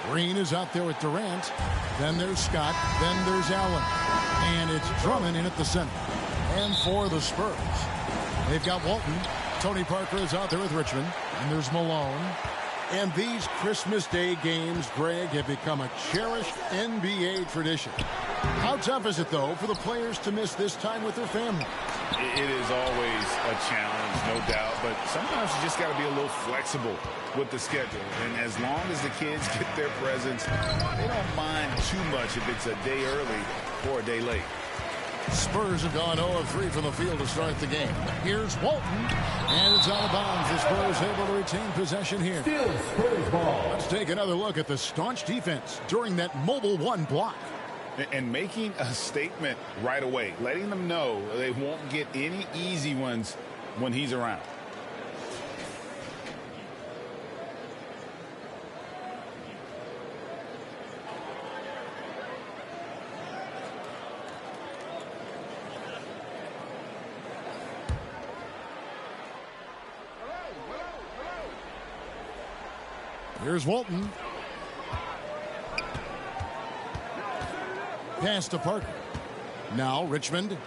Green is out there with Durant. Then there's Scott. Then there's Allen. And it's Drummond in at the center. And for the Spurs, they've got Walton. Tony Parker is out there with Richmond. And there's Malone. And these Christmas Day games, Greg, have become a cherished NBA tradition. How tough is it, though, for the players to miss this time with their family? It is always a challenge, no doubt. But sometimes you just got to be a little flexible with the schedule. And as long as the kids get their presents, they don't mind too much if it's a day early or a day late. Spurs have gone 0 of 3 from the field to start the game. Here's Walton, and it's out of bounds. The Spurs able to retain possession here. Still Spurs ball. Let's take another look at the staunch defense during that mobile one block. And making a statement right away, letting them know they won't get any easy ones when he's around. Here's Walton. Pass to Parker. Now Richmond.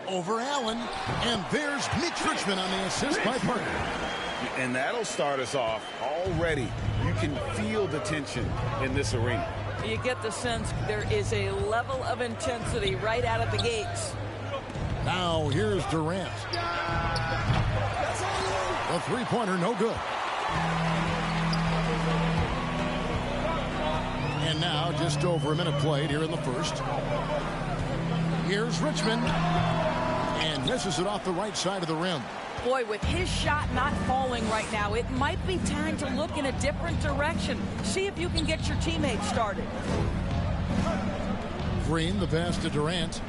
Over Allen. And there's Mitch Richmond on the assist by Parker. And that'll start us off already. You can feel the tension in this arena. You get the sense there is a level of intensity right out of the gates. Now here's Durant. The three-pointer no good. And now just over a minute played here in the first. Here's Richmond. And misses it off the right side of the rim. Boy, with his shot not falling right now, it might be time to look in a different direction. See if you can get your teammates started. Green, the pass to Durant.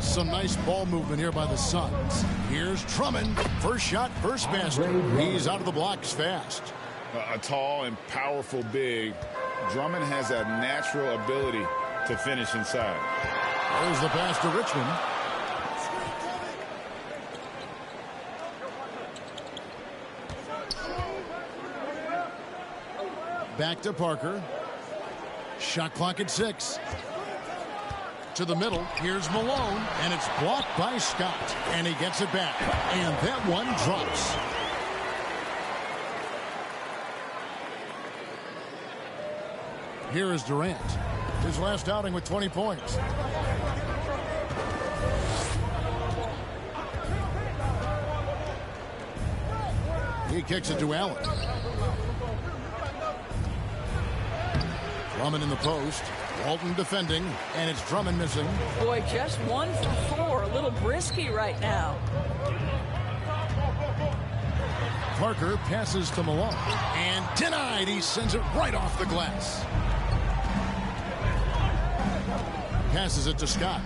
Some nice ball movement here by the Suns. Here's Drummond. First shot, first basket. He's out of the blocks fast. A tall and powerful big. Drummond has a natural ability to finish inside. There's the pass to Richmond. Back to Parker. Shot clock at 6. To the middle. Here's Malone. And it's blocked by Scott. And he gets it back. And that one drops. Here is Durant. His last outing with 20 points. He kicks it to Allen. Drummond in the post. Walton defending, and it's Drummond missing. Boy, just 1 for 4. A little brisky right now. Parker passes to Malone. And denied. He sends it right off the glass. Passes it to Scott.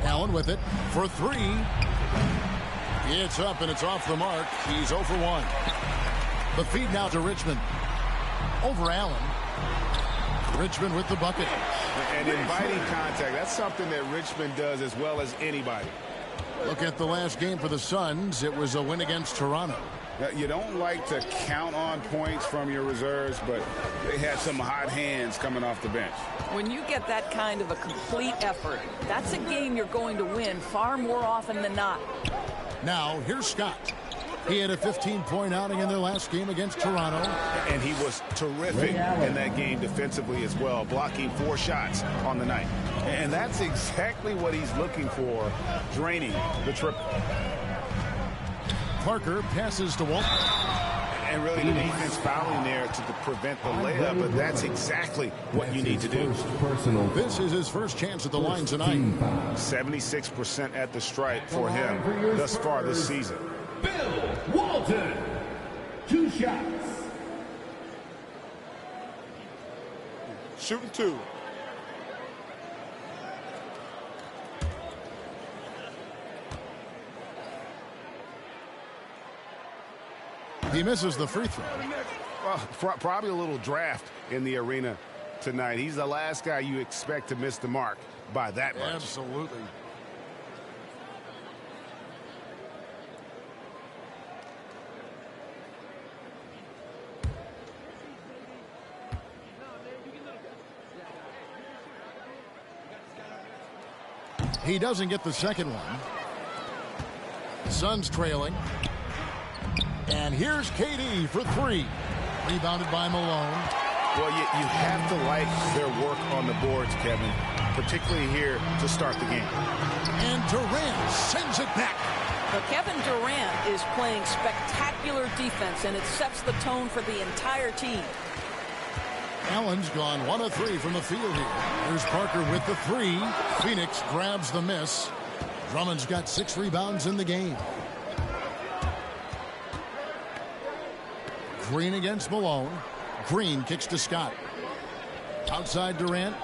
Allen with it for 3. It's up and it's off the mark. He's 0 for 1. The feed now to Richmond. Over Allen. Richmond with the bucket. And inviting contact, that's something that Richmond does as well as anybody. Look at the last game for the Suns. It was a win against Toronto. You don't like to count on points from your reserves, but they had some hot hands coming off the bench. When you get that kind of a complete effort, that's a game you're going to win far more often than not. Now, here's Scott. He had a 15-point outing in their last game against Toronto. And he was terrific in that game defensively as well, blocking 4 shots on the night. And that's exactly what he's looking for, draining the triple. Parker passes to Walton. And really the defense fouling there to prevent the layup, but that's exactly what you need to do. This is his first chance at the line tonight. 76% at the stripe for him thus far this season. Bill Walton, 2 shots. Shooting 2. He misses the free throw. Well, probably a little draft in the arena tonight. He's the last guy you expect to miss the mark by that much. Absolutely. He doesn't get the second one. Suns trailing. And here's KD for three. Rebounded by Malone. Well, you have to like their work on the boards, Kevin, particularly here to start the game. And Durant sends it back. But Kevin Durant is playing spectacular defense, and it sets the tone for the entire team. Allen's gone 1 of 3 from the field here. Here's Parker with the three. Phoenix grabs the miss. Drummond's got 6 rebounds in the game. Green against Malone. Green kicks to Scott. Outside Durant.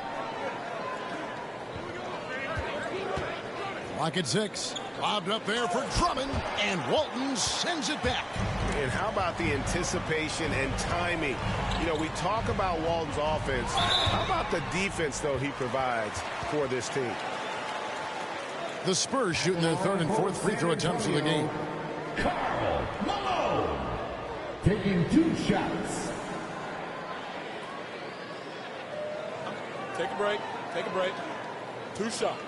Clock at 6. Lobbed up there for Drummond, and Walton sends it back. And how about the anticipation and timing? You know, we talk about Walton's offense. How about the defense, though, he provides for this team? The Spurs shooting their 3rd and 4th free throw attempts of the game. Karl Malone taking 2 shots. Take a break. Take a break. 2 shots.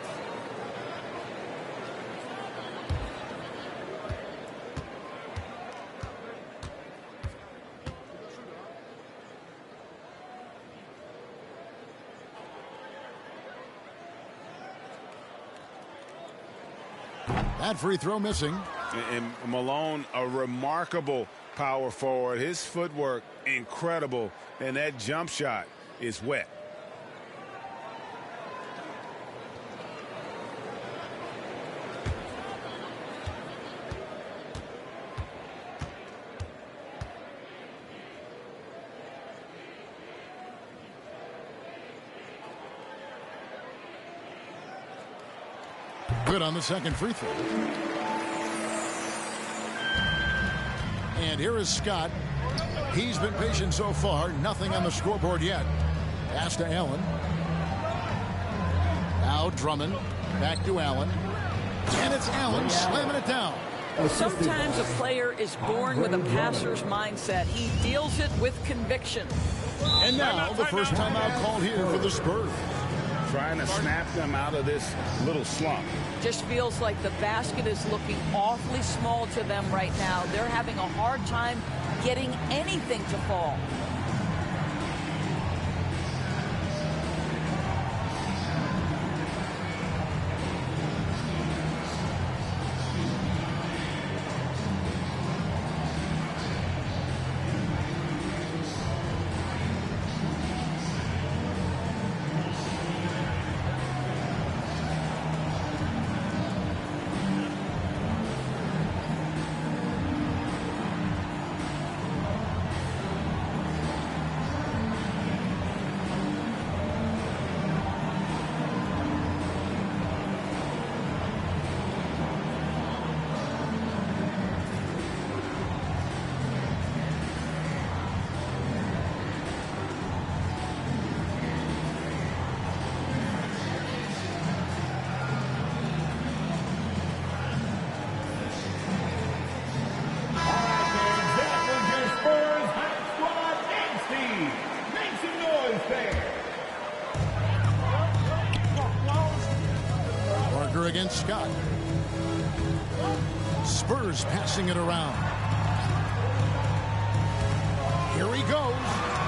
That free throw missing. And Malone, a remarkable power forward. His footwork, incredible. And that jump shot is wet. Good on the second free throw. And here is Scott. He's been patient so far. Nothing on the scoreboard yet. Pass to Allen. Now Drummond. Back to Allen. And it's Allen slamming it down. Sometimes a player is born with a passer's mindset. He deals it with conviction. And now the first timeout called here for the Spurs. Trying to snap them out of this little slump. Just feels like the basket is looking awfully small to them right now. They're having a hard time getting anything to fall. Against Scott. Spurs passing it around. Here he goes.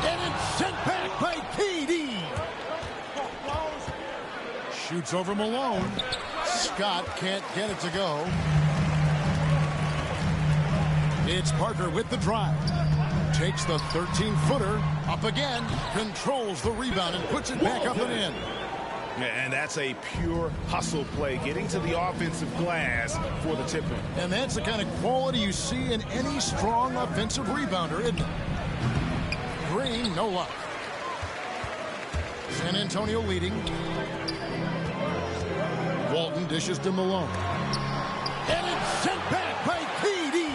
And it's sent back by KD. Shoots over Malone. Scott can't get it to go. It's Parker with the drive. Takes the 13-footer. Up again. Controls the rebound and puts it back up and in. And that's a pure hustle play, getting to the offensive glass for the tip-in. And that's the kind of quality you see in any strong offensive rebounder, isn't it? Green, no luck. San Antonio leading. Walton dishes to Malone. And it's sent back by KD.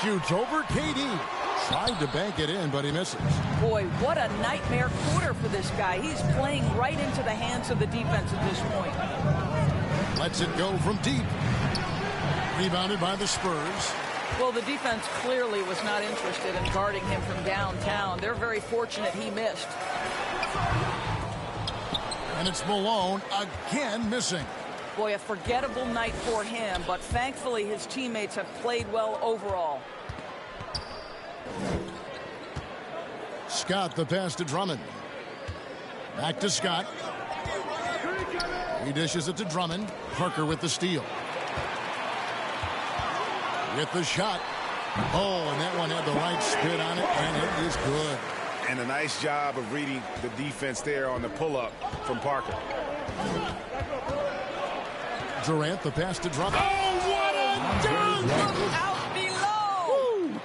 Shoots over KD. Tried to bank it in, but he misses. Boy, what a nightmare quarter for this guy. He's playing right into the hands of the defense at this point. Lets it go from deep. Rebounded by the Spurs. Well, the defense clearly was not interested in guarding him from downtown. They're very fortunate he missed. And it's Malone again missing. Boy, a forgettable night for him, but thankfully his teammates have played well overall. Scott, the pass to Drummond. Back to Scott. He dishes it to Drummond. Parker with the steal. With the shot. Oh, and that one had the right spin on it, and it is good. And a nice job of reading the defense there on the pull-up from Parker. Durant, the pass to Drummond. Oh, what a dunk from out below!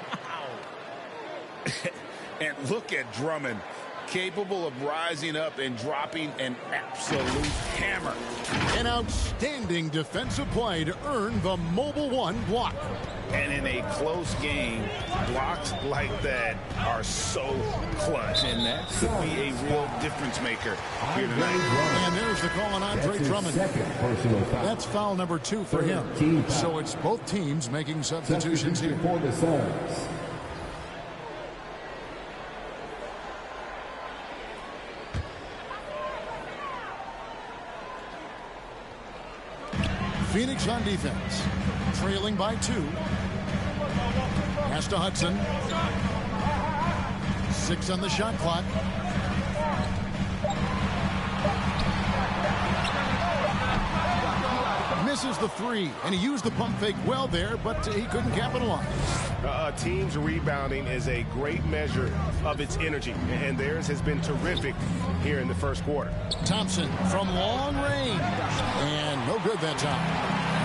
And look at Drummond, capable of rising up and dropping an absolute hammer. An outstanding defensive play to earn the Mobile One block. And in a close game, blocks like that are so clutch, and that could be a real difference maker here tonight. And there's the call on Andre Drummond. That's foul number 2 for him. So it's both teams making substitutions here. For the Suns. Phoenix on defense, trailing by 2. Pass to Hudson. 6 on the shot clock. Misses the 3, and he used the pump fake well there, but he couldn't capitalize. A team's rebounding is a great measure of its energy, and theirs has been terrific here in the first quarter. Thompson from long range, and no good that time.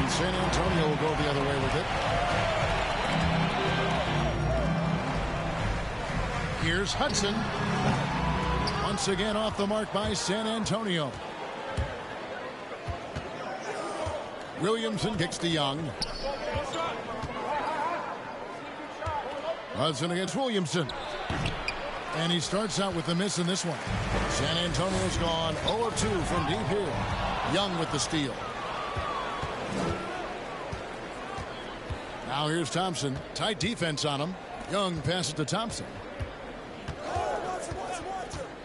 And San Antonio will go the other way with it. Here's Hudson. Once again off the mark by San Antonio. Williamson kicks to Young. Hudson against Williamson. And he starts out with the miss in this one. San Antonio's gone 0 of 2 from deep here. Young with the steal. Now here's Thompson. Tight defense on him. Young passes to Thompson.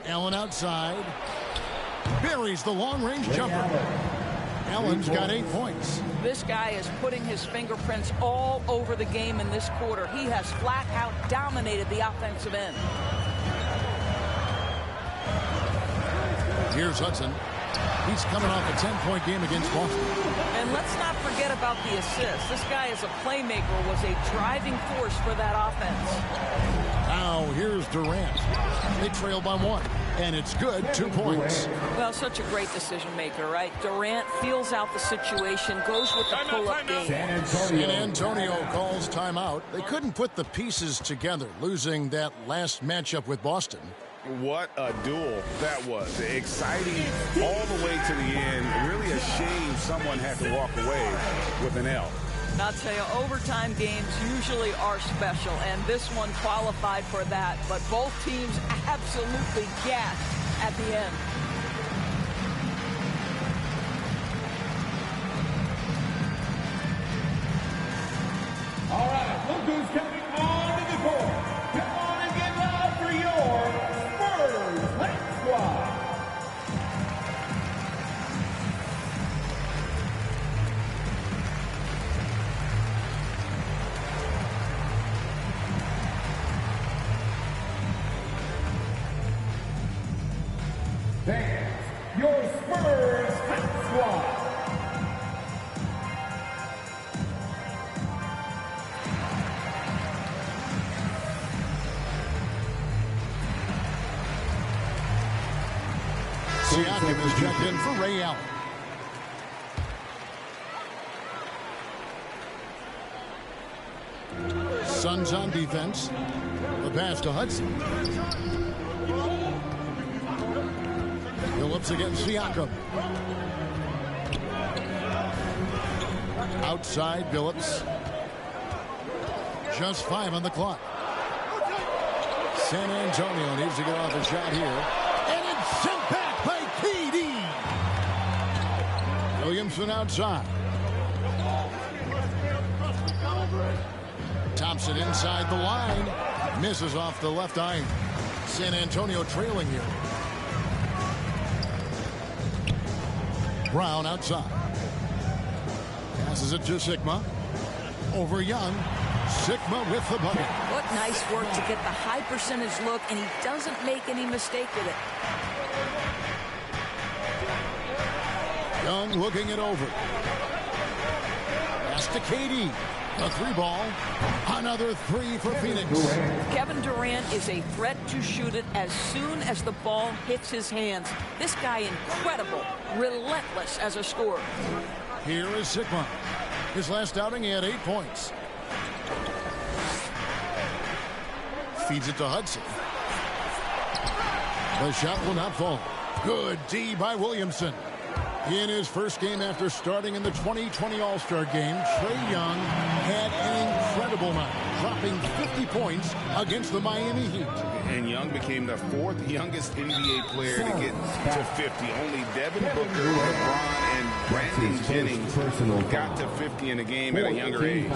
Allen outside. Buries the long-range jumper. Allen's got 8 points. This guy is putting his fingerprints all over the game in this quarter. He has flat out dominated the offensive end. Here's Hudson. He's coming off a 10-point game against Boston. And let's not forget about the assist. This guy is a playmaker, was a driving force for that offense. Now here's Durant. They trail by 1. And it's good, 2 points. Well, such a great decision maker, right? Durant feels out the situation, goes with the pull-up game. San Antonio calls timeout. They couldn't put the pieces together, losing that last matchup with Boston. What a duel that was. Exciting all the way to the end. Really a shame someone had to walk away with an L. And I'll tell you, overtime games usually are special, and this one qualified for that. But both teams absolutely gassed at the end. All right, look who's coming onto the court. Come on and get loud for your Spurs Hate Squad. Fans, your Spurs Hate Squad. Siakam is checked in for Ray Allen. Suns on defense. The pass to Hudson. Phillips against Siakam. Outside Phillips. Just 5 on the clock. San Antonio needs to get off a shot here. And it's sent back by KD. Williamson outside. Thompson inside the line. Misses off the left iron. San Antonio trailing here. Brown outside. Passes it to Sigma. Over Young. Sigma with the bucket. What nice work to get the high percentage look, and he doesn't make any mistake with it. Young looking it over. Pass to Katie. A three ball. Another three for Phoenix. Kevin Durant is a threat to shoot it as soon as the ball hits his hands. This guy incredible, relentless as a scorer. Here is Sigma. His last outing, he had 8 points. Feeds it to Hudson. The shot will not fall. Good D by Williamson. In his first game after starting in the 2020 All-Star Game, Trae Young had an incredible night, dropping 50 points against the Miami Heat. And Young became the 4th youngest NBA player to get to 50. Only Devin Booker, LeBron, and Brandon Jennings got to 50 in a game at a younger age.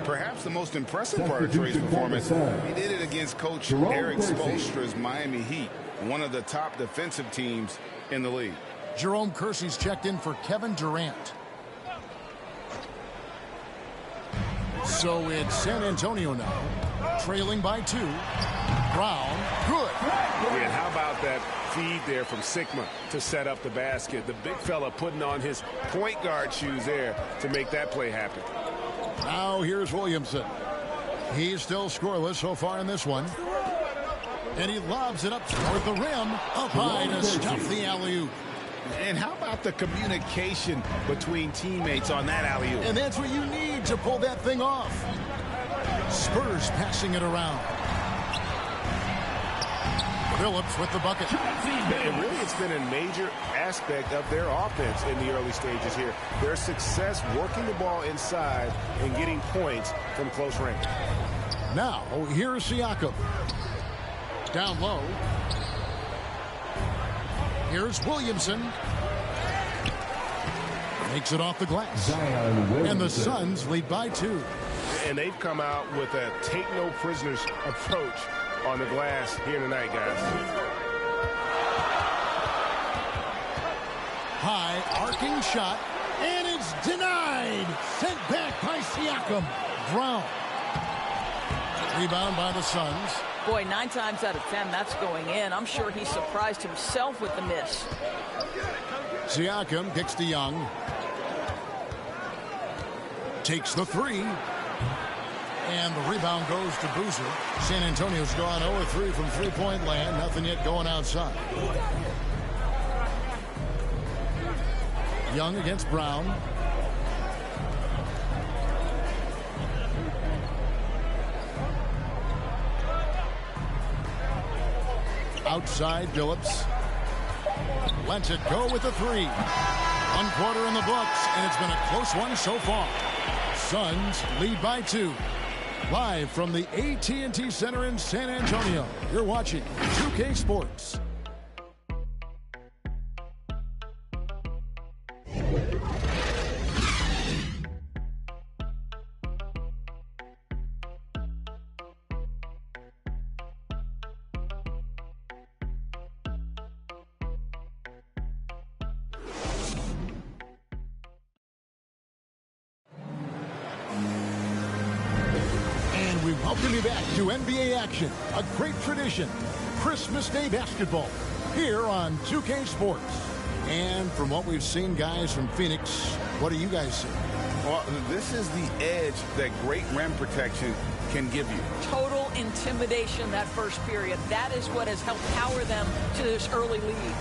Perhaps the most impressive part of Trae's performance, he did it against Coach Eric Spoelstra's Miami Heat, one of the top defensive teams in the league. Jerome Kersey's checked in for Kevin Durant. So it's San Antonio now, trailing by 2. Brown, good. And how about that feed there from Sigma to set up the basket? The big fella putting on his point guard shoes there to make that play happen. Now here's Williamson. He's still scoreless so far in this one. And he lobs it up toward the rim, up high to stuff the alley-oop. And how about the communication between teammates on that alley-oop? And that's what you need to pull that thing off. Spurs passing it around. Phillips with the bucket. And really, it's been a major aspect of their offense in the early stages here. Their success working the ball inside and getting points from close range. Now, here's Siakam. Down low. Here's Williamson. Makes it off the glass. And the Suns lead by 2. And they've come out with a take-no-prisoners approach on the glass here tonight, guys. High arcing shot, and it's denied. Sent back by Siakam. Brown. Rebound by the Suns. Boy, 9 times out of 10, that's going in. I'm sure he surprised himself with the miss. Siakam kicks to Young. Takes the 3. And the rebound goes to Boozer. San Antonio's gone 0-3 from three-point land. Nothing yet going outside. Young against Brown. Outside, Phillips. Lets it go with the 3. 1 quarter in the books, and it's been a close one so far. Suns lead by 2. Live from the AT&T Center in San Antonio, you're watching 2K Sports. We welcome you back to NBA action, a great tradition, Christmas Day basketball, here on 2K Sports. And from what we've seen, guys, from Phoenix, what do you guys see? Well, this is the edge that great rim protection can give you. Total intimidation that first period. That is what has helped power them to this early lead.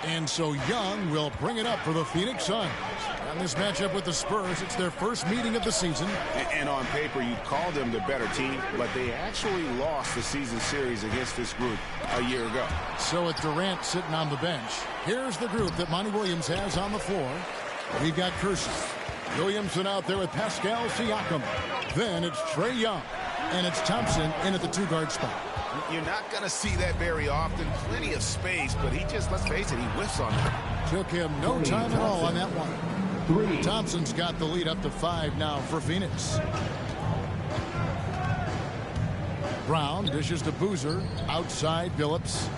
And so Young will bring it up for the Phoenix Suns. On this matchup with the Spurs, it's their first meeting of the season. And on paper, you'd call them the better team, but they actually lost the season series against this group a year ago. So with Durant sitting on the bench, here's the group that Monty Williams has on the floor. We've got Kersey. Williamson out there with Pascal Siakam. Then it's Trae Young. And it's Thompson in at the 2-guard spot. You're not going to see that very often. Plenty of space, but he just, let's face it, he whiffs on that. Took him no time at all on that one. Thompson's got the lead up to 5 now for Phoenix. Brown dishes to Boozer. Outside, Phillips.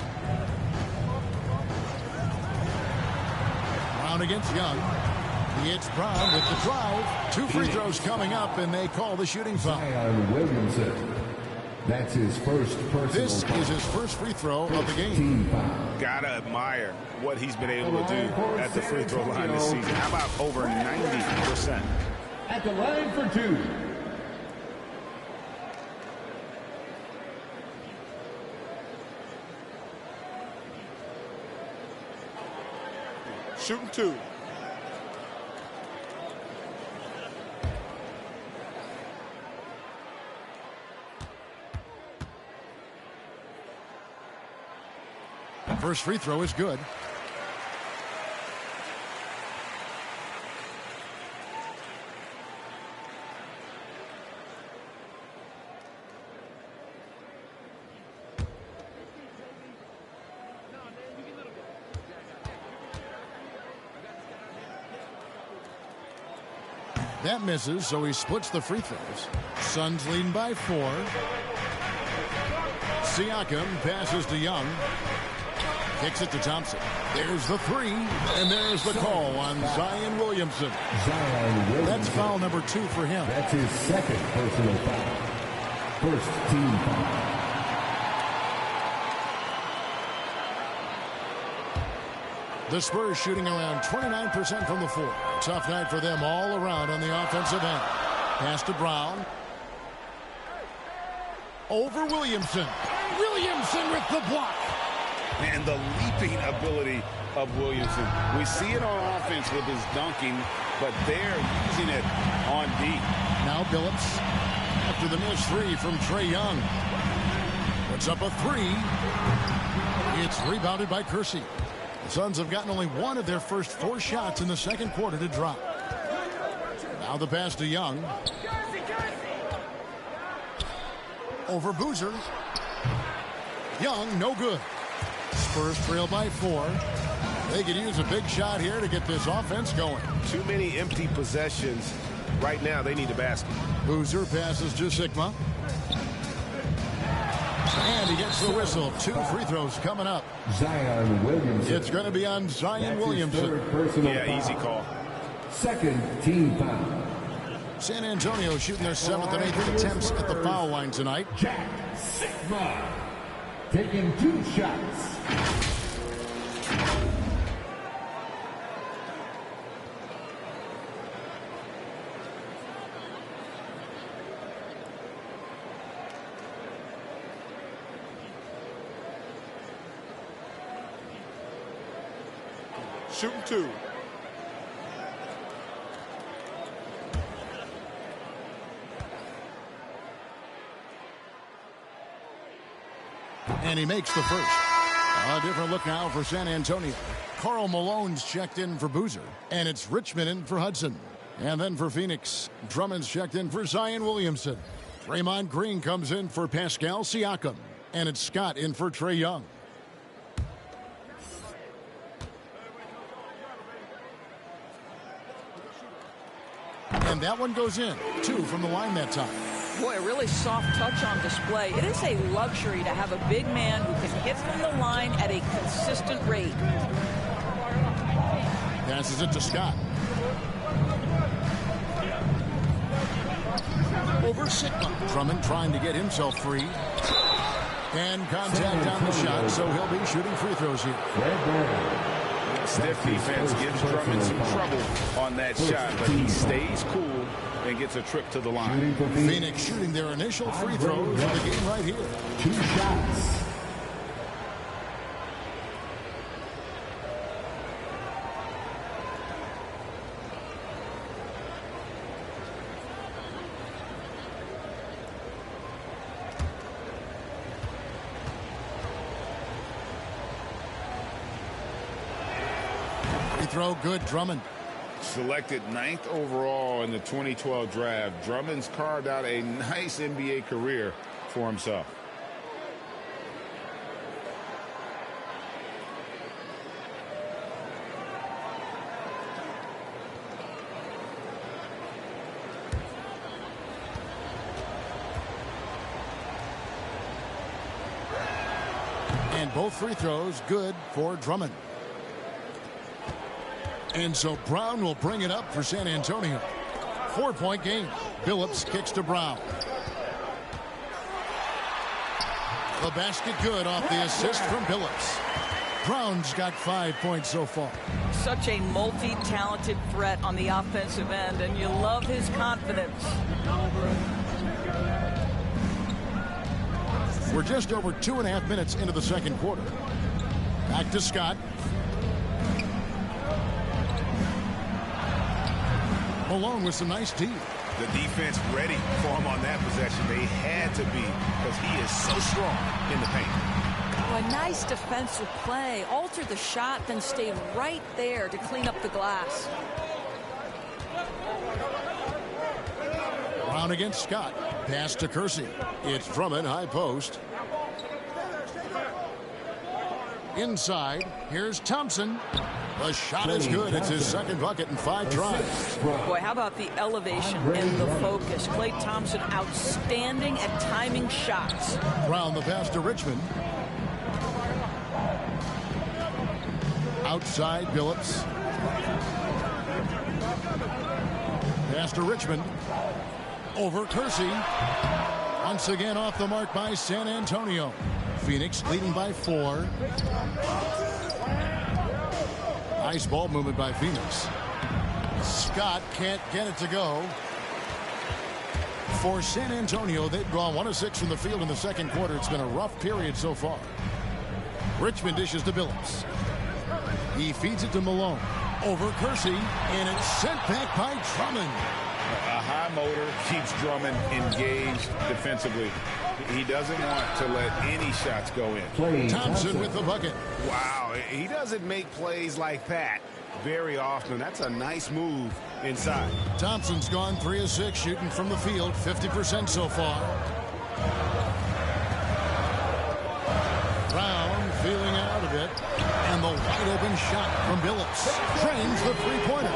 Brown against Young. It's Brown with the drive. 2 free throws coming up, and they call the shooting foul. Zion Williamson. That's his first personal This foul. is his first free throw of the game. Team foul. Gotta admire what he's been able to do at the free throw line this season. How about over 90%? At the line for 2. Shooting 2. First free throw is good. That misses, so he splits the free throws. Suns leading by 4. Siakam passes to Young. Kicks it to Thompson. There's the 3, and there's the call on Zion Williamson. Zion Williamson. That's foul number 2 for him. That's his second personal foul. First team foul. The Spurs shooting around 29% from the floor. Tough night for them all around on the offensive end. Pass to Brown. Over Williamson. Williamson with the block. And the leaping ability of Williamson. We see it on offense with his dunking, but they're using it on D. Now Billups after the missed 3 from Trae Young. Puts up a 3. It's rebounded by Kersey. The Suns have gotten only 1 of their first 4 shots in the second quarter to drop. Now the pass to Young. Over Boozer. Young, no good. Spurs trail by 4. They could use a big shot here to get this offense going. Too many empty possessions. Right now, they need a basket. Boozer passes to Sigma. And he gets the whistle. 2 free throws coming up. Zion Williamson. It's going to be on Zion That's Williamson. his third personal Yeah, foul. easy call. Second team foul. San Antonio shooting their 7th and 8th attempts at the foul line tonight. Jack Sigma. Taking 2 shots. Shooting 2. And he makes the first. A different look now for San Antonio. Karl Malone's checked in for Boozer. And it's Richmond in for Hudson. And then for Phoenix, Drummond's checked in for Zion Williamson. Draymond Green comes in for Pascal Siakam. And it's Scott in for Trae Young. And that one goes in. 2 from the line that time. Boy, a really soft touch on display. It is a luxury to have a big man who can hit from the line at a consistent rate. Passes it to Scott. Over Sigma. Drummond trying to get himself free. And contact on the shot, so he'll be shooting free throws here. Stiff defense gives Drummond some trouble on that shot, but he stays cool and gets a trip to the line. Phoenix shooting their initial free throws of the game right here. 2 shots. Free throw good, Drummond. Selected 9th overall in the 2012 draft, Drummond's carved out a nice NBA career for himself. And both free throws good for Drummond. And so Brown will bring it up for San Antonio. 4-point game. Phillips kicks to Brown. The basket good off the assist from Phillips. Brown's got 5 points so far. Such a multi-talented threat on the offensive end, and you love his confidence. We're just over 2.5 minutes into the second quarter. Back to Scott. Malone with some nice D. The defense ready for him on that possession. They had to be because he is so strong in the paint. Oh, a nice defensive play. Altered the shot, then stayed right there to clean up the glass. Brown against Scott. Pass to Kersey. It's Drummond, high post. Inside, here's Thompson. The shot is good. It's his second bucket in 5 tries. Boy, how about the elevation and the focus? Klay Thompson outstanding at timing shots. Brown the pass to Richmond. Outside, Phillips. Pass to Richmond. Over Kersey. Once again off the mark by San Antonio. Phoenix leading by 4. Nice ball movement by Phoenix. Scott can't get it to go. For San Antonio, they've gone 1 of 6 from the field in the second quarter. It's been a rough period so far. Richmond dishes to Phillips. He feeds it to Malone. Over Kersey, and it's sent back by Drummond. A high motor keeps Drummond engaged defensively. He doesn't want to let any shots go in. Thompson with the bucket. Wow, he doesn't make plays like that very often. That's a nice move inside. Thompson's gone 3 of 6 shooting from the field, 50% so far. Brown feeling out of it, and the wide open shot from Phillips drains the 3-pointer.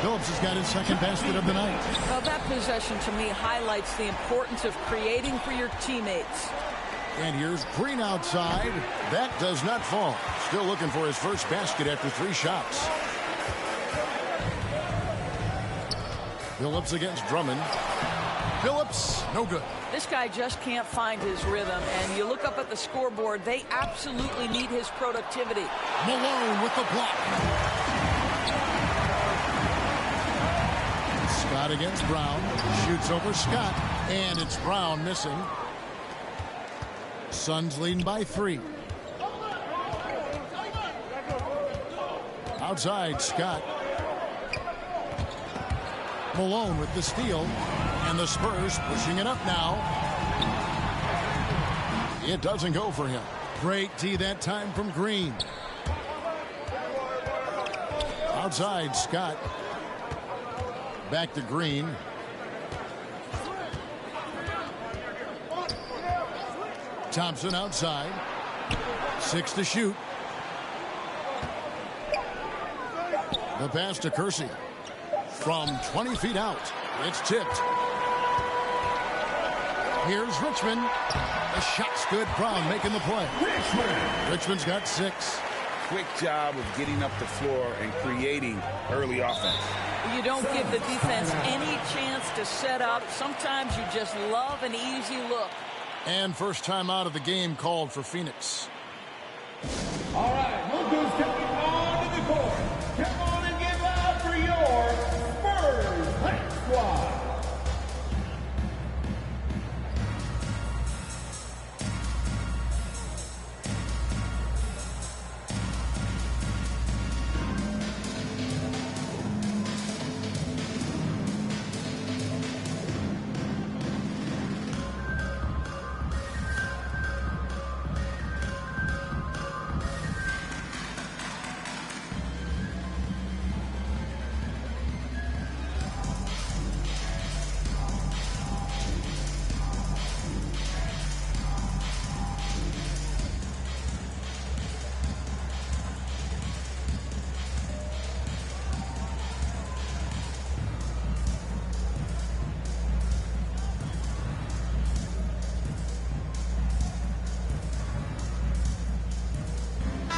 Phillips has got his second basket of the night. Well, that possession to me highlights the importance of creating for your teammates. And here's Green outside. That does not fall. Still looking for his first basket after 3 shots. Phillips against Drummond. Phillips, no good. This guy just can't find his rhythm, and you look up at the scoreboard, they absolutely need his productivity. Malone with the block. Scott against Brown. Shoots over Scott, and it's Brown missing. Suns leading by 3. Outside, Scott. Malone with the steal, and the Spurs pushing it up now. It doesn't go for him. Great D that time from Green. Outside, Scott. Back to Green. Thompson outside. 6 to shoot. The pass to Kersey. From 20 feet out. It's tipped. Here's Richmond. The shot's good. Brown making the play. Richmond's got 6. Quick job of getting up the floor and creating early offense. You don't give the defense any chance to set up. Sometimes you just love an easy look. And first time out of the game called for Phoenix. All right, look who's coming on to the court. Come on and give up for your Spurs High Squad.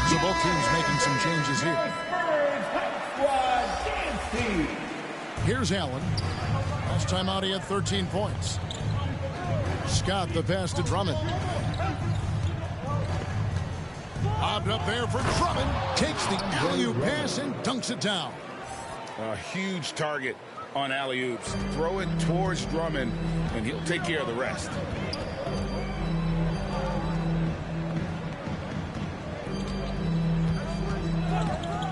So both teams making some changes here. Spurs High squad dancing. Here's Allen. Last time out, he had 13 points. Scott, the pass to Drummond. Bobbed up there for Drummond. Takes the alley-oop pass and dunks it down. A huge target on alley-oops. Throw it towards Drummond, and he'll take care of the rest.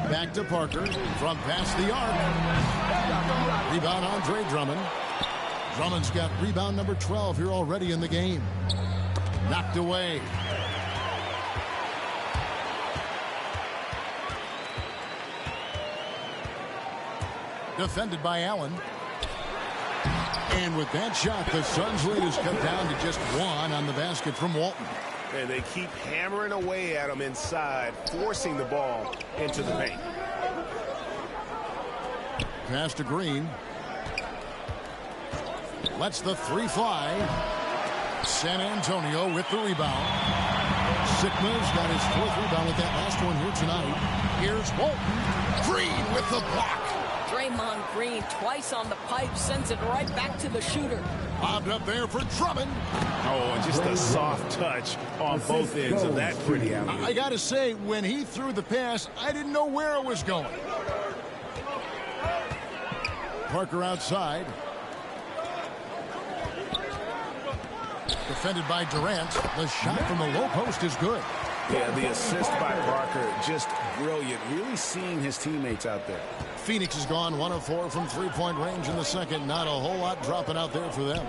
Back to Parker from past the arc. Rebound, Andre Drummond. Drummond's got rebound number 12 here already in the game. Knocked away. Defended by Allen. And with that shot, the Suns' lead is cut down to just one on the basket from Walton. And they keep hammering away at him inside, forcing the ball into the paint. Pass to Green. Lets the three fly. San Antonio with the rebound. Sigma's got his fourth rebound with that last one here tonight. Here's Walton. Green with the block. Draymond Green twice on the pipe, sends it right back to the shooter. Bobbed up there for Drummond. Oh, and just a soft touch on both ends of that pretty alley. I got to say, when he threw the pass, I didn't know where it was going. Parker outside. Defended by Durant. The shot from the low post is good. Yeah, the assist by Parker, just brilliant. Really seeing his teammates out there. Phoenix has gone 1 of 4 from three-point range in the second. Not a whole lot dropping out there for them.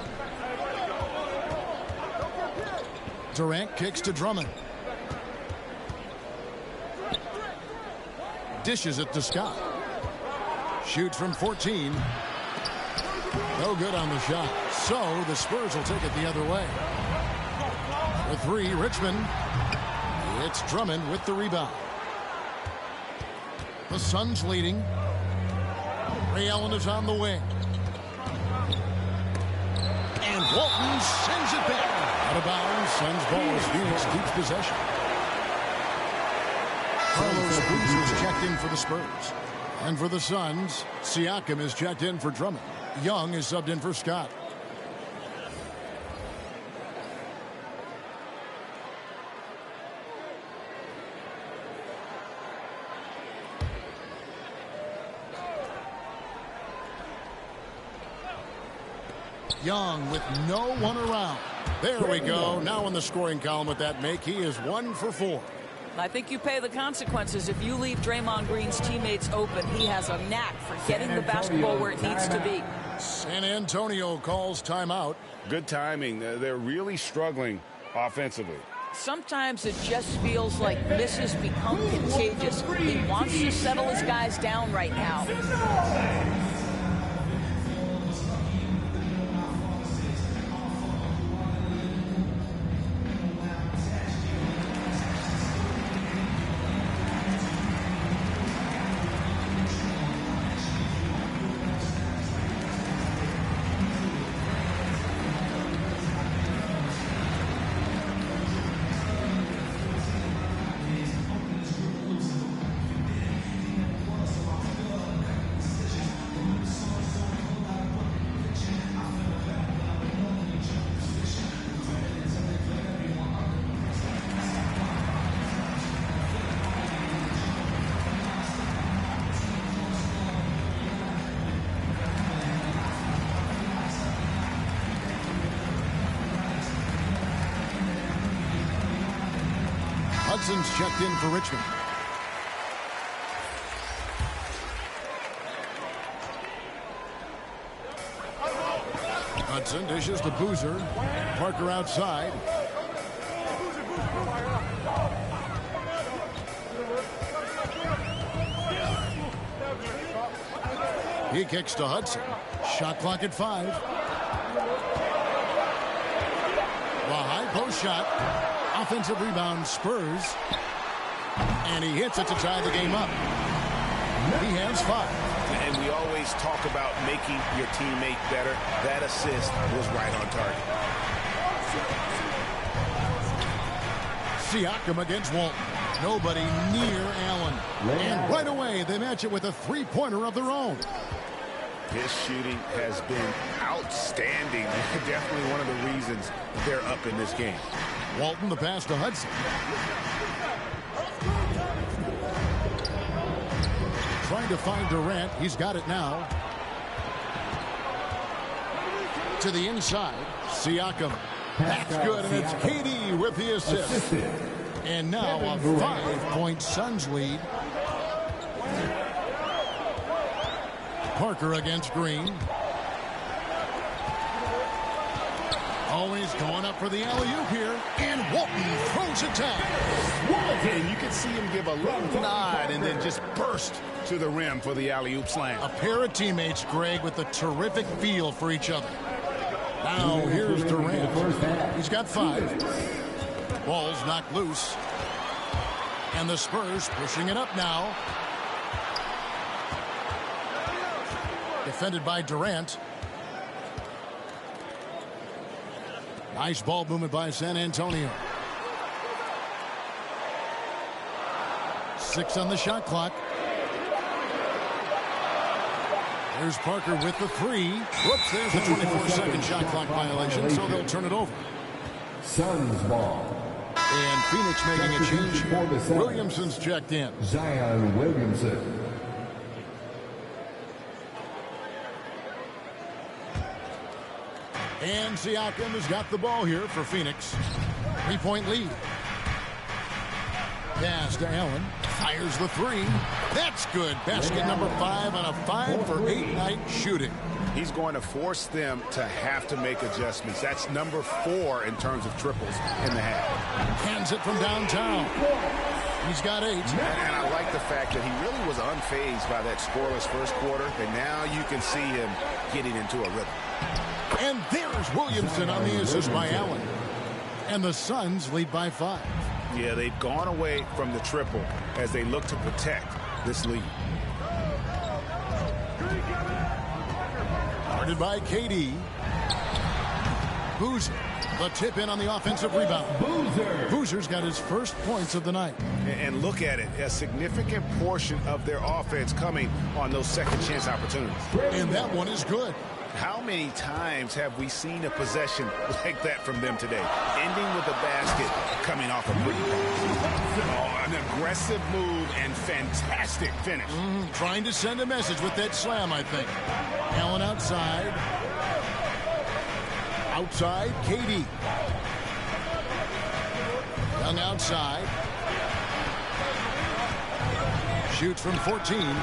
Durant kicks to Drummond. Dishes it to Scott. Shoots from 14. No good on the shot. So the Spurs will take it the other way. The three, Richmond. It's Drummond with the rebound. The Suns leading. Ray Allen is on the wing. And Walton sends it back. Out of bounds. Suns ball as Phoenix keeps possession. Carlos Boozer is checked in for the Spurs. And for the Suns, Siakam is checked in for Drummond. Young is subbed in for Scott. Young with no one around. There we go. Now in the scoring column with that make, he is 1 for 4. I think you pay the consequences. If you leave Draymond Green's teammates open, he has a knack for getting the basketball where it needs to be. San Antonio calls timeout. Good timing. They're really struggling offensively. Sometimes it just feels like misses become contagious. He wants to settle his guys down right now. Hudson's checked in for Richmond. Hudson dishes to Boozer. Parker outside. He kicks to Hudson. Shot clock at 5. The high post shot. Offensive rebound, Spurs. And he hits it to tie the game up. He has 5. And we always talk about making your teammate better. That assist was right on target. Siakam against Walton. Nobody near Allen. And right away, they match it with a three-pointer of their own. His shooting has been outstanding. Definitely one of the reasons they're up in this game. Walton, the pass to Hudson. Trying to find Durant. He's got it now. To the inside. Siakam. That's good, and it's KD with the assist. And now a 5-point Suns lead. Parker against Green. Always going up for the alley-oop here. And Walton throws it down. And you can see him give a little nod and then just burst to the rim for the alley-oop slam. A pair of teammates, Greg, with a terrific feel for each other. Now here's Durant. He's got 5. Ball's knocked loose. And the Spurs pushing it up now. Defended by Durant. Nice ball movement by San Antonio. 6 on the shot clock. There's Parker with the 3. Whoops, there's a 24-second shot clock violation, so they'll turn it over. Suns ball. And Phoenix making a change here. Williamson's checked in. Zion Williamson. And Siakam has got the ball here for Phoenix. 3-point lead. Pass to Allen. Fires the 3. That's good. Basket number 5 on a 5-for-8 night shooting. He's going to force them to have to make adjustments. That's number 4 in terms of triples in the half. Hands it from downtown. He's got 8. And I like the fact that he really was unfazed by that scoreless first quarter. And now you can see him getting into a rhythm. And there's Williamson on the assist by Allen. And the Suns lead by 5. Yeah, they've gone away from the triple as they look to protect this lead. Guarded by KD. Boozer. The tip in on the offensive rebound. Boozer's got his first points of the night. And look at it. A significant portion of their offense coming on those second chance opportunities. And that one is good. How many times have we seen a possession like that from them today? Ending with a basket coming off a pretty pass. Oh, an aggressive move and fantastic finish. Trying to send a message with that slam, I think. Allen outside. Outside, KD. Young outside. Shoots from 14.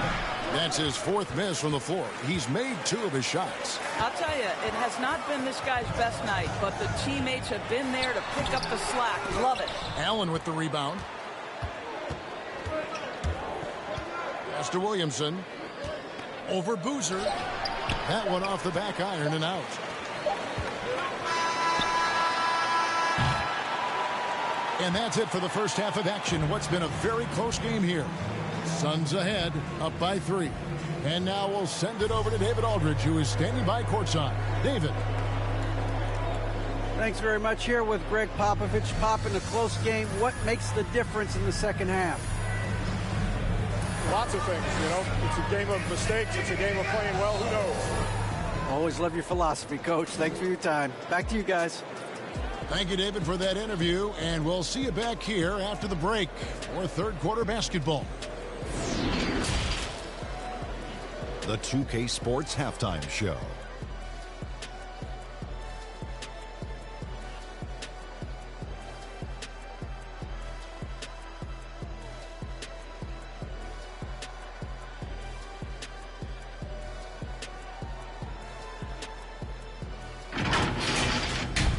That's his 4th miss from the floor. He's made 2 of his shots. I'll tell you, it has not been this guy's best night, but the teammates have been there to pick up the slack. Love it. Allen with the rebound. Pass to Williamson. Over Boozer. That one off the back iron and out. And that's it for the first half of action. What's been a very close game here. Suns ahead, up by 3. And now we'll send it over to David Aldridge, who is standing by courtside. David. Thanks very much. Here with Greg Popovich. Pop, in a close game, what makes the difference in the second half? Lots of things, you know. It's a game of mistakes. It's a game of playing well. Who knows? Always love your philosophy, Coach. Thanks for your time. Back to you guys. Thank you, David, for that interview. And we'll see you back here after the break for third quarter basketball. The 2K Sports Halftime Show.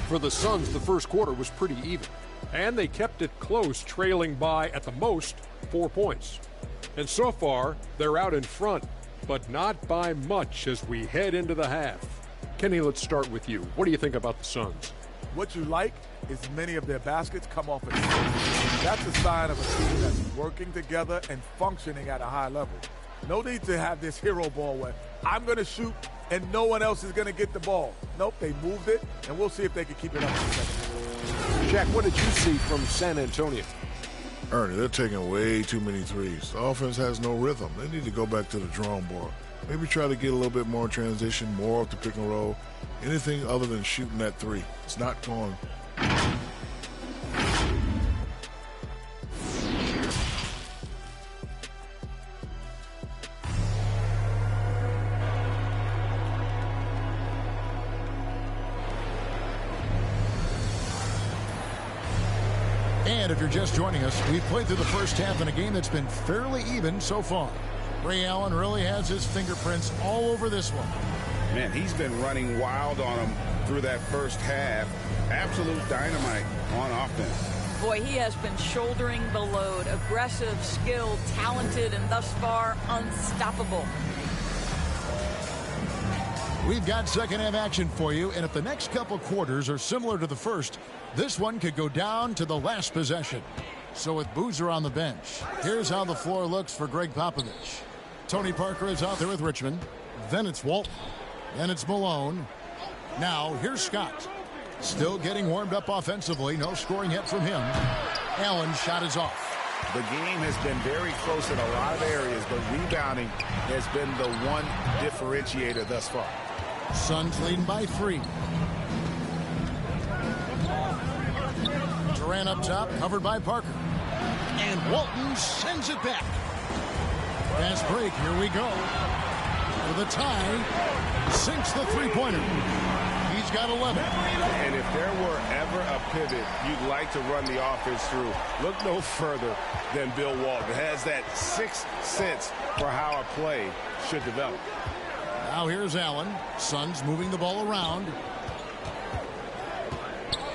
For the Suns, the first quarter was pretty even, and they kept it close, trailing by, at the most, 4 points. And so far, they're out in front, but not by much as we head into the half. Kenny, let's start with you. What do you think about the Suns? What you like is many of their baskets come off at six. That's a sign of a team that's working together and functioning at a high level. No need to have this hero ball where I'm going to shoot and no one else is going to get the ball. Nope, they moved it, and we'll see if they can keep it up in a second. Shaq, what did you see from San Antonio? Ernie, they're taking way too many threes. The offense has no rhythm. They need to go back to the drawing board. Maybe try to get a little bit more transition, more off the pick and roll. Anything other than shooting that three. It's not going. And if you're just joining us, we've played through the first half in a game that's been fairly even so far. Ray Allen really has his fingerprints all over this one. Man, he's been running wild on him through that first half. Absolute dynamite on offense. Boy, he has been shouldering the load. Aggressive, skilled, talented, and thus far unstoppable. We've got second half action for you, and if the next couple quarters are similar to the first, this one could go down to the last possession. So with Boozer on the bench, here's how the floor looks for Greg Popovich. Tony Parker is out there with Richmond. Then it's Walton. Then it's Malone. Now here's Scott. Still getting warmed up offensively. No scoring yet from him. Allen's shot is off. The game has been very close in a lot of areas, but rebounding has been the one differentiator thus far. Suns leading by 3. Durant up top, covered by Parker. And Walton sends it back. Fast break, here we go. For the tie, sinks the three-pointer. He's got 11. And if there were ever a pivot you'd like to run the offense through, look no further than Bill Walton. Has that sixth sense for how a play should develop. Now here's Allen. Suns moving the ball around.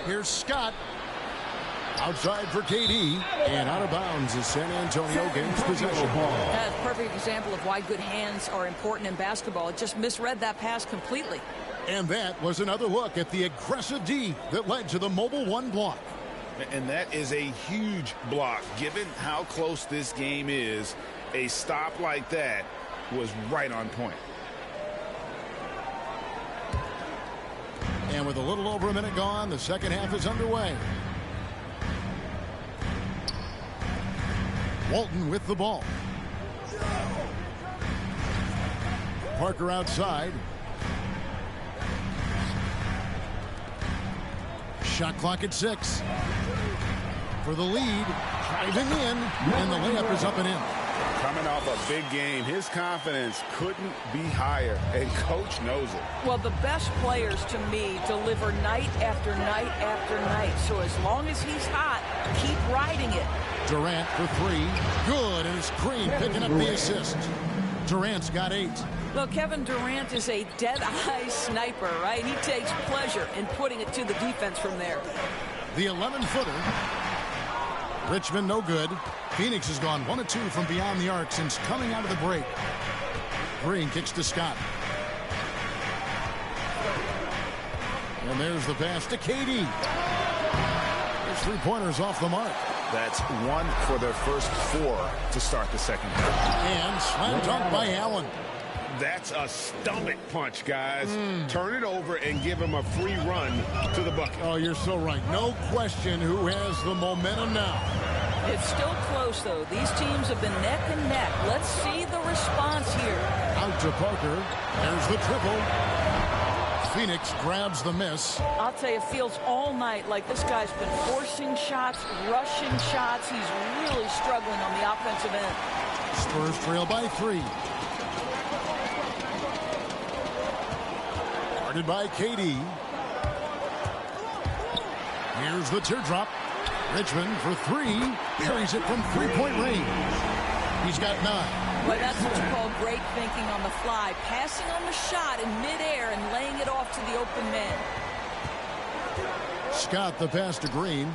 Here's Scott. Outside for KD. And out of bounds as San Antonio gains possession. That's a perfect example of why good hands are important in basketball. It just misread that pass completely. And that was another look at the aggressive D that led to the mobile 1 block. And that is a huge block. Given how close this game is, a stop like that was right on point. And with a little over a minute gone, the second half is underway. Walton with the ball. Parker outside. Shot clock at 6. For the lead, driving in, and the layup is up and in. Coming off a big game, his confidence couldn't be higher, and coach knows it. Well, the best players, to me, deliver night after night after night. So as long as he's hot, keep riding it. Durant for 3. Good, and it's Green picking up the assist. Durant's got 8. Well, Kevin Durant is a dead-eye sniper, right? He takes pleasure in putting it to the defense from there. The 11-footer. Richmond no good. Phoenix has gone 1 of 2 from beyond the arc since coming out of the break. Green kicks to Scott. And there's the pass to KD. His three-pointers off the mark. That's 1 for their first 4 to start the second half. And slam dunk by Allen. That's a stomach punch, guys. Turn it over and give him a free run to the bucket. Oh, you're so right. No question who has the momentum now. It's still close, though. These teams have been neck and neck. Let's see the response here. Out to Parker. There's the triple. Phoenix grabs the miss. I'll tell you, it feels all night like this guy's been forcing shots, rushing shots. He's really struggling on the offensive end. Spurs trail by 3. Guarded by KD. Here's the teardrop. Richmond for 3. Buries it from three-point range. He's got 9. Well, that's what you call great thinking on the fly. Passing on the shot in midair and laying it off to the open man. Scott the pass to Green.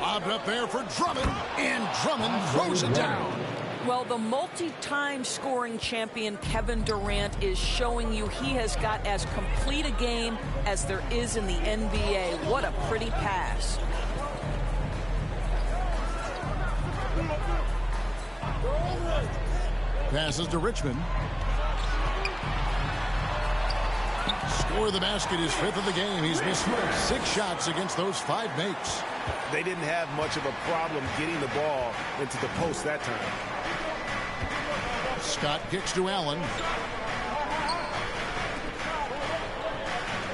Lobbed up there for Drummond. And Drummond throws it down. Well, the multi-time scoring champion Kevin Durant is showing you he has got as complete a game as there is in the NBA. What a pretty pass. Passes to Richmond. Score the basket, his 5th of the game. He's missed 6 shots against those 5 mates. They didn't have much of a problem getting the ball into the post that time. Scott kicks to Allen.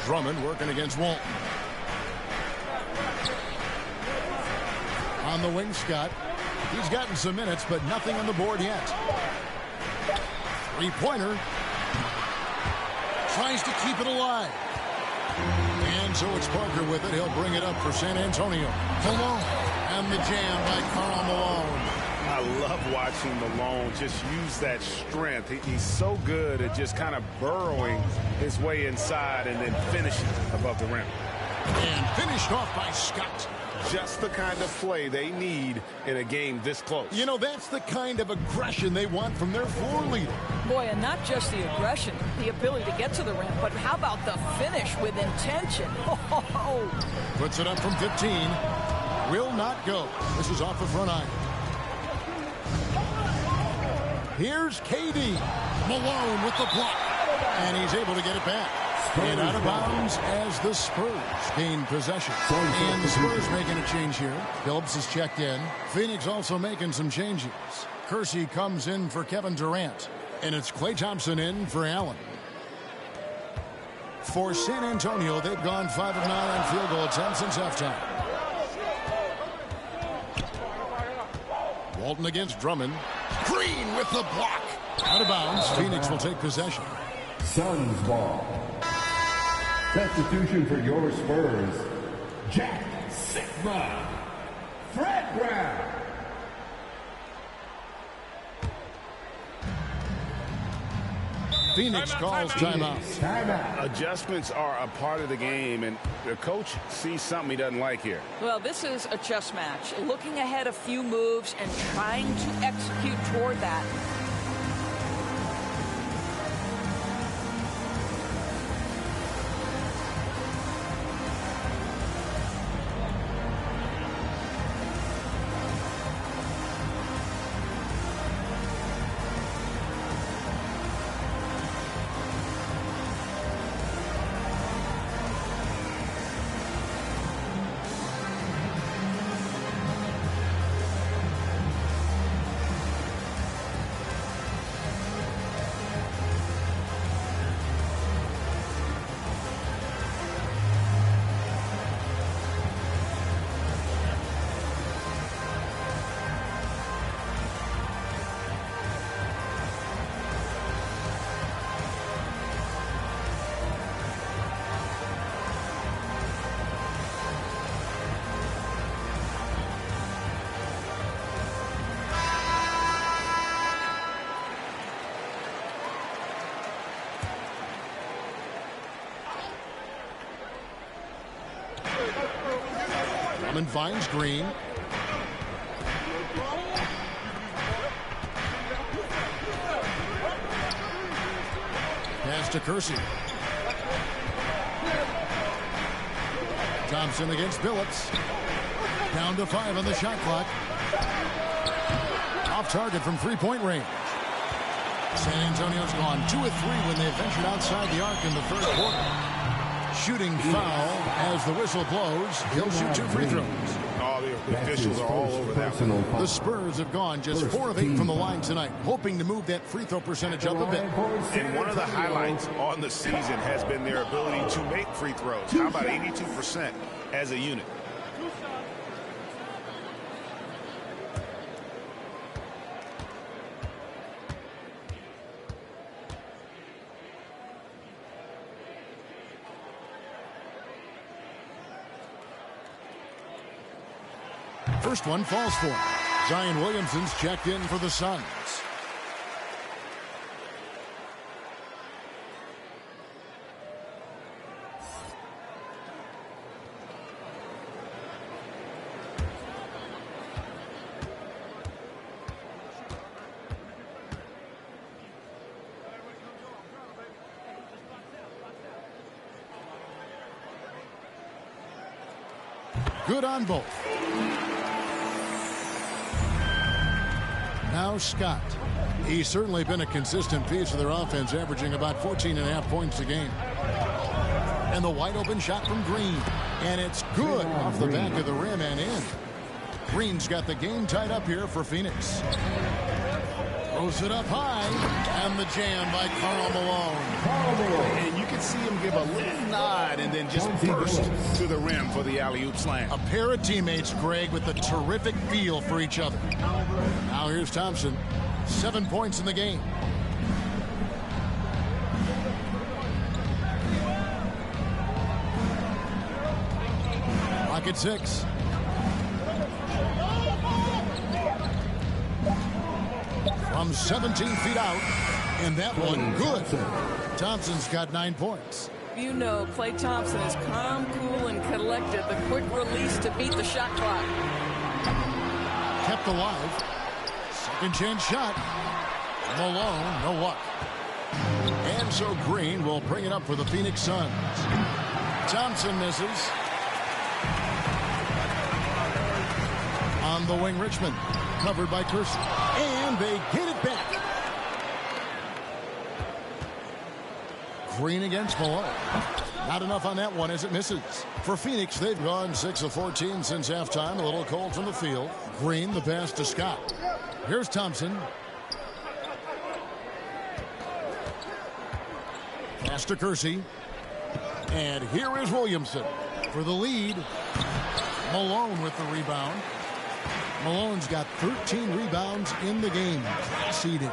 Drummond working against Walton. On the wing, Scott. He's gotten some minutes, but nothing on the board yet. 3-pointer. Tries to keep it alive. And so it's Parker with it. He'll bring it up for San Antonio. Malone. And the jam by Karl Malone. I love watching Malone just use that strength. He's so good at just kind of burrowing his way inside and then finishing above the rim. And finished off by Scott. Just the kind of play they need in a game this close. You know, that's the kind of aggression they want from their floor leader. Boy, and not just the aggression, the ability to get to the rim, but how about the finish with intention? Oh. Puts it up from 15. Will not go. This is off the front iron. Here's KD. Malone with the block. And he's able to get it back. And out of bounds as the Spurs gain possession. And the Spurs making a change here. Phillips is checked in. Phoenix also making some changes. Kersey comes in for Kevin Durant. And it's Klay Thompson in for Allen. For San Antonio, they've gone 5 of 9 on field goal attempts since halftime. Walton against Drummond. Green with the block. Out of bounds. Phoenix will take possession. Suns ball. Substitution for your Spurs. Jack Sigma. Fred Brown. Phoenix calls timeout. Adjustments are a part of the game, and the coach sees something he doesn't like here. Well, this is a chess match. Looking ahead a few moves and trying to execute toward that. Drummond finds Green. Pass to Kersey. Thompson against Phillips. Down to 5 on the shot clock. Off target from 3-point range. San Antonio's gone 2 of 3 when they ventured outside the arc in the third quarter. Shooting foul as the whistle blows. He'll shoot 2 free throws. Oh, the officials are all over that one. The Spurs have gone just 4 of 8 from the line tonight, hoping to move that free throw percentage up a bit. And one of the highlights on the season has been their ability to make free throws. How about 82% as a unit? First one falls for him. Zion Williamson's checked in for the Suns. Good on both. Now Scott. He's certainly been a consistent piece of their offense, averaging about 14.5 points a game. And the wide open shot from Green. And it's good off the back of the rim and in. Green's got the game tied up here for Phoenix. Throws it up high. And the jam by Karl Malone. And you can see him give a little nod and then just burst to the rim for the alley-oop slam. A pair of teammates, Greg, with a terrific feel for each other. Now here's Thompson. 7 points in the game. Clock at 6. From 17 feet out, and that one good. Thompson's got 9 points. You know, Klay Thompson is calm, cool, and collected. The quick release to beat the shot clock. Kept alive. Second chance shot. Malone, no luck. And so Green will bring it up for the Phoenix Suns. Thompson misses. On the wing, Richmond. Covered by Kersey. And they get it back. Green against Malone. Not enough on that one as it misses. For Phoenix, they've gone 6 of 14 since halftime. A little cold from the field. Green, the pass to Scott. Here's Thompson. Pass to Kersey. And here is Williamson for the lead. Malone with the rebound. Malone's got 13 rebounds in the game. Seeding.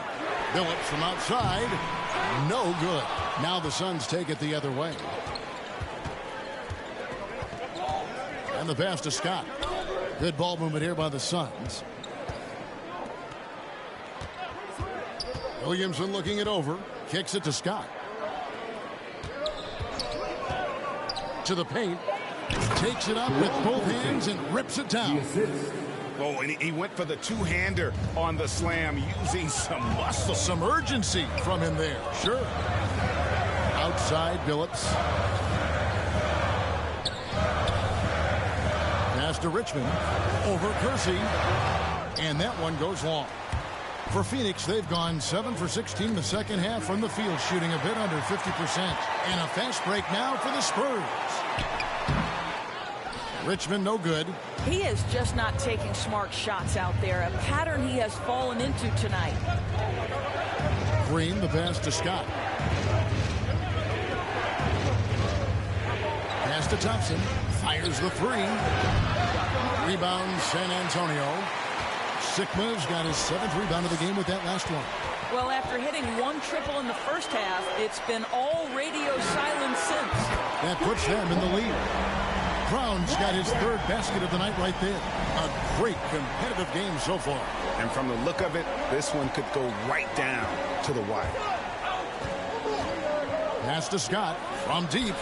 Billups from outside. No good. Now the Suns take it the other way. And the pass to Scott. Good ball movement here by the Suns. Williamson looking it over. Kicks it to Scott. To the paint. Takes it up with both hands and rips it down. Oh, and he went for the two-hander on the slam using some muscle. Some urgency from him there. Sure. Outside, Billups. Pass to Richmond. Over Kersey. And that one goes long. For Phoenix, they've gone 7 for 16 in the second half from the field, shooting a bit under 50%. And a fast break now for the Spurs. Richmond, no good. He is just not taking smart shots out there, a pattern he has fallen into tonight. Green, the pass to Scott. Pass to Thompson. Fires the three. Rebound, San Antonio. Sikma's got his 7th rebound of the game with that last one. Well, after hitting 1 triple in the first half, it's been all radio silence since. That puts them in the lead. Brown's got his 3rd basket of the night right there. A great competitive game so far. And from the look of it, this one could go right down to the wire. Pass to Scott from deep.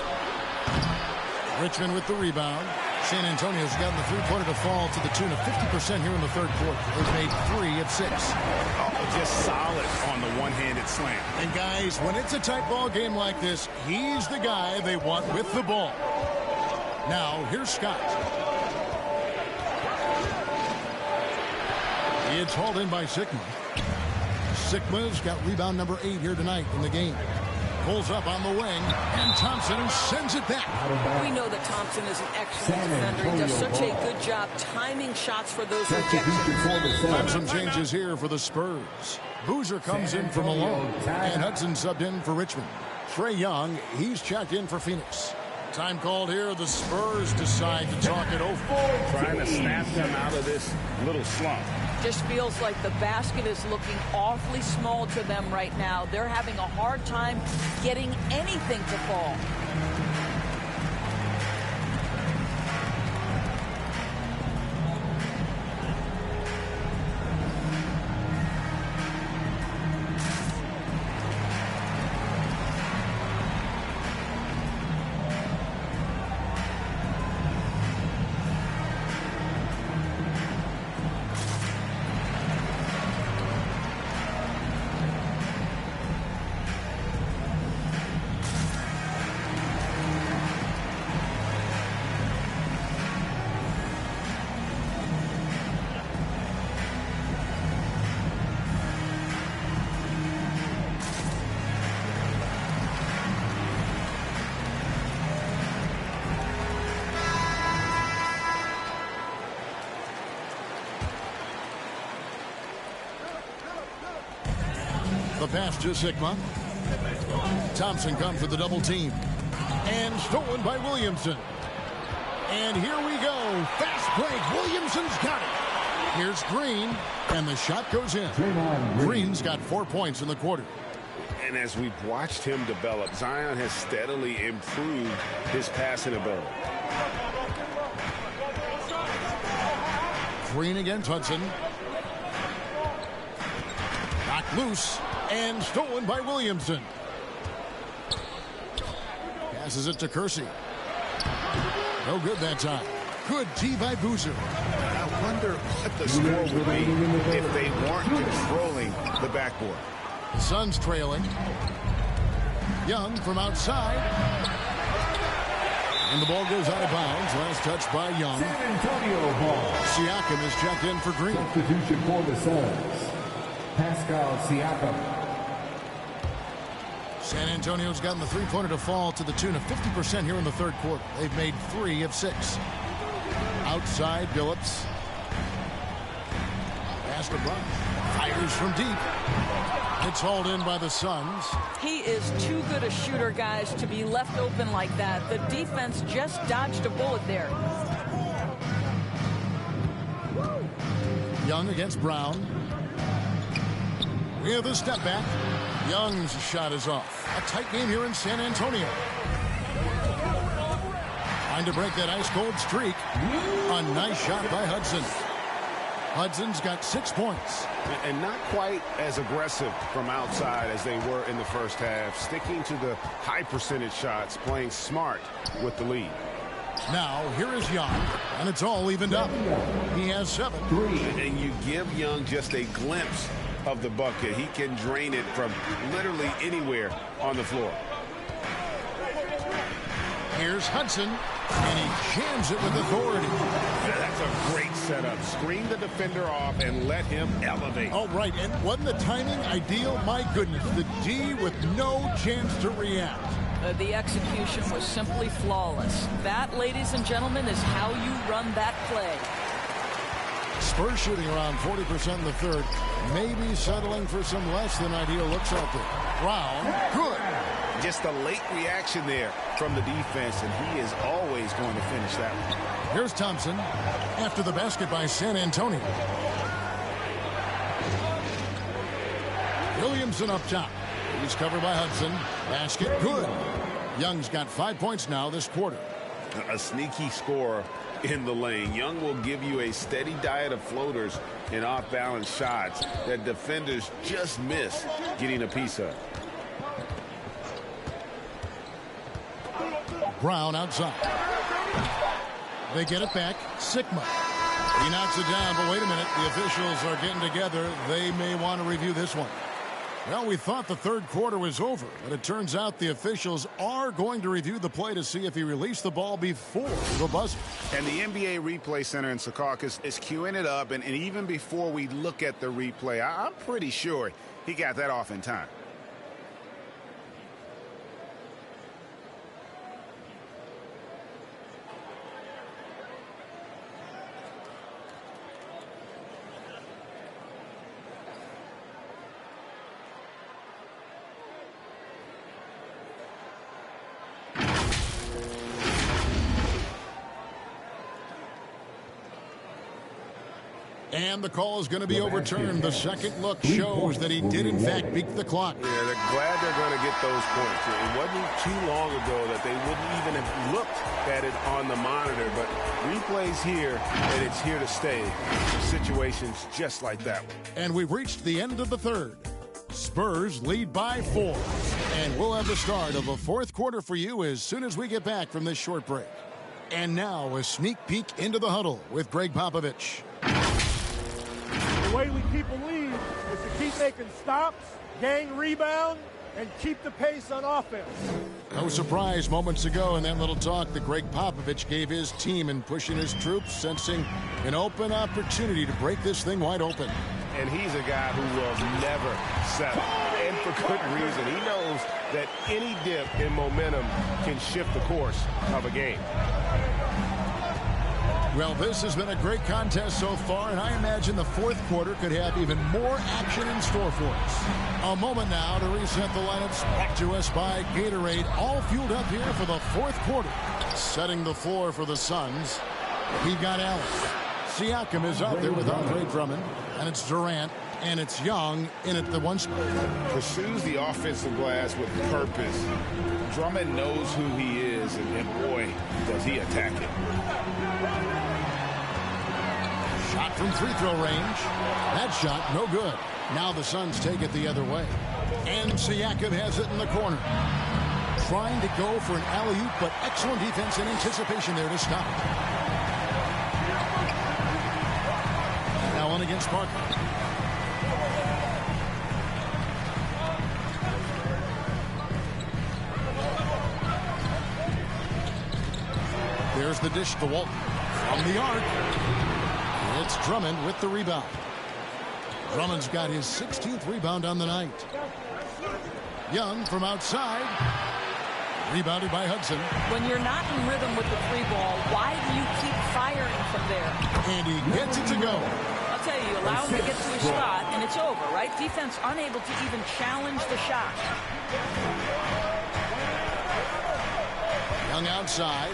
Richmond with the rebound. San Antonio's gotten the three-pointer to fall to the tune of 50% here in the 3rd quarter. They've made 3 of 6. Oh, just solid on the one-handed slam. And guys, when it's a tight ball game like this, he's the guy they want with the ball. Now, here's Scott. It's hauled in by Sikma. Sikma's got rebound number 8 here tonight in the game. Pulls up on the wing, and Thompson sends it back. We know that Thompson is an excellent defender. He does such a good job timing shots for those rejections. Thompson changes here for the Spurs. Boozer comes in for Malone, and Hudson subbed in for Richmond. Trae Young, he's checked in for Phoenix. Time called here. The Spurs decide to talk it over. Trying to snap them out of this little slump. Just feels like the basket is looking awfully small to them right now. They're having a hard time getting anything to fall. The pass to Sigma. Thompson comes with the double team. And stolen by Williamson. And here we go. Fast break. Williamson's got it. Here's Green. And the shot goes in. Green's got 4 points in the quarter. And as we've watched him develop, Zion has steadily improved his passing ability. Green against Hudson. Knocked loose and stolen by Williamson. Passes it to Kersey. No good that time. Good tee by Boozer. I wonder what the score would be if they weren't controlling the backboard. The Suns trailing. Young from outside. And the ball goes out of bounds. Last touch by Young. San Antonio ball. Siakam is checked in for Green. Substitution for the Suns. Pascal Siakam. San Antonio's gotten the three-pointer to fall to the tune of 50% here in the third quarter. They've made 3 of 6. Outside, Billups. Pass to Brown. Fires from deep. It's hauled in by the Suns. He is too good a shooter, guys, to be left open like that. The defense just dodged a bullet there. Young against Brown. We have a step back. Young's shot is off. A tight game here in San Antonio. Trying to break that ice-cold streak. A nice shot by Hudson. Hudson's got 6 points. And not quite as aggressive from outside as they were in the first half. Sticking to the high percentage shots, playing smart with the lead. Now, here is Young, and it's all evened up. He has 7. And you give Young just a glimpse of the bucket. He can drain it from literally anywhere on the floor. Here's Hudson, and he jams it with authority. Yeah, that's a great setup. Screen the defender off and let him elevate. Oh, right, and wasn't the timing ideal? My goodness, the D with no chance to react. The execution was simply flawless. That, ladies and gentlemen, is how you run that play. Spurs shooting around 40% in the third. Maybe settling for some less than ideal looks out there. Brown, good. Just a late reaction there from the defense, and he is always going to finish that one. Here's Thompson after the basket by San Antonio. Williamson up top. He's covered by Hudson. Basket, good. Young's got 5 points now this quarter. A sneaky scorer in the lane. Young will give you a steady diet of floaters and off-balance shots that defenders just miss getting a piece of. Brown outside. They get it back. Sigma. He knocks it down, but wait a minute. The officials are getting together. They may want to review this one. Well, we thought the third quarter was over, but it turns out the officials are going to review the play to see if he released the ball before the buzzer. And the NBA Replay Center in Secaucus is queuing it up, and even before we look at the replay, I'm pretty sure he got that off in time. the call is going to be overturned. The second look shows that he did, in fact, beat the clock. Yeah, they're glad they're going to get those points. It wasn't too long ago that they wouldn't even have looked at it on the monitor, but replays here, and it's here to stay. Situations just like that one. And we've reached the end of the third. Spurs lead by 4. And we'll have the start of a fourth quarter for you as soon as we get back from this short break. And now a sneak peek into the huddle with Greg Popovich. The way we keep a lead is to keep making stops, gain rebound, and keep the pace on offense. No surprise moments ago in that little talk that Greg Popovich gave his team in pushing his troops, sensing an open opportunity to break this thing wide open. And he's a guy who will never settle, and for good reason. He knows that any dip in momentum can shift the course of a game. Well, this has been a great contest so far, and I imagine the fourth quarter could have even more action in store for us. A moment now to reset the lineups, brought to us by Gatorade, all fueled up here for the fourth quarter. Setting the floor for the Suns, we've got Allen. Siakam is out there with Andre Drummond, and it's Durant, and it's Young in at the one spot. Pursues the offensive glass with purpose. Drummond knows who he is, and boy, does he attack it. Shot from free throw range. That shot, no good. Now the Suns take it the other way. And Siakam has it in the corner. Trying to go for an alley-oop, but excellent defense and anticipation there to stop. Allen against Parker. There's the dish to Walton. From the arc. It's Drummond with the rebound. Drummond's got his 16th rebound on the night. Young from outside. Rebounded by Hudson. When you're not in rhythm with the three ball, why do you keep firing from there? And he gets it to go. I'll tell you, you allow him to get to his shot, and it's over, right? Defense unable to even challenge the shot. Young outside.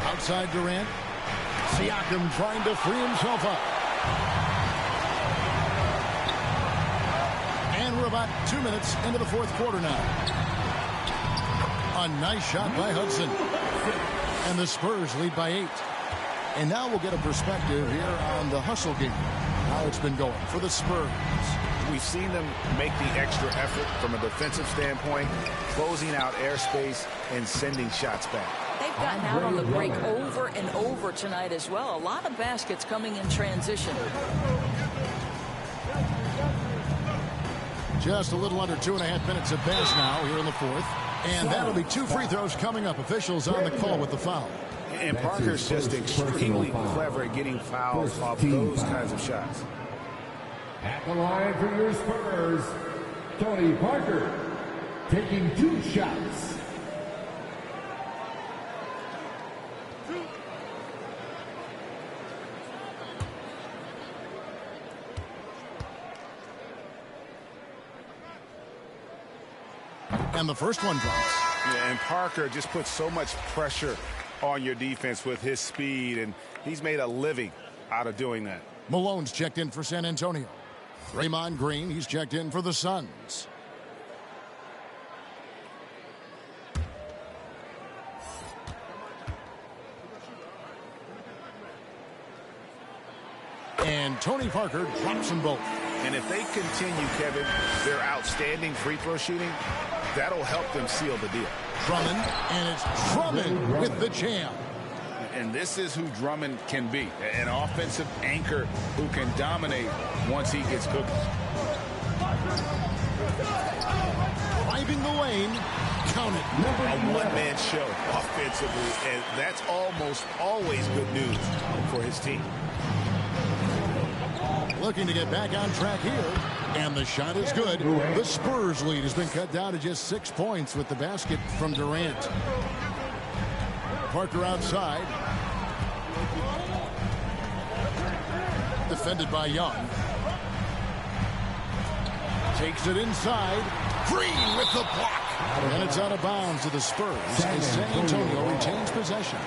Outside Durant. Siakam trying to free himself up. And we're about 2 minutes into the fourth quarter now. A nice shot by Hudson. And the Spurs lead by 8. And now we'll get a perspective here on the hustle game. How it's been going for the Spurs. We've seen them make the extra effort from a defensive standpoint, closing out airspace and sending shots back. They've gotten out on the break over and over tonight as well. A lot of baskets coming in transition. Just a little under 2.5 minutes have passed now here in the fourth. And that'll be 2 free throws coming up. Officials on the call with the foul. And Parker's just extremely clever at getting fouls off those kinds of shots. At the line for your Spurs, Tony Parker taking 2 shots. And the first one drops. Yeah, and Parker just puts so much pressure on your defense with his speed, and he's made a living out of doing that. Malone's checked in for San Antonio. Draymond Green, he's checked in for the Suns. And Tony Parker drops them both. And if they continue, Kevin, their outstanding free throw shooting, that'll help them seal the deal. Drummond, and it's Drummond with the jam. And this is who Drummond can be, an offensive anchor who can dominate once he gets cooking. Driving the lane, count it. A one-man show offensively, and that's almost always good news for his team. Looking to get back on track here, and the shot is good. The Spurs lead has been cut down to just 6 points with the basket from Durant. Parker outside. Defended by Young. Takes it inside. Green with the block. And it's out of bounds to the Spurs as San Antonio retains possession.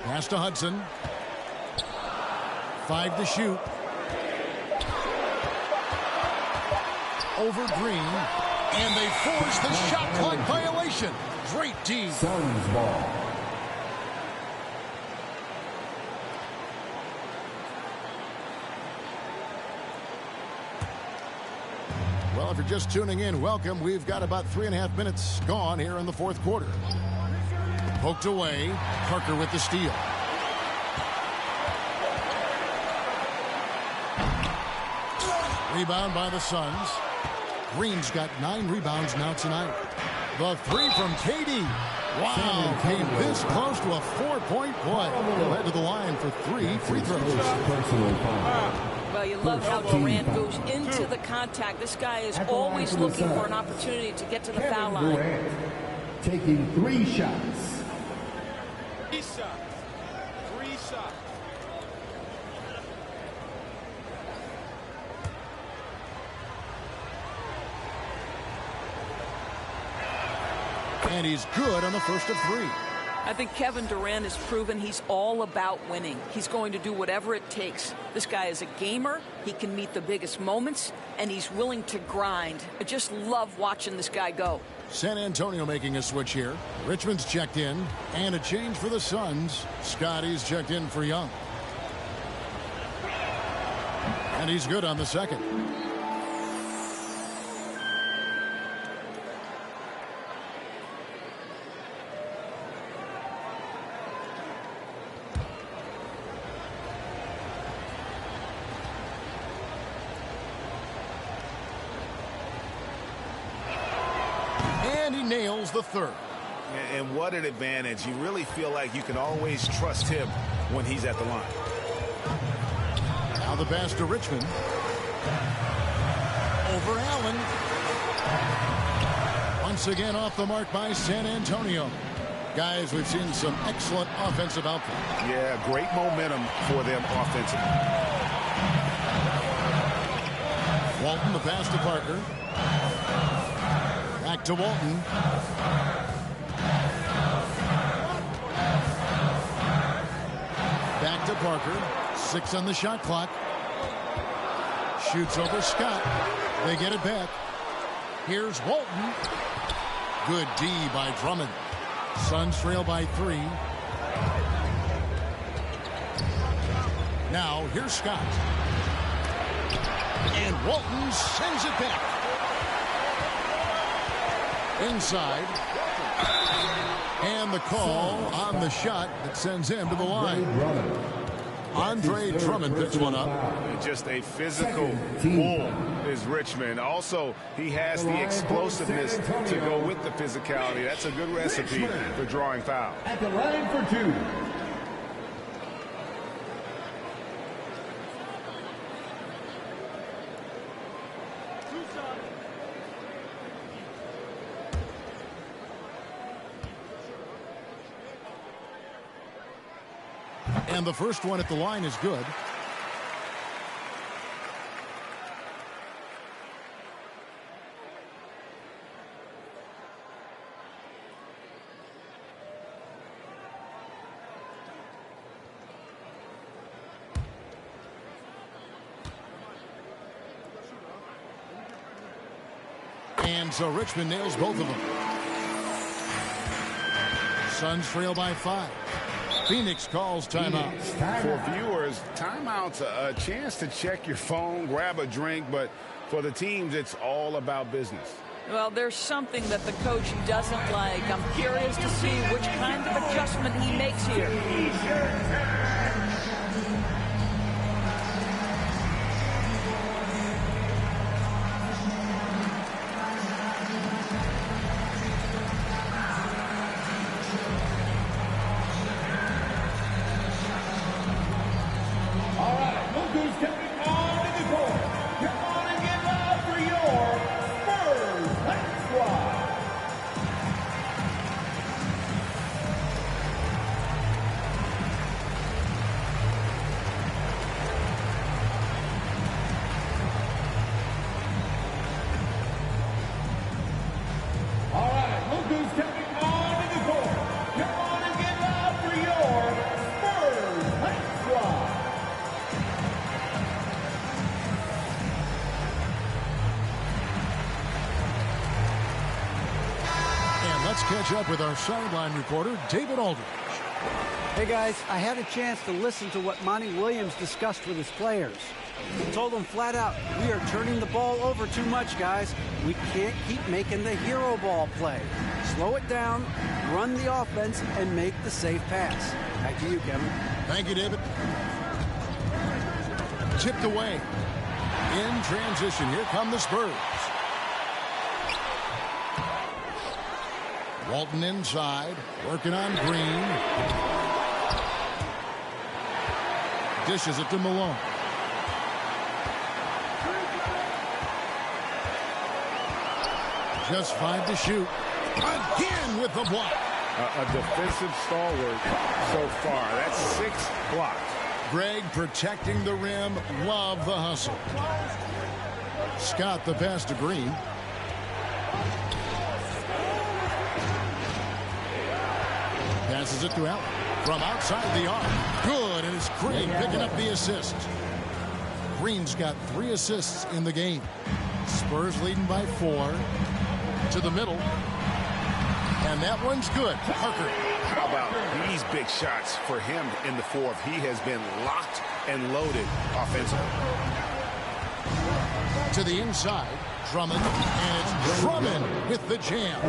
Pass to Hudson. 5 to shoot. Over Green. And they force the shot clock violation. Great team. Suns ball. Well, if you're just tuning in, welcome. We've got about 3.5 minutes gone here in the fourth quarter. Poked away. Parker with the steal. Rebound by the Suns. Green's got 9 rebounds now tonight. The 3 from KD. Wow, came this close to a 4-point play. Led to the line for 3 free throws. Well, you love how Durant goes into the contact. This guy is always looking for an opportunity to get to the foul line. Durant taking 3 shots. 3 shots. 3 shots. And he's good on the first of 3. I think Kevin Durant has proven he's all about winning. He's going to do whatever it takes. This guy is a gamer. He can meet the biggest moments, and he's willing to grind. I just love watching this guy go. San Antonio making a switch here. Richmond's checked in, and a change for the Suns. Scotty's checked in for Young. And he's good on the second. Nails the third. And what an advantage. You really feel like you can always trust him when he's at the line. Now the pass to Richmond. Over Allen. Once again off the mark by San Antonio. Guys, we've seen some excellent offensive output. Yeah, great momentum for them offensively. Walton, the pass to Parker. Back to Walton. Back to Parker. 6 on the shot clock. Shoots over Scott. They get it back. Here's Walton. Good D by Drummond. Suns trail by 3. Now here's Scott. And Walton sends it back. Inside. And the call on the shot that sends him to the line. Andre Drummond picks one up. Just a physical bull is Richmond. Also, he has the explosiveness to go with the physicality. That's a good recipe for drawing foul. At the line for 2. And the first one at the line is good. And so Richmond nails both of them. Suns trail by 5. Phoenix calls timeout. For viewers, timeout's a chance to check your phone, grab a drink, but for the teams, it's all about business. Well, there's something that the coach doesn't like. I'm curious to see which kind of adjustment he makes here. Let's catch up with our sideline reporter, David Aldridge. Hey, guys, I had a chance to listen to what Monty Williams discussed with his players. He told them flat out, we are turning the ball over too much, guys. We can't keep making the hero ball play. Slow it down, run the offense, and make the safe pass. Back to you, Kevin. Thank you, David. Tipped away. In transition, here come the Spurs. Walton inside, working on Green. Dishes it to Malone. Just 5 to shoot. Again with the block. A defensive stalwart so far. That's 6 blocks. Greg protecting the rim. Love the hustle. Scott the pass to Green. Passes it to Allen. From outside the arc. Good, and it's Green picking up the assist. Green's got 3 assists in the game. Spurs leading by 4. To the middle. And that one's good. Parker. How about these big shots for him in the fourth? He has been locked and loaded offensively. To the inside. Drummond. And it's Drummond with the jam.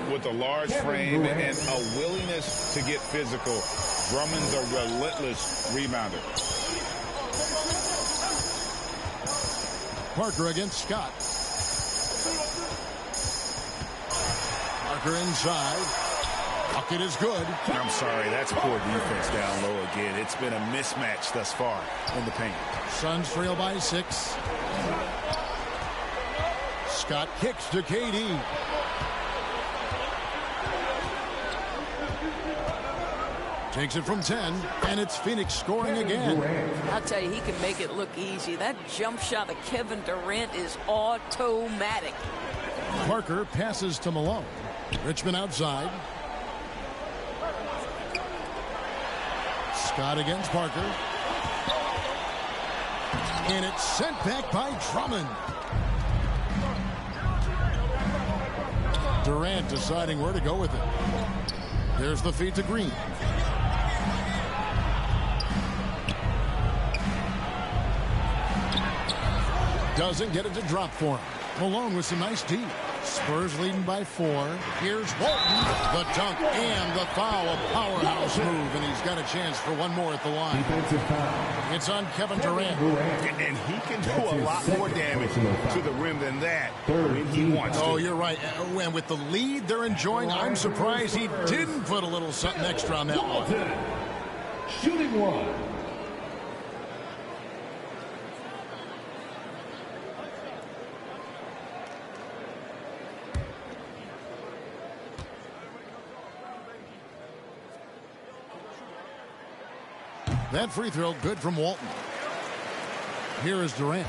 With a large frame and a willingness to get physical, Drummond's a relentless rebounder. Parker against Scott. Parker inside. Bucket is good. I'm sorry, that's poor defense down low again. It's been a mismatch thus far in the paint. Suns trail by 6. Scott kicks to KD. Takes it from 10, and it's Phoenix scoring again. I'll tell you, he can make it look easy. That jump shot of Kevin Durant is automatic. Parker passes to Malone. Richmond outside. Scott against Parker. And it's sent back by Drummond. Durant deciding where to go with it. There's the feed to Green. Doesn't get it to drop for him. Malone with some nice D. Spurs leading by 4. Here's Walton. The dunk and the foul. A powerhouse move, and he's got a chance for one more at the line. It's on Kevin Durant. And he can do a lot more damage to the rim than that when he wants to. Oh, you're right. And with the lead they're enjoying, I'm surprised he didn't put a little something extra on that one. Shooting one. That free throw good from Walton. Here is Durant.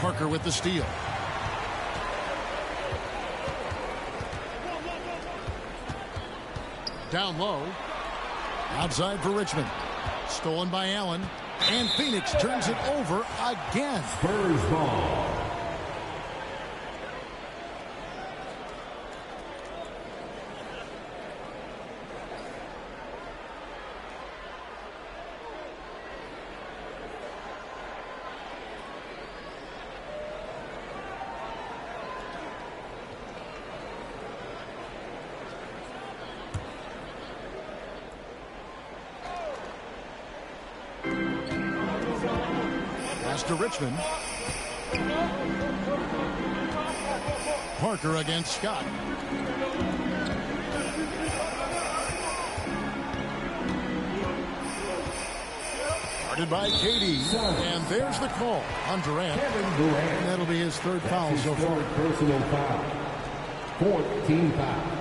Parker with the steal. Down low. Outside for Richmond. Stolen by Allen. And Phoenix turns it over again. Spurs ball. To Richmond. Parker against Scott. Guarded by KD. And there's the call on Durant. And that'll be his 3rd foul so far. Personal foul. 14 foul.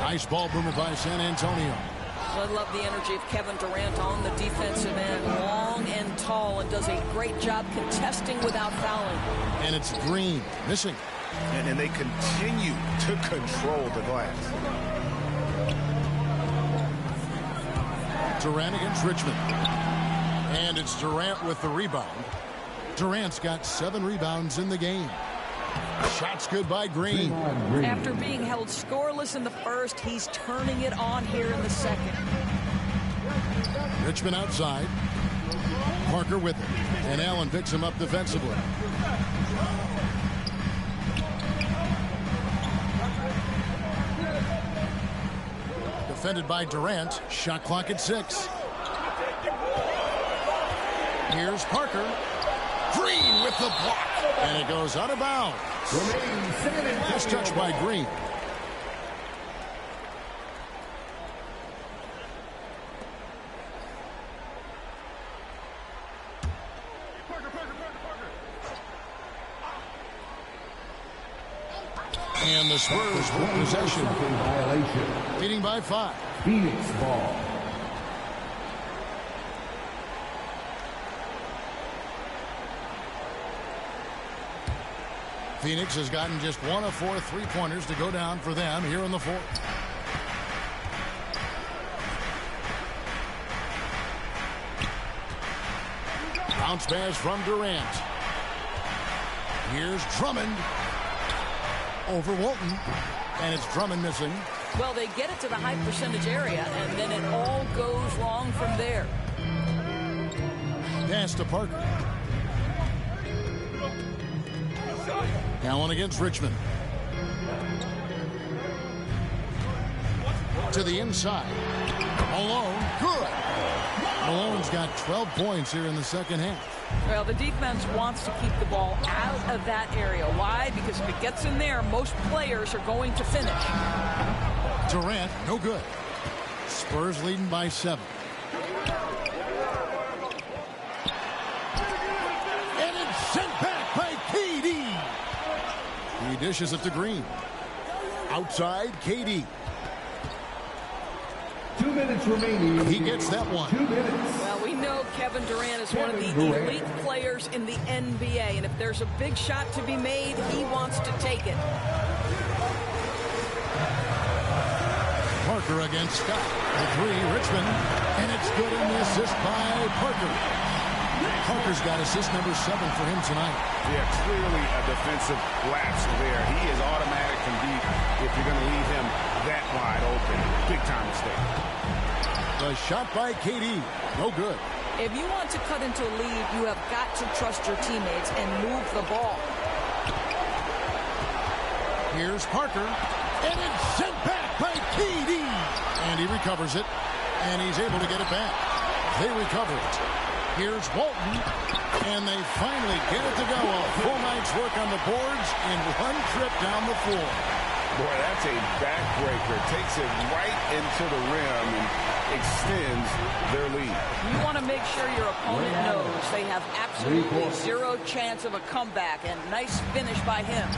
Nice ball movement by San Antonio. I love the energy of Kevin Durant on the defensive end. Long and tall, and does a great job contesting without fouling. And it's Green missing. And they continue to control the glass. Durant against Richmond. And it's Durant with the rebound. Durant's got 7 rebounds in the game. Shots good by Green. After being held scoreless in the first, he's turning it on here in the second. Richmond outside. Parker with it. And Allen picks him up defensively. Defended by Durant. Shot clock at 6. Here's Parker. Green with the block. And it goes out of bounds. Just touched by Green. And the Spurs with possession. Leading by 5. Phoenix ball. Phoenix has gotten just 1 of 4 3-pointers to go down for them here in the 4th. Bounce pass from Durant. Here's Drummond. Over Walton. And it's Drummond missing. Well, they get it to the high percentage area, and then it all goes wrong from there. Pass to Parker. Allen against Richmond. To the inside. Malone. Good. Malone's got 12 points here in the second half. Well, the defense wants to keep the ball out of that area. Why? Because if it gets in there, most players are going to finish. Durant, no good. Spurs leading by 7. And it's sent back by KD. He dishes it to Green. Outside, KD. 2 minutes remaining. He gets that one. 2 minutes. Well, we know Kevin Durant is one of the elite players in the NBA, and if there's a big shot to be made, he wants to take it. Parker against Scott. The 3, Richmond. And it's good in the assist by Parker. Parker's got assist number 7 for him tonight. Yeah, clearly a defensive lapse there. He is automatic from deep if you're going to leave him that wide open. Big time mistake. The shot by KD. No good. If you want to cut into a lead, you have got to trust your teammates and move the ball. Here's Parker. And it's sent back by KD. And he recovers it. And he's able to get it back. They recover it. Here's Walton. And they finally get it to go. A full night's work on the boards in one trip down the floor. Boy, that's a backbreaker. Takes it right into the rim and extends their lead. You want to make sure your opponent knows they have absolutely zero chance of a comeback. And nice finish by him.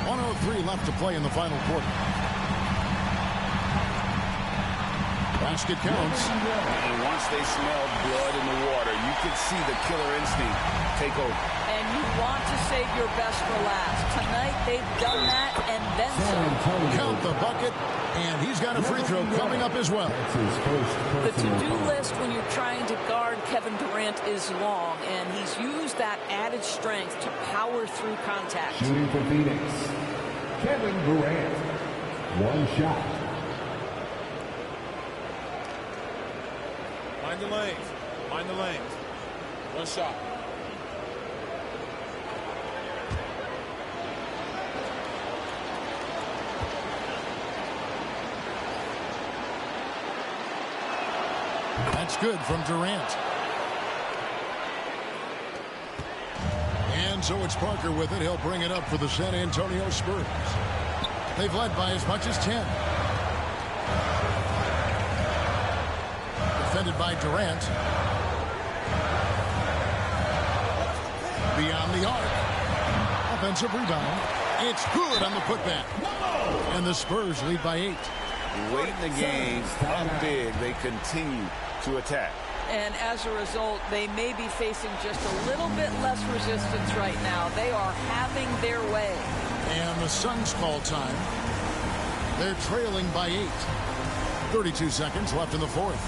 1:03 left to play in the final quarter. Basket counts. And once they smelled blood in the water, you could see the killer instinct take over. And you want to save your best for last. Tonight, they've done that and then some. Count the bucket, and he's got a free throw coming up as well. The to-do list when you're trying to guard Kevin Durant is long, and he's used that added strength to power through contact. Shooting for Phoenix, Kevin Durant. 1 shot. Mind the lanes. Mind the lanes. 1 shot. That's good from Durant. And so it's Parker with it. He'll bring it up for the San Antonio Spurs. They've led by as much as 10. Defended by Durant. Beyond the arc. Offensive rebound. It's good on the putback. And the Spurs lead by 8. Late in the game, up big, they continue to attack. And as a result, they may be facing just a little bit less resistance right now. They are having their way. And the Suns call time. They're trailing by 8. 32 seconds left in the 4th.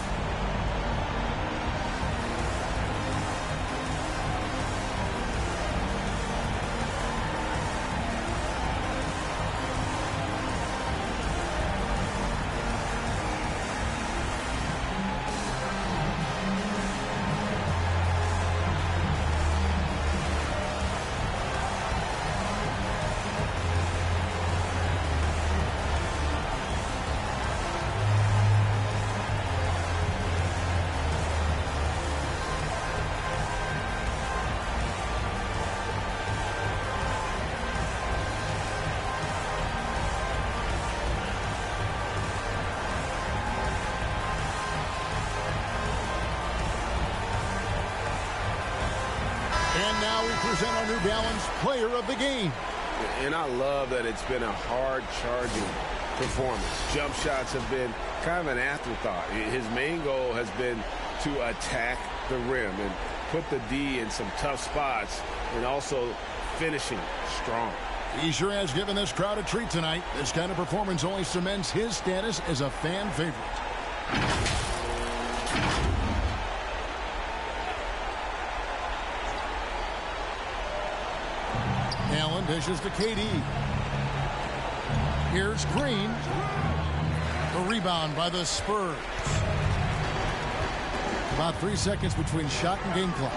now we present our New Balance Player of the Game. And I love that it's been a hard-charging performance. Jump shots have been kind of an afterthought. His main goal has been to attack the rim and put the D in some tough spots and also finishing strong. He sure has given this crowd a treat tonight. This kind of performance only cements his status as a fan favorite. Allen dishes to KD. Here's Green. The rebound by the Spurs. About 3 seconds between shot and game clock.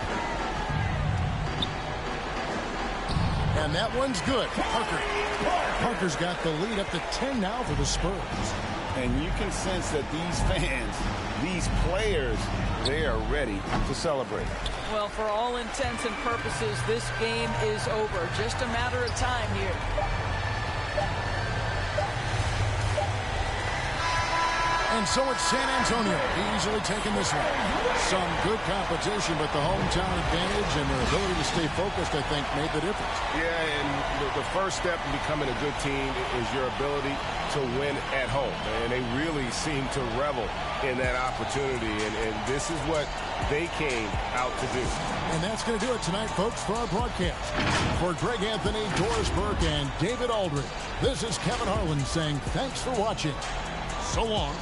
And that one's good. Parker's got the lead up to 10 now for the Spurs. And you can sense that these fans, these players, they are ready to celebrate. Well, for all intents and purposes, this game is over. Just a matter of time here. And so it's San Antonio easily taking this one. Some good competition, but the hometown advantage and their ability to stay focused, I think, made the difference. Yeah, and the first step in becoming a good team is your ability to win at home. And they really seem to revel in that opportunity. And this is what they came out to do. And that's going to do it tonight, folks, for our broadcast. For Greg Anthony, Doris Burke, and David Aldridge, this is Kevin Harlan saying thanks for watching. So long.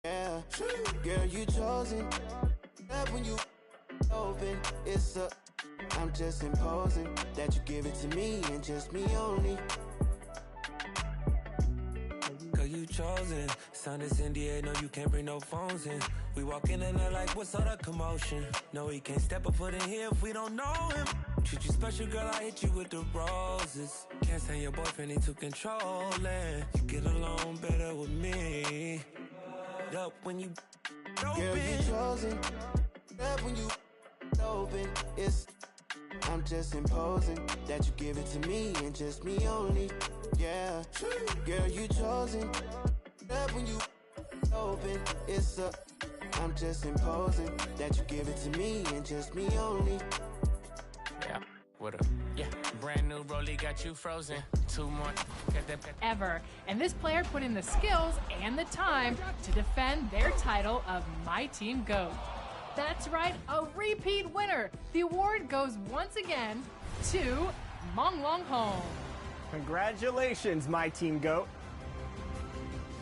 Yeah, girl, you chosen. Love when you open, it's a. I'm just imposing that you give it to me and just me only. Girl, you chosen. Sign this NDA, no, you can't bring no phones in. We walk in and they're like, what's all the commotion? No, he can't step a foot in here if we don't know him. Treat you special, girl, I hit you with the roses. Can't stand your boyfriend, he too controlling. You get along better with me. Up when you open. Girl, you chosen. Love when you open, it's. I'm just imposing that you give it to me and just me only. Yeah, girl, you chosen. Love when you open, it's a. I'm just imposing that you give it to me and just me only. Yeah, what up? Yeah, brand new rollie got you frozen. 2 more. Ever. And this player put in the skills and the time to defend their title of My Team GOAT. That's right, a repeat winner. The award goes once again to Mong Long Hong. Congratulations, My Team GOAT.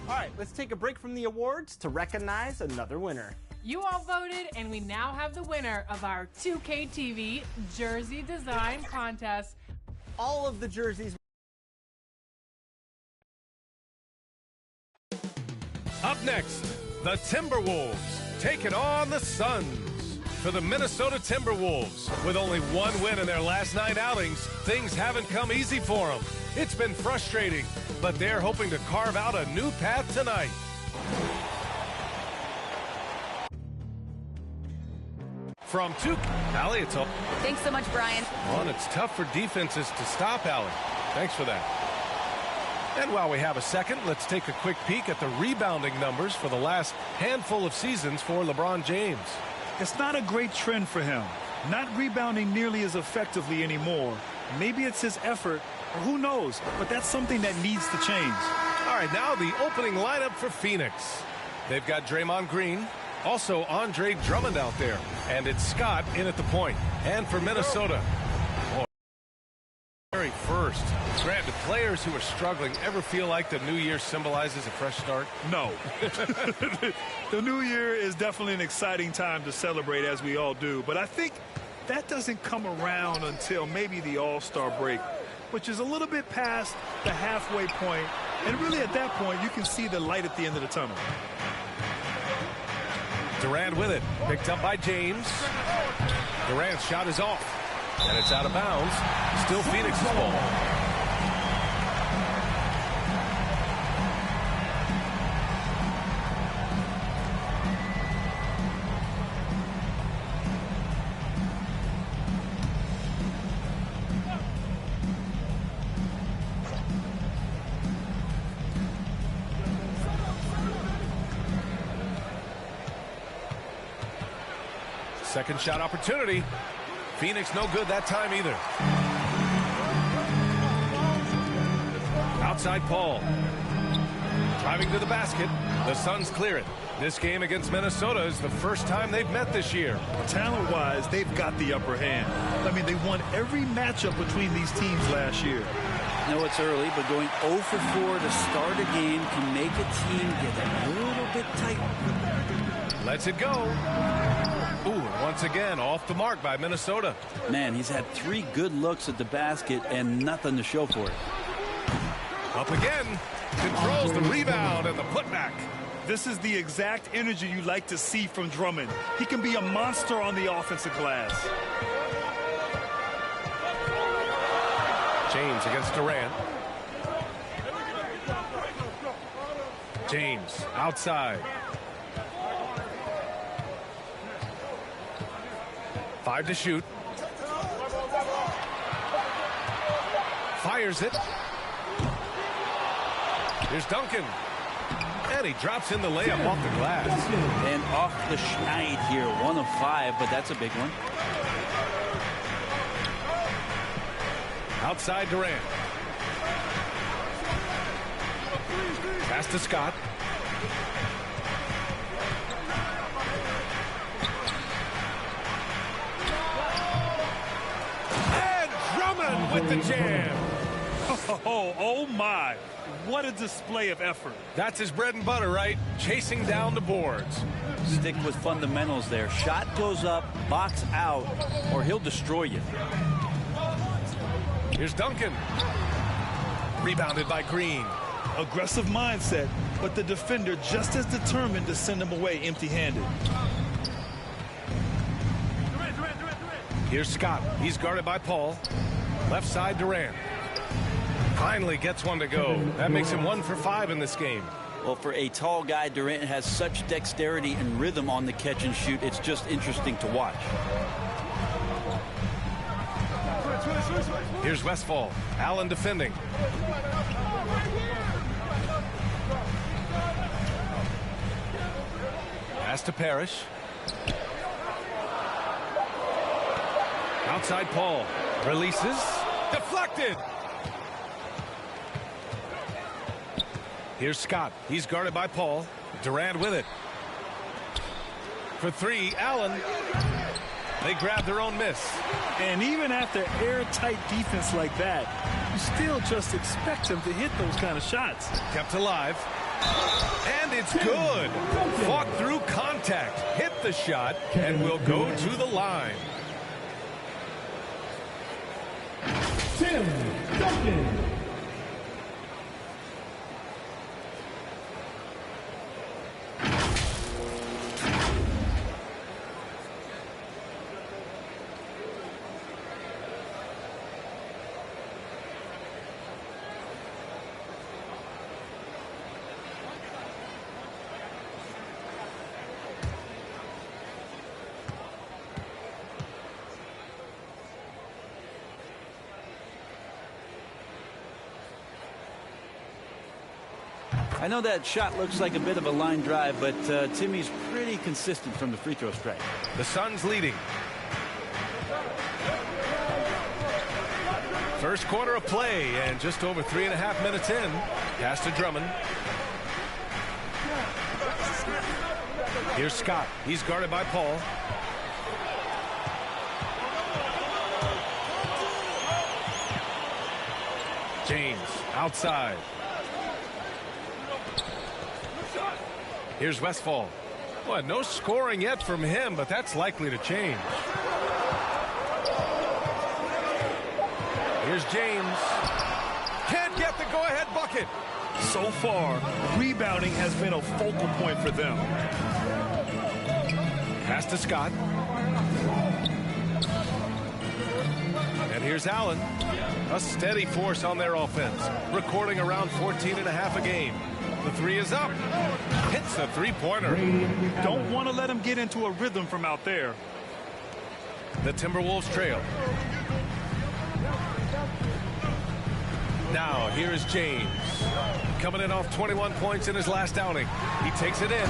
All right, let's take a break from the awards to recognize another winner. You all voted, and we now have the winner of our 2K TV Jersey Design Contest. All of the jerseys. Up next, the Timberwolves taking on the Suns. For the Minnesota Timberwolves, with only 1 win in their last 9 outings, things haven't come easy for them. It's been frustrating, but they're hoping to carve out a new path tonight. From 2, Allie, it's all. Thanks so much, Brian. Well, it's tough for defenses to stop Allie. Thanks for that. And while we have a second, let's take a quick peek at the rebounding numbers for the last handful of seasons for LeBron James. It's not a great trend for him. Not rebounding nearly as effectively anymore. Maybe it's his effort, or who knows, but that's something that needs to change. All right, now the opening lineup for Phoenix. They've got Draymond Green, also Andre Drummond out there, and it's Scott in at the point. And for Minnesota, very first. Grant, do players who are struggling ever feel like the new year symbolizes a fresh start? No. The new year is definitely an exciting time to celebrate, as we all do. But I think that doesn't come around until maybe the All-Star break, which is a little bit past the halfway point. And really at that point, you can see the light at the end of the tunnel. Durant with it. Picked up by James. Durant's shot is off. And it's out of bounds. Still Phoenix's ball. Second shot opportunity. Phoenix no good that time either. Outside Paul. Driving to the basket. The Suns clear it. This game against Minnesota is the first time they've met this year. Talent-wise, they've got the upper hand. I mean, they won every matchup between these teams last year. I know it's early, but going 0 for 4 to start a game can make a team get a little bit tight. Lets it go. Ooh, once again, off the mark by Minnesota. Man, he's had 3 good looks at the basket and nothing to show for it. Up again. Controls the rebound and the putback. This is the exact energy you like to see from Drummond. He can be a monster on the offensive glass. James against Durant. James outside. 5 to shoot. Fires it. Here's Duncan. And he drops in the layup off the glass. And off the schneid here. 1 of 5, but that's a big one. Outside Durant. Pass to Scott. And Drummond with the jam. Oh my. What a display of effort. That's his bread and butter, right? Chasing down the boards. Stick with fundamentals there. Shot goes up, box out, or he'll destroy you. Here's Duncan. Rebounded by Green. Aggressive mindset, but the defender just as determined to send him away empty-handed. Here's Scott. He's guarded by Paul. Left side, Durant. Finally gets one to go. That makes him 1 for 5 in this game. Well, for a tall guy, Durant has such dexterity and rhythm on the catch and shoot. It's just interesting to watch. Here's Westphal. Allen defending. Pass to Parrish. Outside Paul. Releases. Deflected. Here's Scott. He's guarded by Paul. Durant with it. For 3, Allen. They grab their own miss. And even after airtight defense like that, you still just expect him to hit those kind of shots. Kept alive. And it's good. Fought through contact. Hit the shot and will go to the line. Tim Duncan. I know that shot looks like a bit of a line drive, but Timmy's pretty consistent from the free throw strike. The Suns leading. First quarter of play and just over 3.5 minutes in. Pass to Drummond. Here's Scott. He's guarded by Paul. James outside. Here's Westphal. Boy, no scoring yet from him, but that's likely to change. Here's James. Can't get the go-ahead bucket. So far, rebounding has been a focal point for them. Pass to Scott. And here's Allen. A steady force on their offense, recording around 14.5 a game. The 3 is up. Hits the three-pointer. Don't want to let him get into a rhythm from out there. The Timberwolves trail. Now, here's James. Coming in off 21 points in his last outing. He takes it in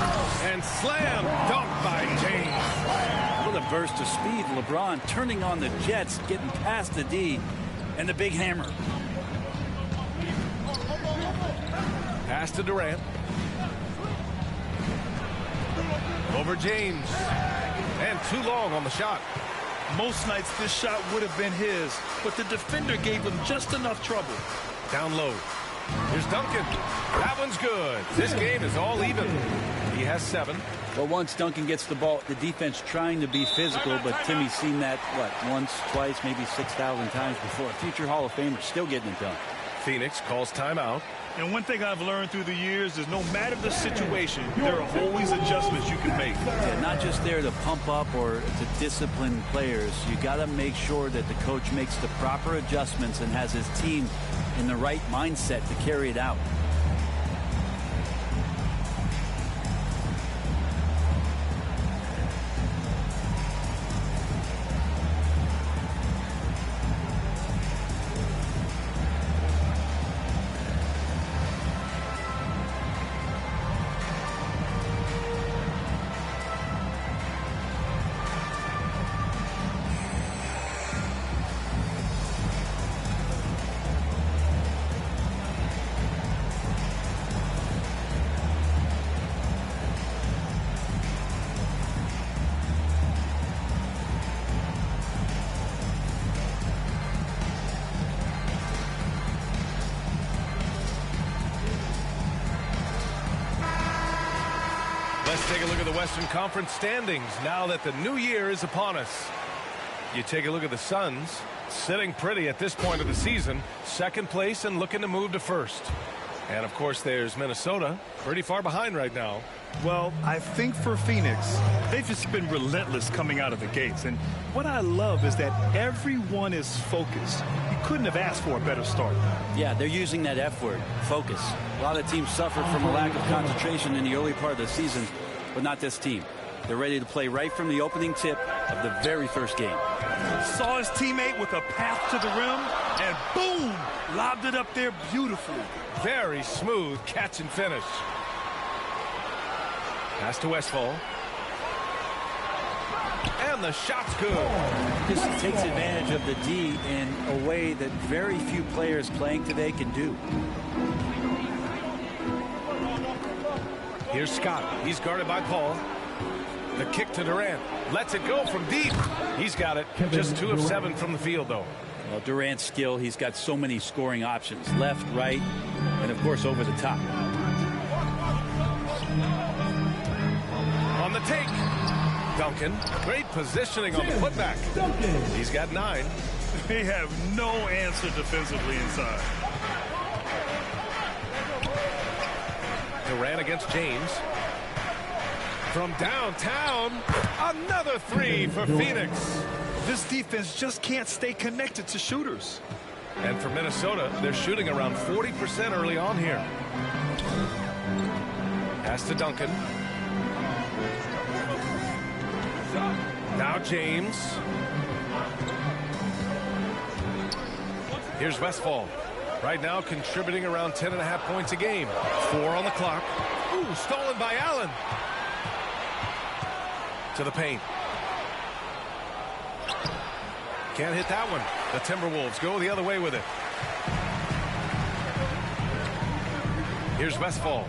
and slam dunk by James. With a burst of speed, LeBron turning on the Jets, getting past the D, and the big hammer. Pass to Durant. Over James. And too long on the shot. Most nights this shot would have been his, but the defender gave him just enough trouble. Down low. Here's Duncan. That one's good. This game is all even. He has 7. Well, once Duncan gets the ball, the defense trying to be physical, but Timmy's seen that, once, twice, maybe 6,000 times before. A future Hall of Famer still getting it done. Phoenix calls timeout. And one thing I've learned through the years is no matter the situation, there are always adjustments you can make. Yeah, not just there to pump up or to discipline players. You got to make sure that the coach makes the proper adjustments and has his team in the right mindset to carry it out. Let's take a look at the Western Conference standings now that the new year is upon us. You take a look at the Suns, sitting pretty at this point of the season, second place and looking to move to first. And, of course, there's Minnesota, pretty far behind right now. Well, I think for Phoenix, they've just been relentless coming out of the gates. And what I love is that everyone is focused. You couldn't have asked for a better start. Yeah, they're using that F word, focus. A lot of teams suffered from a lack of concentration in the early part of the season, but not this team. They're ready to play right from the opening tip of the very first game. Saw his teammate with a path to the rim, and boom, lobbed it up there beautifully. Very smooth catch and finish. Pass to Westfall. And the shot's good. Just takes advantage of the D in a way that very few players playing today can do. Here's Scott. He's guarded by Paul. The kick to Durant. Lets it go from deep. He's got it. Just 2 of 7 from the field, though. Well, Durant's skill, he's got so many scoring options. Left, right, and, of course, over the top. On the take. Duncan. Great positioning on the putback. He's got 9. They have no answer defensively inside. Durant against James. From downtown, another 3 for Phoenix. This defense just can't stay connected to shooters. And for Minnesota, they're shooting around 40% early on here. Pass to Duncan. Now James. Here's Westfall. Right now contributing around 10.5 points a game. 4 on the clock. Ooh, stolen by Allen. To the paint. Can't hit that one. The Timberwolves go the other way with it. Here's Westfall.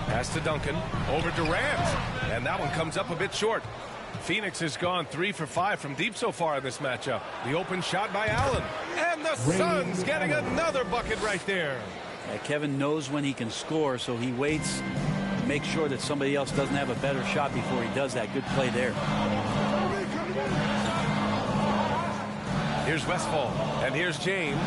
Pass to Duncan. Over Durant. And that one comes up a bit short. Phoenix has gone 3 for 5 from deep so far in this matchup. The open shot by Allen. And the Suns getting another bucket right there. Yeah, Kevin knows when he can score, so he waits. Make sure that somebody else doesn't have a better shot before he does that. Good play there. Here's Westfall. And here's James.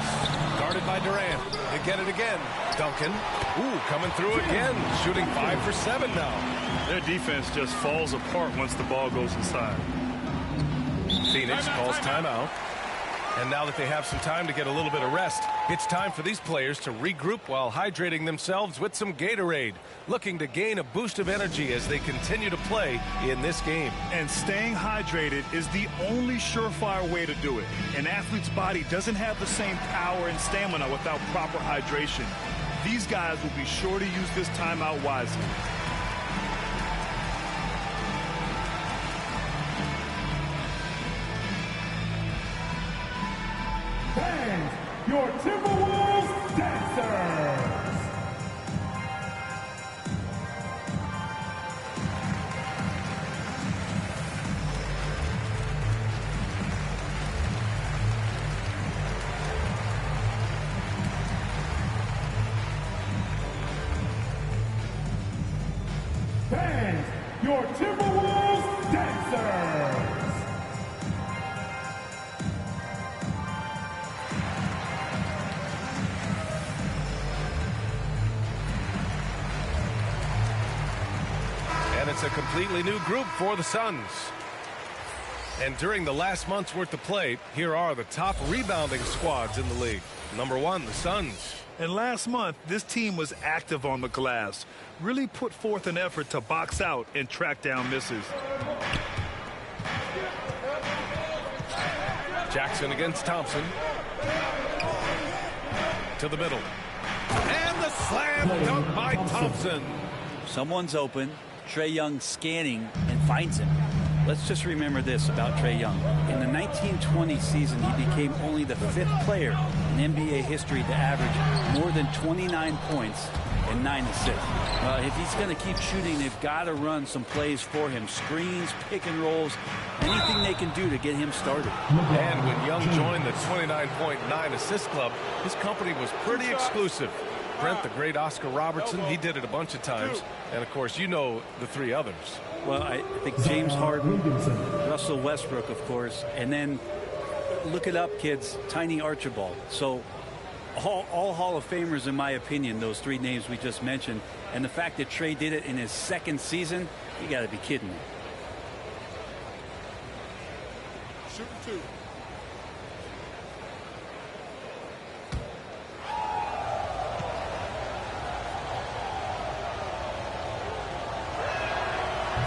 Guarded by Durant. They get it again. Duncan. Ooh, coming through again. Shooting 5 for 7 now. Their defense just falls apart once the ball goes inside. Phoenix calls timeout. And now that they have some time to get a little bit of rest, it's time for these players to regroup while hydrating themselves with some Gatorade, looking to gain a boost of energy as they continue to play in this game. And staying hydrated is the only surefire way to do it. An athlete's body doesn't have the same power and stamina without proper hydration. These guys will be sure to use this timeout wisely. And your Timberwolves dancers. And your Timberwolves dancers. And it's a completely new group for the Suns. And during the last month's worth of play, here are the top rebounding squads in the league. Number 1, the Suns. And last month, this team was active on the glass, really put forth an effort to box out and track down misses. Jackson against Thompson. To the middle. And the slam dunk by Thompson. Someone's open. Trae Young scanning and finds him. Let's just remember this about Trae Young. In the 1920 season, he became only the 5th player in NBA history to average more than 29 points and 9 assists. If he's going to keep shooting, they've got to run some plays for him. Screens, pick and rolls, anything they can do to get him started. And when Young joined the 29.9 assist club, his company was pretty exclusive. Brent, the great Oscar Robertson, he did it a bunch of times. And, of course, you know the three others. Well, I think James Harden, Russell Westbrook, of course, and then look it up, kids, Tiny Archibald. So all Hall of Famers, in my opinion, those three names we just mentioned. And the fact that Trey did it in his second season, you got to be kidding me. Shooting two.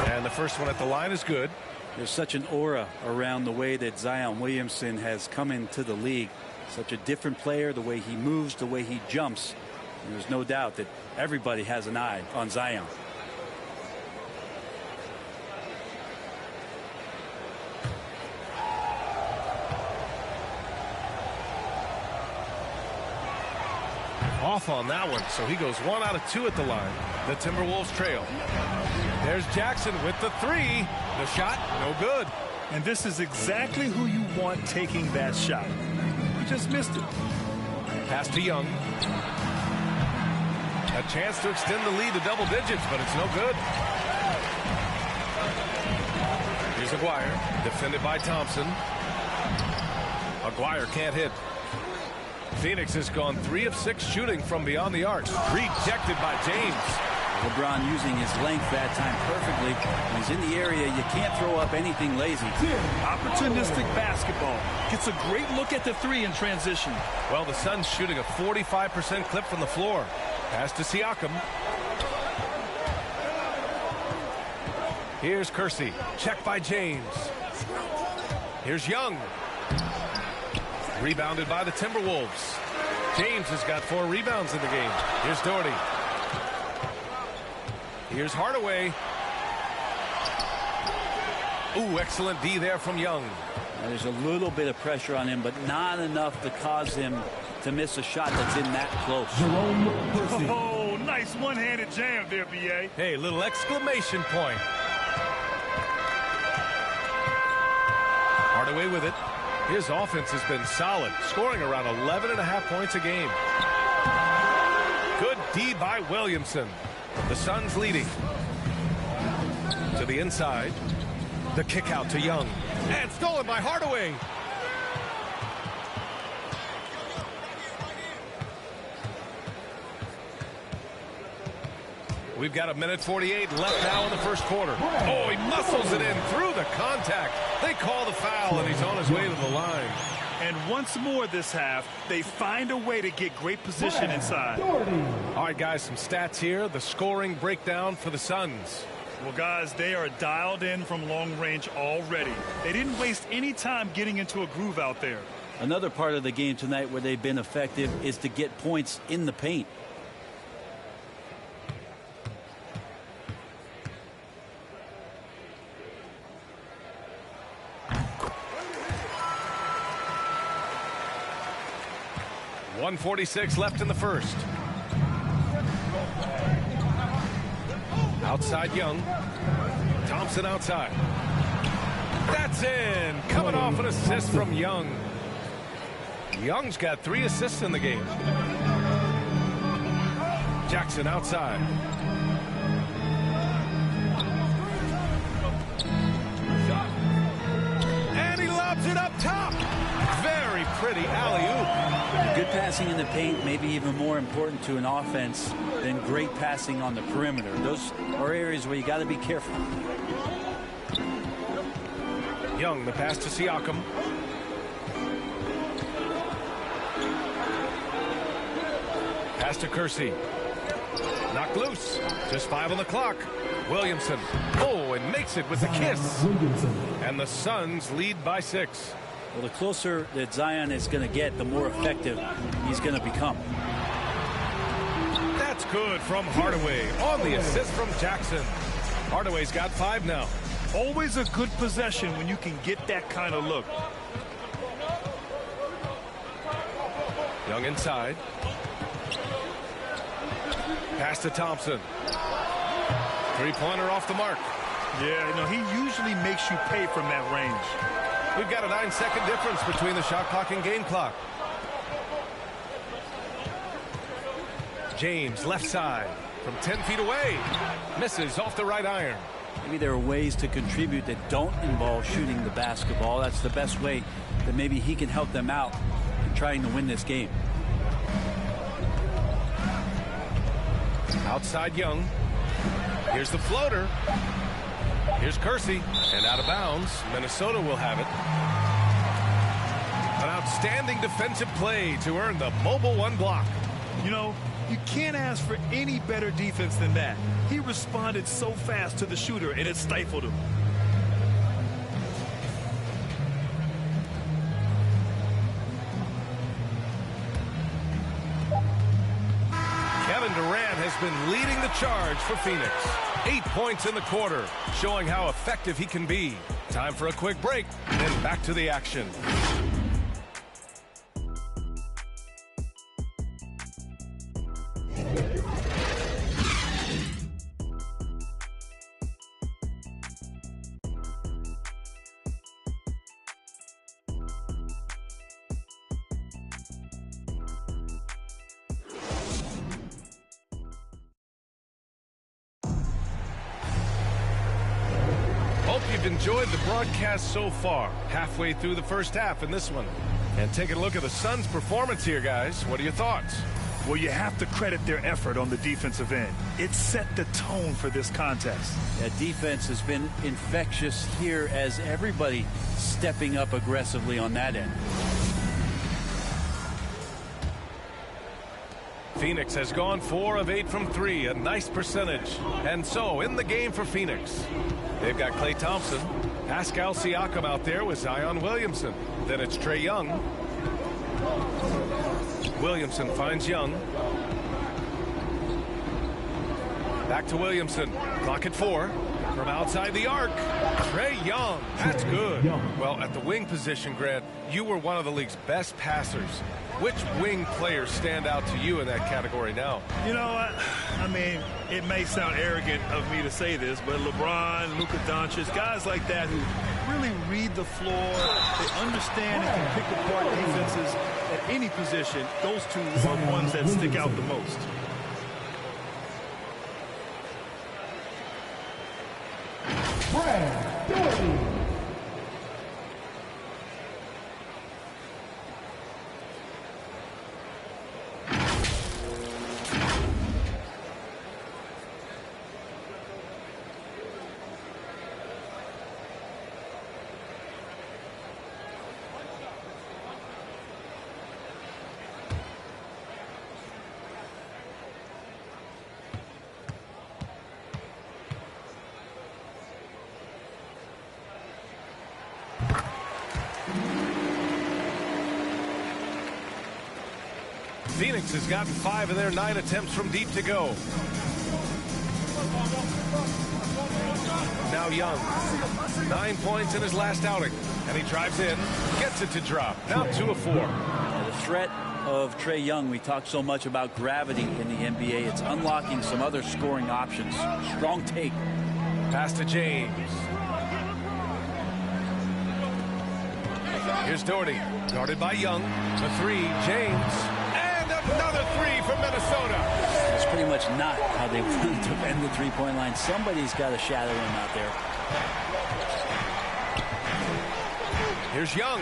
And the first one at the line is good. There's such an aura around the way that Zion Williamson has come into the league. Such a different player, the way he moves, the way he jumps. And there's no doubt that everybody has an eye on Zion. Off on that one, so he goes 1 out of 2 at the line. The Timberwolves trail. There's Jackson with the three. The shot, no good. And this is exactly who you want taking that shot. He just missed it. Pass to Young. A chance to extend the lead to double digits, but it's no good. Here's Aguirre, defended by Thompson. Aguirre can't hit. Phoenix has gone 3 of 6 shooting from beyond the arc. Rejected by James. LeBron using his length that time perfectly. When he's in the area, you can't throw up anything lazy. Opportunistic basketball. Gets a great look at the three in transition. Well, the Suns shooting a 45% clip from the floor. Pass to Siakam. Here's Kersey. Check by James. Here's Young. Rebounded by the Timberwolves. James has got 4 rebounds in the game. Here's Doherty. Here's Hardaway. Ooh, excellent D there from Young. Now, there's a little bit of pressure on him, but not enough to cause him to miss a shot that's in that close. Oh, nice one-handed jam there, B.A. Hey, little exclamation point. Hardaway with it. His offense has been solid, scoring around 11.5 points a game. Good D by Williamson. The Suns leading. To the inside. The kick out to Young. And stolen by Hardaway. We've got 1:48 left now in the first quarter. Oh, he muscles it in through the contact. They call the foul, and he's on his way to the line. And once more this half, they find a way to get great position inside. All right, guys, some stats here. The scoring breakdown for the Suns. Well, guys, they are dialed in from long range already. They didn't waste any time getting into a groove out there. Another part of the game tonight where they've been effective is to get points in the paint. .146 left in the first. Outside Young. Thompson outside. That's in. Coming off an assist from Young. Young's got 3 assists in the game. Jackson outside. And he lobs it up top. Very pretty alley-oop. Good passing in the paint, maybe even more important to an offense than great passing on the perimeter. Those are areas where you got to be careful. Young, the pass to Siakam. Pass to Kersey. Knocked loose. Just 5 on the clock. Williamson. Oh, and makes it with the kiss. And the Suns lead by 6. Well, the closer that Zion is going to get, the more effective he's going to become. That's good from Hardaway on the assist from Jackson. Hardaway's got 5 now. Always a good possession when you can get that kind of look. Young inside. Pass to Thompson. 3-pointer off the mark. Yeah, no, he usually makes you pay from that range. We've got a 9-second difference between the shot clock and game clock. James, left side, from 10 feet away. Misses off the right iron. Maybe there are ways to contribute that don't involve shooting the basketball. That's the best way that maybe he can help them out in trying to win this game. Outside Young. Here's the floater. Here's Kersey, and out of bounds. Minnesota will have it. An outstanding defensive play to earn the mobile one block. You know, you can't ask for any better defense than that. He responded so fast to the shooter, and it stifled him. Kevin Durant has been leading the charge for Phoenix. 8 points in the quarter, showing how effective he can be. Time for a quick break, then back to the action. Enjoyed the broadcast so far. Halfway through the first half in this one. And taking a look at the Suns' performance here, guys. What are your thoughts? Well, you have to credit their effort on the defensive end. It set the tone for this contest. Yeah, defense has been infectious here as everybody stepping up aggressively on that end. Phoenix has gone 4 of 8 from 3, a nice percentage. And so, in the game for Phoenix, they've got Klay Thompson, Pascal Siakam out there with Zion Williamson. Then it's Trae Young. Williamson finds Young. Back to Williamson. Clock at 4. From outside the arc, Trae Young. That's good. Well, at the wing position, Grant, you were one of the league's best passers. Which wing players stand out to you in that category now? You know, I mean, it may sound arrogant of me to say this, but LeBron, Luka Doncic, guys like that who really read the floor, they understand and can pick apart defenses at any position, those two are the ones that stick out the most. Brad Daugherty. Phoenix has gotten 5 of their 9 attempts from deep to go. Now Young, 9 points in his last outing, and he drives in, gets it to drop. Now 2 of 4. The threat of Trae Young, we talk so much about gravity in the NBA. It's unlocking some other scoring options. Strong take. Pass to James. Here's Doherty, guarded by Young. The 3, James. Another 3 from Minnesota. It's pretty much not how they want to defend the three-point line. Somebody's got to shadow him out there. Here's Young.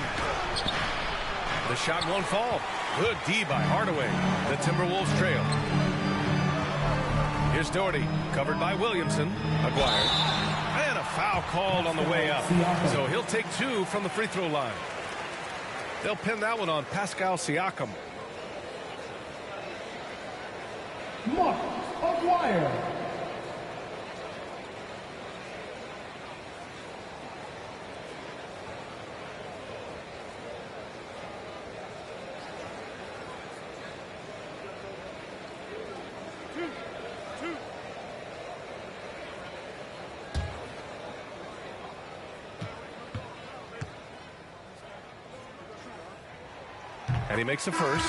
The shot won't fall. Good D by Hardaway. The Timberwolves trail. Here's Doherty, covered by Williamson. Aguirre. And a foul called on the way up. So he'll take 2 from the free throw line. They'll pin that one on Pascal Siakam. Mark Aguirre. And he makes a first.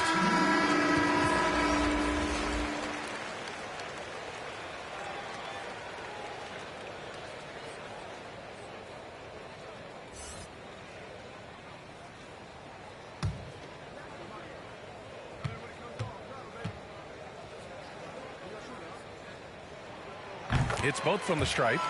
Hits both from the stripe.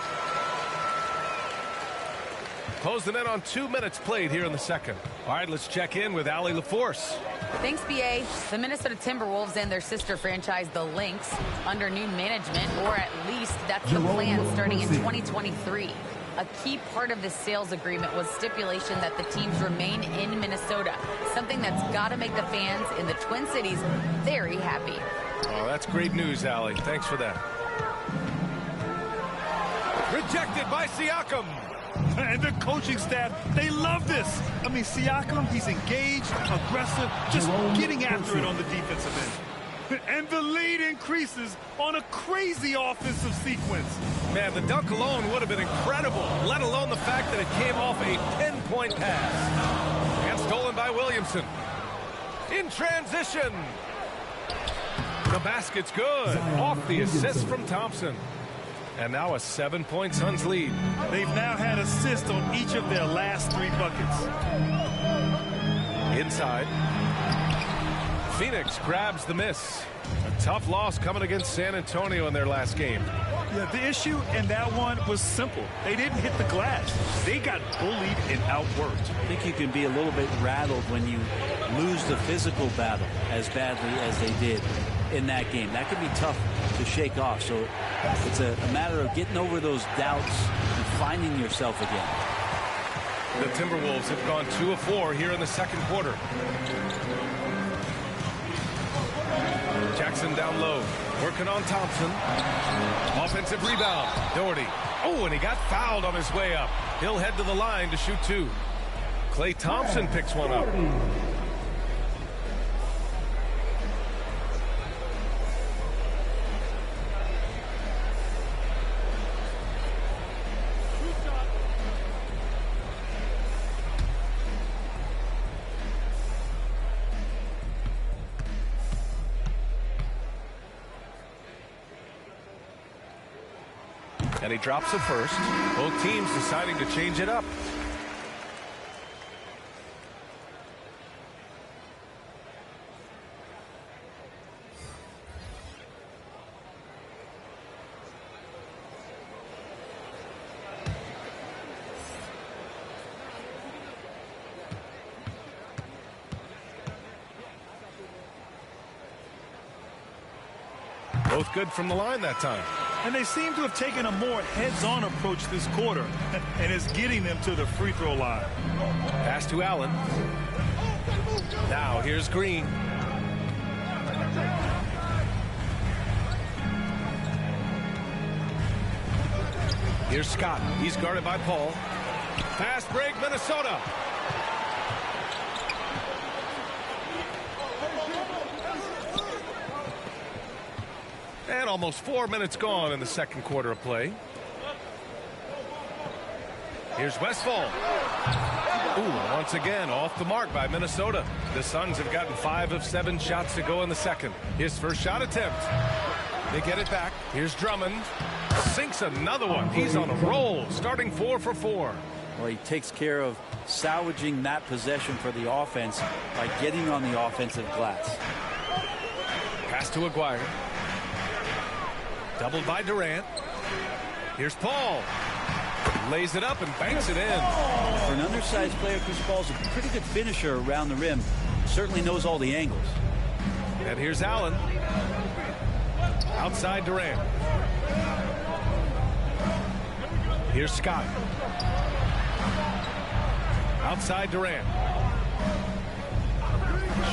Closed the net on 2 minutes played here in the second. All right, let's check in with Allie LaForce. Thanks, BA. The Minnesota Timberwolves and their sister franchise, the Lynx, under new management, or at least that's the plan starting in 2023. A key part of this sales agreement was stipulation that the teams remain in Minnesota, something that's got to make the fans in the Twin Cities very happy. Oh, that's great news, Allie. Thanks for that. Rejected by Siakam. And the coaching staff, they love this. I mean, Siakam, he's engaged, aggressive, just getting after it on the defensive end. And the lead increases on a crazy offensive sequence. Man, the dunk alone would have been incredible, let alone the fact that it came off a 10-point pass. And stolen by Williamson. In transition. The basket's good. Off the assist from Thompson. And now a 7-point Suns lead. They've now had assists on each of their last 3 buckets. Inside. Phoenix grabs the miss. A tough loss coming against San Antonio in their last game. Yeah, the issue in that one was simple. They didn't hit the glass. They got bullied and outworked. I think you can be a little bit rattled when you lose the physical battle as badly as they did in that game. That can be tough to shake off. So it's a matter of getting over those doubts and finding yourself again. The Timberwolves have gone 2 of 4 here in the second quarter. Jackson down low, working on Thompson. Offensive rebound. Doherty. Oh, and he got fouled on his way up. He'll head to the line to shoot 2. Klay Thompson picks one up. And he drops it first. Both teams deciding to change it up. Both good from the line that time. And they seem to have taken a more heads-on approach this quarter, and it's getting them to the free throw line. Pass to Allen. Now here's Green. Here's Scott. He's guarded by Paul. Fast break, Minnesota. And almost 4 minutes gone in the second quarter of play. Here's Westphal. Ooh, once again, off the mark by Minnesota. The Suns have gotten 5 of 7 shots to go in the second. His first shot attempt. They get it back. Here's Drummond. Sinks another one. He's on a roll, starting 4 for 4. Well, he takes care of salvaging that possession for the offense by getting on the offensive glass. Pass to Aguirre. Doubled by Durant. Here's Paul. Lays it up and banks it in. For an undersized player, Chris Paul's a pretty good finisher around the rim. Certainly knows all the angles. And here's Allen. Outside Durant. Here's Scott. Outside Durant.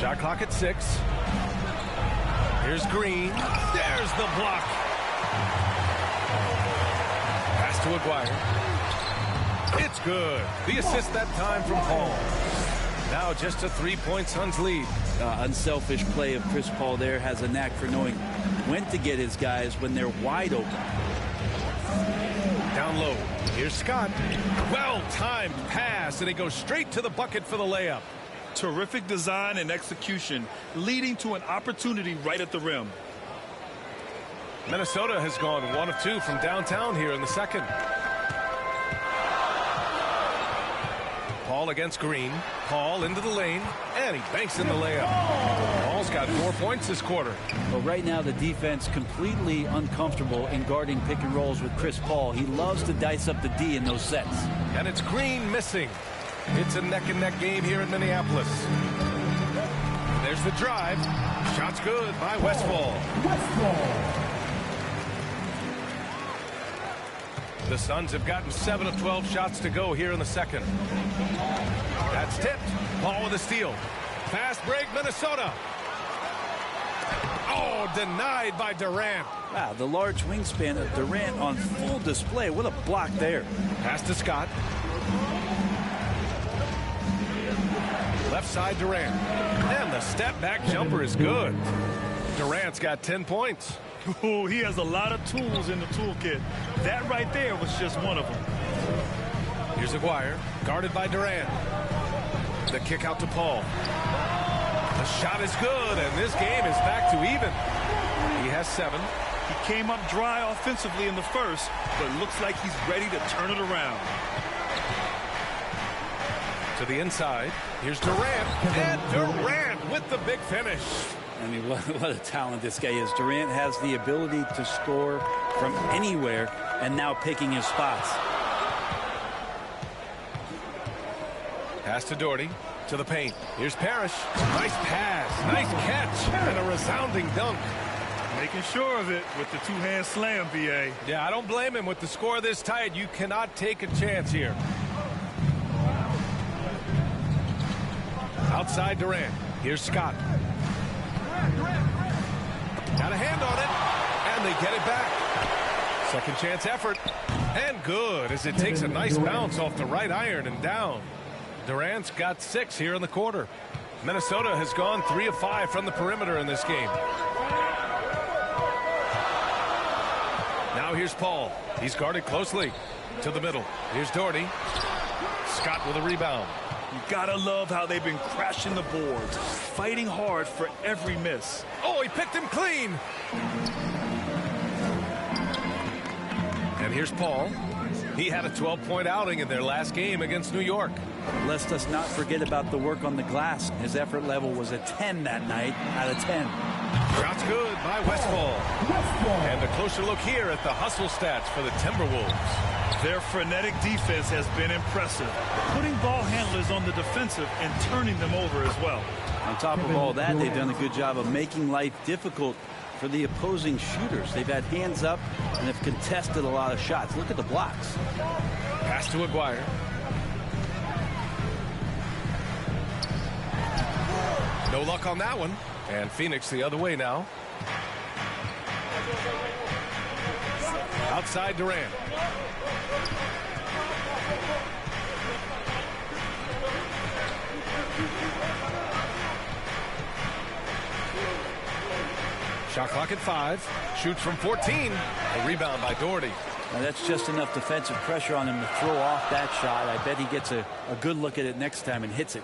Shot clock at 6. Here's Green. There's the block. Pass to Aguirre. It's good. The assist that time from Paul. Now just a 3-point Suns lead. Unselfish play of Chris Paul there. Has a knack for knowing when to get his guys when they're wide open. Down low. Here's Scott. Well-timed pass, and he goes straight to the bucket for the layup. Terrific design and execution, leading to an opportunity right at the rim. Minnesota has gone 1 of 2 from downtown here in the second. Paul against Green. Paul into the lane, and he banks in the layup. Paul's got had 4 points this quarter. Well, right now the defense completely uncomfortable in guarding pick and rolls with Chris Paul. He loves to dice up the D in those sets. And it's Green missing. It's a neck-and-neck game here in Minneapolis. There's the drive. Shot's good by Westfall. The Suns have gotten 7 of 12 shots to go here in the second. That's tipped. Paul with a steal. Fast break, Minnesota. Oh, denied by Durant. Wow, the large wingspan of Durant on full display. What a block there. Pass to Scott. Left side, Durant. And the step-back jumper is good. Durant's got 10 points. Ooh, he has a lot of tools in the toolkit. That right there was just one of them. Here's Aguirre, guarded by Durant. The kick out to Paul. The shot is good, and this game is back to even. He has 7. He came up dry offensively in the first, but looks like he's ready to turn it around. To the inside. Here's Durant, and Durant with the big finish. I mean, what a talent this guy is. Durant has the ability to score from anywhere and now picking his spots. Pass to Doherty. To the paint. Here's Parrish. Nice pass. Nice catch. And a resounding dunk. Making sure of it with the two-hand slam, B.A. Yeah, I don't blame him. With the score this tight, you cannot take a chance here. Outside Durant. Here's Scott. Got a hand on it, and they get it back. Second chance effort, and good as it takes a nice bounce off the right iron and down. Durant's got 6 here in the quarter. Minnesota has gone 3 of 5 from the perimeter in this game. Now here's Paul. He's guarded closely. To the middle. Here's Doherty. Scott with a rebound. You gotta love how they've been crashing the boards, fighting hard for every miss. Oh, he picked him clean. And here's Paul. He had a 12-point outing in their last game against New York. Let us not forget about the work on the glass. His effort level was a 10 that night out of 10. Shot's good by Westfall. And a closer look here at the hustle stats for the Timberwolves. Their frenetic defense has been impressive, putting ball handlers on the defensive and turning them over as well. On top of all that, they've done a good job of making life difficult for the opposing shooters. They've had hands up and have contested a lot of shots. Look at the blocks. Pass to Aguirre. No luck on that one. And Phoenix the other way now. Outside Durant. Shot clock at 5. Shoots from 14. A rebound by Doherty. Now that's just enough defensive pressure on him to throw off that shot. I bet he gets a good look at it next time and hits it.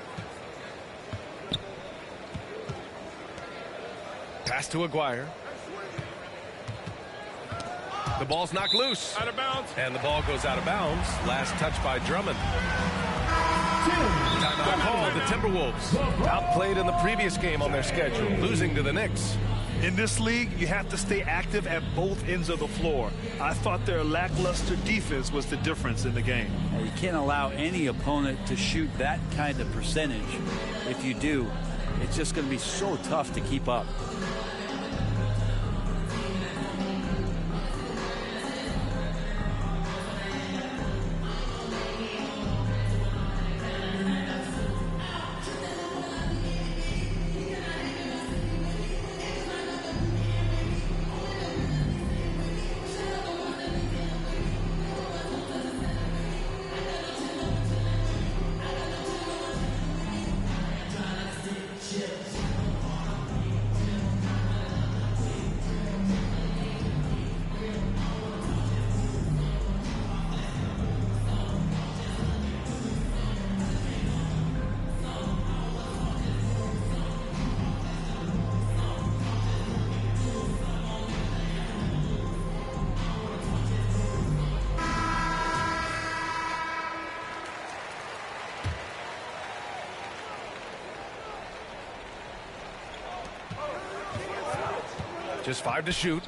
Pass to Aguirre. The ball's knocked loose. Out of bounds. And the ball goes out of bounds. Last touch by Drummond. Timeout called. The Timberwolves outplayed in the previous game on their schedule, losing to the Knicks. In this league, you have to stay active at both ends of the floor. I thought their lackluster defense was the difference in the game. Now, you can't allow any opponent to shoot that kind of percentage. If you do, it's just going to be so tough to keep up. Just 5 to shoot.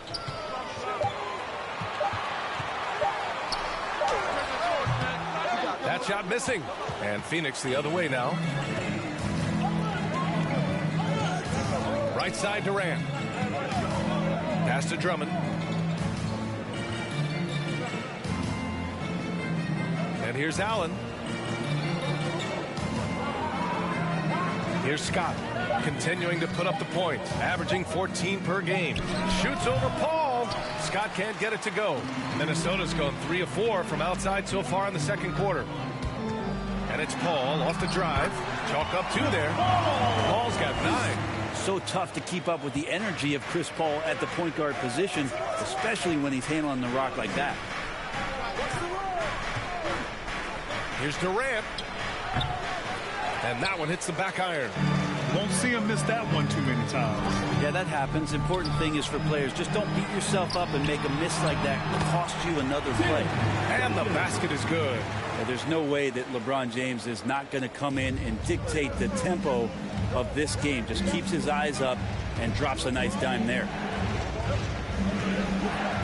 That shot missing. And Phoenix the other way now. Right side Durant. Pass to Drummond. And here's Allen. Here's Scott, continuing to put up the points, averaging 14 per game. Shoots over Paul. Scott can't get it to go. Minnesota's gone 3 of 4 from outside so far in the second quarter. And it's Paul off the drive. Chalk up 2 there. Paul's got 9. So tough to keep up with the energy of Chris Paul at the point guard position, especially when he's handling the rock like that. Here's Durant. And that one hits the back iron. Won't see him miss that one too many times. Yeah, that happens. Important thing is for players, just don't beat yourself up and make a miss like that cost you another play. And the basket is good. Yeah, there's no way that LeBron James is not going to come in and dictate the tempo of this game. Just keeps his eyes up and drops a nice dime there.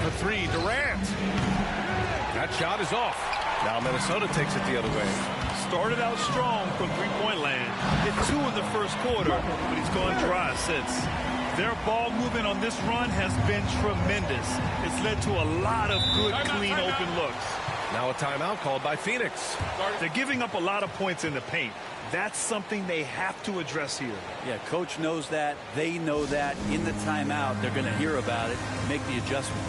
For 3, Durant. That shot is off. Now Minnesota takes it the other way. Started out strong from three-point land. Hit 2 in the first quarter, but he's gone dry since. Their ball movement on this run has been tremendous. It's led to a lot of good, clean, open looks. Now a timeout called by Phoenix. They're giving up a lot of points in the paint. That's something they have to address here. Yeah, coach knows that. They know that. In the timeout, they're going to hear about it, make the adjustment.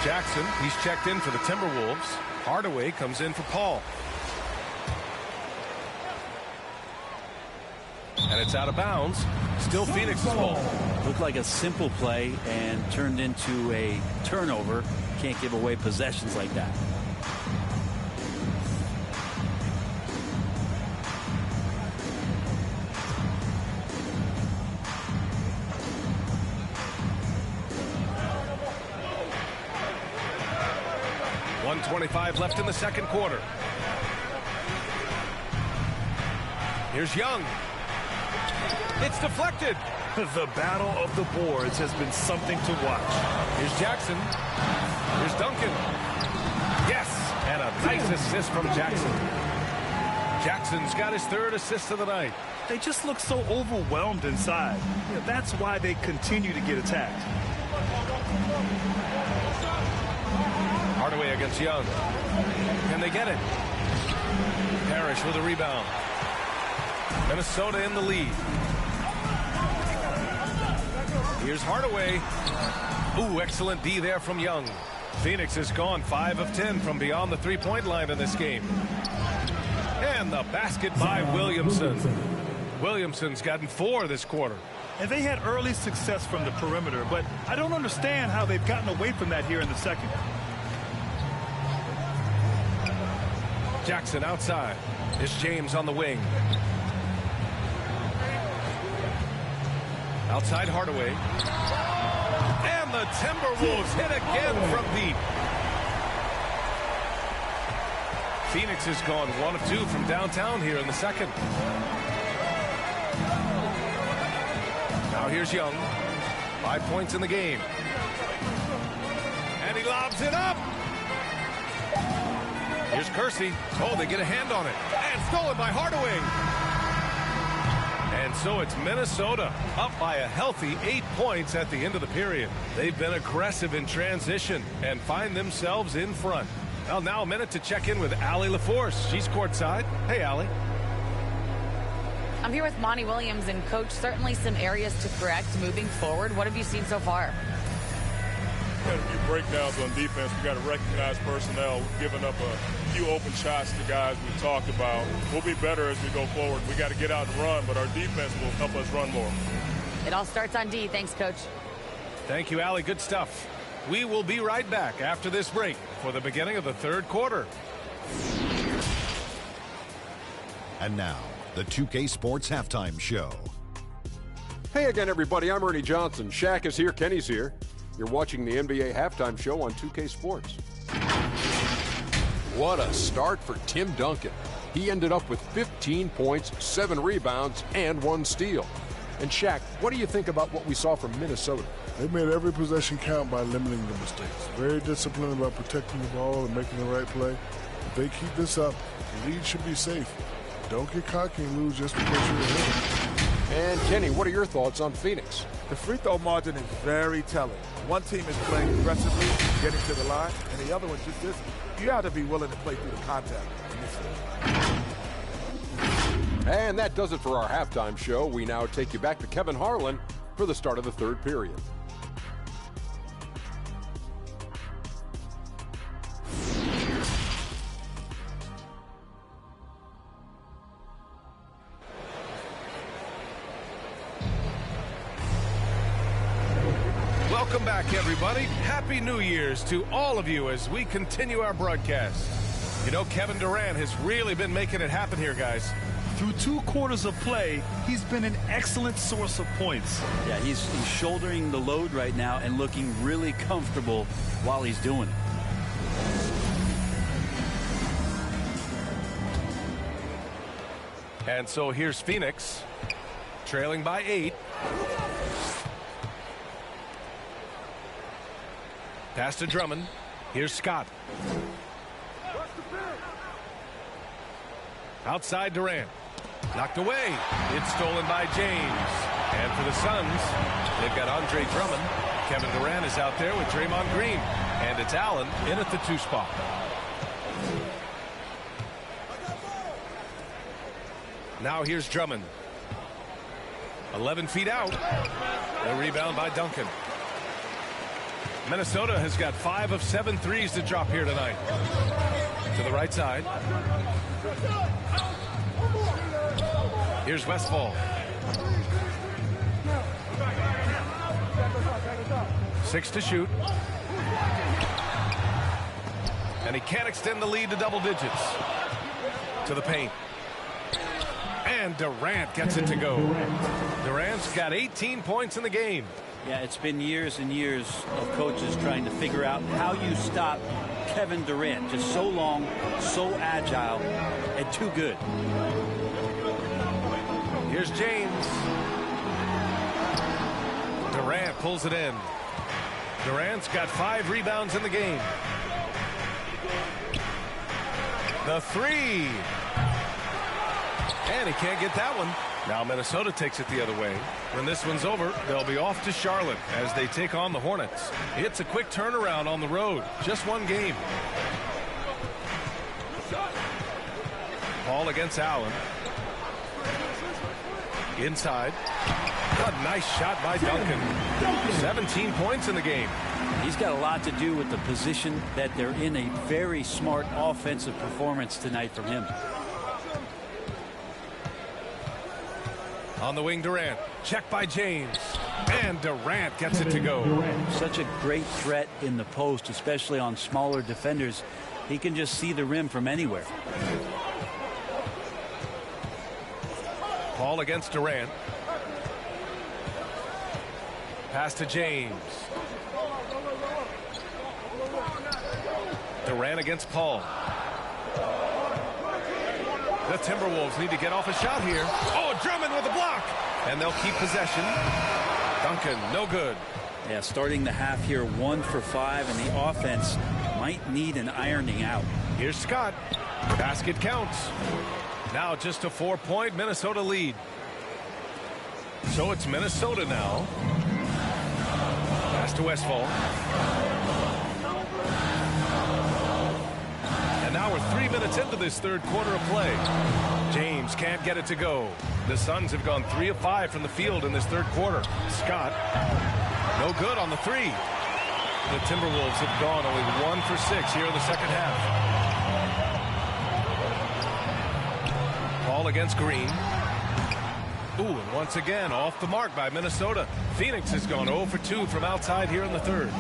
Jackson, he's checked in for the Timberwolves. Hardaway comes in for Paul. And it's out of bounds. Still Phoenix's ball. Looked like a simple play and turned into a turnover. Can't give away possessions like that. .25 left in the second quarter. Here's Young. It's deflected. The battle of the boards has been something to watch. Here's Jackson. Here's Duncan. Yes, and a nice assist from Jackson. Jackson's got his 3rd assist of the night. They just look so overwhelmed inside. Yeah, that's why they continue to get attacked. Hardaway against Young. Can they get it? Parrish with a rebound. Minnesota in the lead. Here's Hardaway. Ooh, excellent D there from Young. Phoenix has gone 5 of 10 from beyond the three-point line in this game. And the basket by Williamson. Williamson's gotten 4 this quarter. And they had early success from the perimeter, but I don't understand how they've gotten away from that here in the second. Jackson outside. It's James on the wing. Outside Hardaway. And the Timberwolves hit again from deep. Phoenix has gone 1 of 2 from downtown here in the second. Now here's Young. 5 points in the game. And he lobs it up. Here's Kersey. Oh, they get a hand on it. And stolen by Hardaway. And And so it's Minnesota up by a healthy 8 points at the end of the period. They've been aggressive in transition and find themselves in front. Well, now a minute to check in with Allie LaForce. She's courtside. Hey, Allie. I'm here with Monty Williams, and Coach, certainly some areas to correct moving forward. What have you seen so far? Got a few breakdowns on defense. We got to recognize personnel. We've given up a few open shots to guys we talked about. We'll be better as we go forward. We got to get out and run, but our defense will help us run more. It all starts on D. Thanks, Coach. Thank you, Allie. Good stuff. We will be right back after this break for the beginning of the third quarter. And now, the 2K Sports Halftime Show. Hey again, everybody. I'm Ernie Johnson. Shaq is here. Kenny's here. You're watching the NBA Halftime Show on 2K Sports. What a start for Tim Duncan. He ended up with 15 points, 7 rebounds, and 1 steal. And Shaq, what do you think about what we saw from Minnesota? They made every possession count by limiting the mistakes. Very disciplined about protecting the ball and making the right play. If they keep this up, the lead should be safe. Don't get cocky and lose just because you're ahead. And Kenny, what are your thoughts on Phoenix? The free throw margin is very telling. One team is playing aggressively, getting to the line, and the other one just isn't. You have to be willing to play through the contact in this game. And that does it for our halftime show. We now take you back to Kevin Harlan for the start of the third period. Welcome back, everybody. Happy New Year's to all of you as we continue our broadcast. You know, Kevin Durant has really been making it happen here, guys. Through 2 quarters of play, he's been an excellent source of points. Yeah, he's shouldering the load right now and looking really comfortable while he's doing it. And so here's Phoenix, trailing by 8. Pass to Drummond. Here's Scott. Outside Durant. Knocked away. It's stolen by James. And for the Suns, they've got Andre Drummond. Kevin Durant is out there with Draymond Green. And it's Allen in at the 2 spot. Now here's Drummond. 11 feet out. The rebound by Duncan. Minnesota has got 5 of 7 threes to drop here tonight. To the right side. Here's Westfall. 6 to shoot. And he can't extend the lead to double digits. To the paint. And Durant gets it to go. Durant's got 18 points in the game. Yeah, it's been years and years of coaches trying to figure out how you stop Kevin Durant. Just so long, so agile, and too good. Here's James. Durant pulls it in. Durant's got 5 rebounds in the game. The 3. And he can't get that one. Now Minnesota takes it the other way. When this one's over, they'll be off to Charlotte as they take on the Hornets. It's a quick turnaround on the road. Just 1 game. Paul against Allen. Inside. A nice shot by Duncan. 17 points in the game. He's got a lot to do with the position that they're in. A very smart offensive performance tonight from him. On the wing, Durant. Check by James. And Durant gets it to go. Such a great threat in the post, especially on smaller defenders. He can just see the rim from anywhere. Paul against Durant. Pass to James. Durant against Paul. The Timberwolves need to get off a shot here. Oh, Drummond with a block. And they'll keep possession. Duncan, no good. Yeah, starting the half here 1 for 5, and the offense might need an ironing out. Here's Scott. Basket counts. Now just a 4-point Minnesota lead. So it's Minnesota now. Pass to Westfall. And now we're 3 minutes into this third quarter of play. James can't get it to go. The Suns have gone 3 of 5 from the field in this third quarter. Scott, no good on the three. The Timberwolves have gone only 1 for 6 here in the second half. Paul against Green. Ooh, and once again off the mark by Minnesota. Phoenix has gone 0 for 2 from outside here in the third.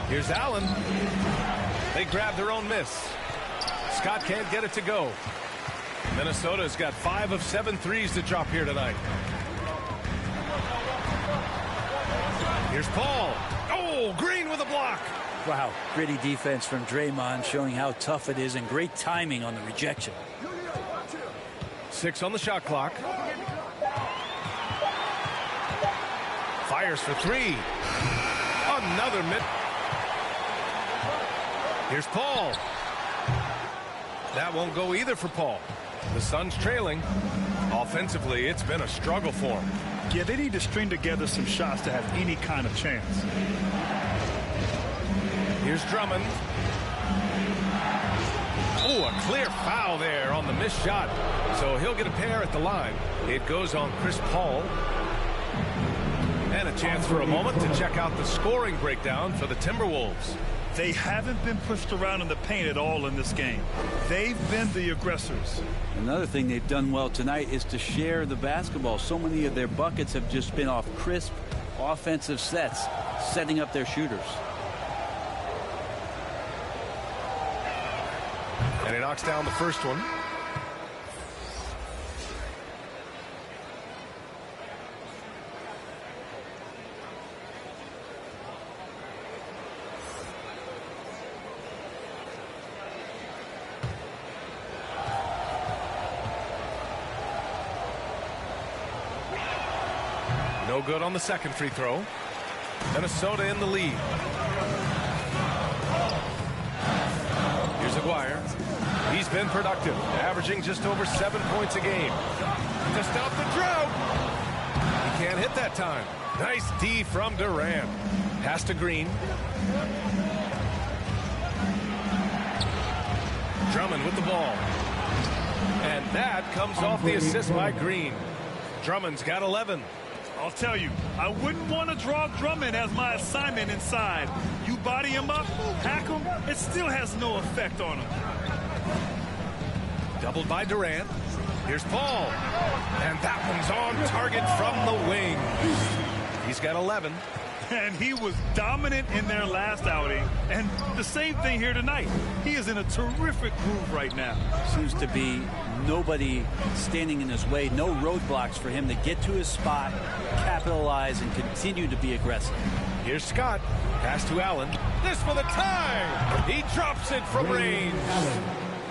Here's Allen. They grab their own miss. Scott can't get it to go. Minnesota's got 5 of 7 threes to drop here tonight. Here's Paul. Oh, Green with a block. Wow, gritty defense from Draymond, showing how tough it is, and great timing on the rejection. 6 on the shot clock. Fires for 3. Another mid. Here's Paul. That won't go either for Paul. The Suns trailing. Offensively, it's been a struggle for him. Yeah, they need to string together some shots to have any kind of chance. Here's Drummond. Oh, a clear foul there on the missed shot. So he'll get a pair at the line. It goes on Chris Paul. And a chance for a moment to check out the scoring breakdown for the Timberwolves. They haven't been pushed around in the paint at all in this game. They've been the aggressors. Another thing they've done well tonight is to share the basketball. So many of their buckets have just been off crisp offensive sets, setting up their shooters. And he knocks down the first one. No good on the second free throw. Minnesota in the lead. Here's Aguirre. He's been productive, averaging just over 7 points a game. To stop the drought. He can't hit that time. Nice D from Durant. Pass to Green. Drummond with the ball. And that comes off the assist by Green. Drummond's got 11. I'll tell you, I wouldn't want to draw Drummond as my assignment inside. You body him up, hack him, it still has no effect on him. Doubled by Durant. Here's Paul. And that one's on target from the wing. He's got 11. And he was dominant in their last outing. And the same thing here tonight. He is in a terrific groove right now. Seems to be nobody standing in his way. No roadblocks for him to get to his spot, capitalize, and continue to be aggressive. Here's Scott. Pass to Allen. This for the tie. He drops it from range.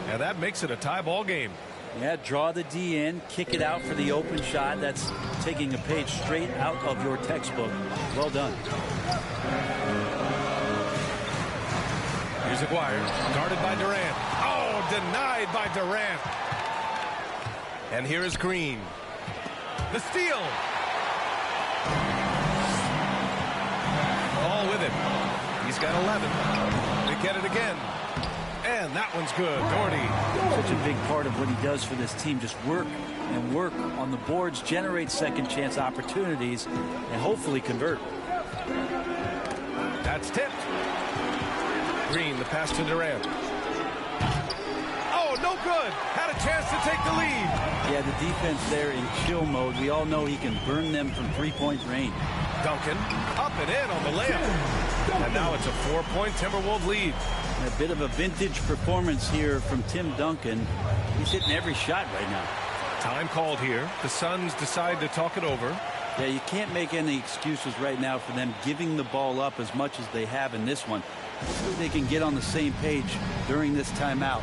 And that makes it a tie ball game. Yeah, draw the D in, kick it out for the open shot. That's taking a page straight out of your textbook. Well done. Here's Aguirre, guarded by Durant. Oh, denied by Durant. And here is Green. The steal. All with it. He's got 11. They get it again. And that one's good. Doherty. Such a big part of what he does for this team. Just work and work on the boards, generate second chance opportunities, and hopefully convert. That's tipped. Green, the pass to Durant. Oh, no good. Had a chance to take the lead. Yeah, the defense there in chill mode. We all know he can burn them from three-point range. Duncan up and in on the layup. And now it's a 4-point Timberwolves lead. And a bit of a vintage performance here from Tim Duncan. He's hitting every shot right now. Time called here. The Suns decide to talk it over. Yeah, you can't make any excuses right now for them giving the ball up as much as they have in this one. Hopefully they can get on the same page during this timeout.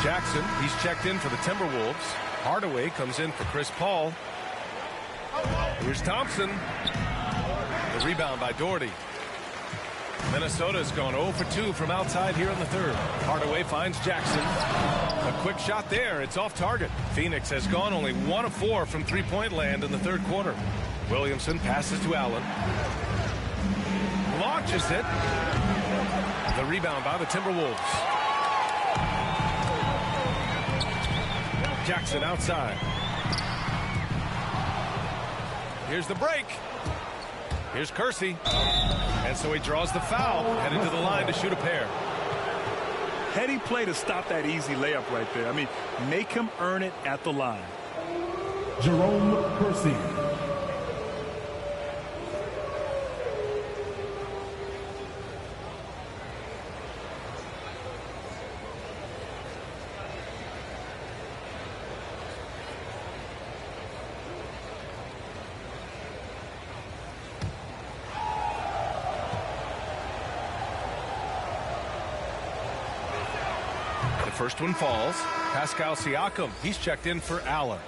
Jackson, he's checked in for the Timberwolves. Hardaway comes in for Chris Paul. Here's Thompson. The rebound by Doherty. Minnesota's gone 0 for 2 from outside here in the third. Hardaway finds Jackson. A quick shot there. It's off target. Phoenix has gone only 1 of 4 from three-point land in the third quarter. Williamson passes to Allen. Launches it. The rebound by the Timberwolves. Jackson outside. Here's the break. Here's Kersey. And so he draws the foul, headed to the line to shoot a pair. Heady play to stop that easy layup right there. I mean, make him earn it at the line. Jerome Kersey. First one falls. Pascal Siakam, he's checked in for Allen.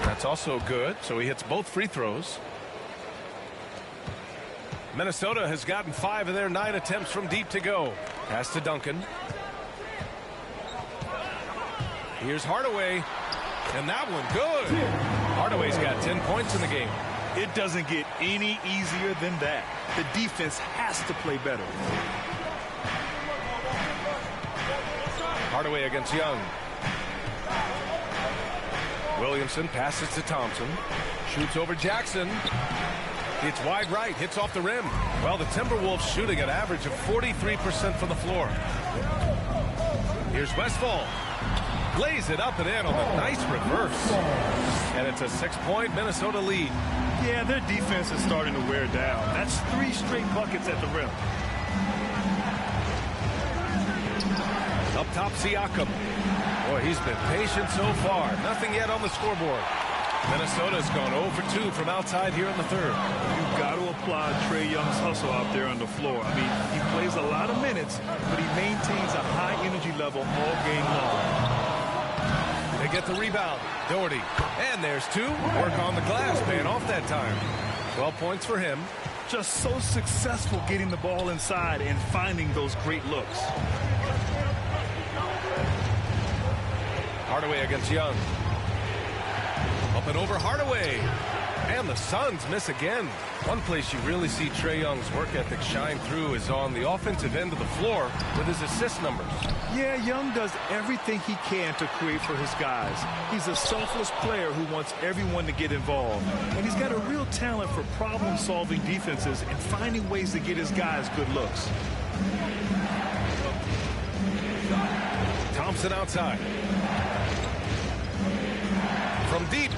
That's also good, so he hits both free throws. Minnesota has gotten 5 of their 9 attempts from deep to go. Pass to Duncan. Here's Hardaway. And that one good. Hardaway's got 10 points in the game. It doesn't get any easier than that. The defense has to play better. Hardaway against Young. Williamson passes to Thompson. Shoots over Jackson. It's wide right, hits off the rim. Well, the Timberwolves shooting an average of 43% from the floor. Here's Westfall. Lays it up and in on a nice reverse. And it's a 6-point Minnesota lead. Yeah, their defense is starting to wear down. That's 3 straight buckets at the rim. Up top, Siakam. Boy, he's been patient so far. Nothing yet on the scoreboard. Minnesota's gone 0 for 2 from outside here in the third. You've got to applaud Trae Young's hustle out there on the floor. I mean, he plays a lot of minutes, but he maintains a high energy level all game long. They get the rebound. Doherty. And there's 2. Work on the glass, paying off that time. 12 points for him. Just so successful getting the ball inside and finding those great looks. Hardaway against Young. Up and over Hardaway. And the Suns miss again. One place you really see Trae Young's work ethic shine through is on the offensive end of the floor with his assist numbers. Yeah, Young does everything he can to create for his guys. He's a selfless player who wants everyone to get involved. And he's got a real talent for problem-solving defenses and finding ways to get his guys good looks. Thompson outside. From deep.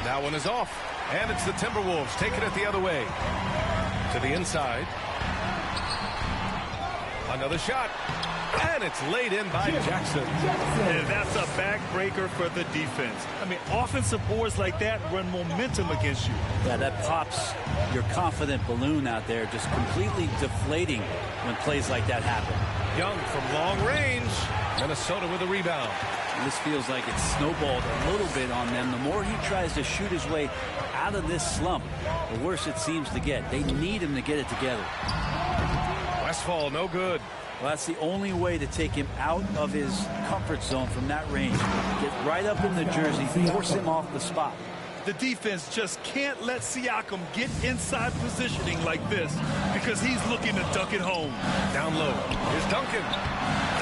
That one is off. And it's the Timberwolves taking it the other way. To the inside. Another shot. And it's laid in by Jackson. And that's a backbreaker for the defense. I mean, offensive boards like that run momentum against you. Yeah, that pops your confident balloon out there, just completely deflating when plays like that happen. Young from long range. Minnesota with a rebound. And this feels like it's snowballed a little bit on them. The more he tries to shoot his way out of this slump, the worse it seems to get. They need him to get it together. Westfall, no good. Well, that's the only way to take him out of his comfort zone from that range. Get right up in the jersey, force him off the spot. The defense just can't let Siakam get inside positioning like this because he's looking to duck it home. Down low. Here's Duncan.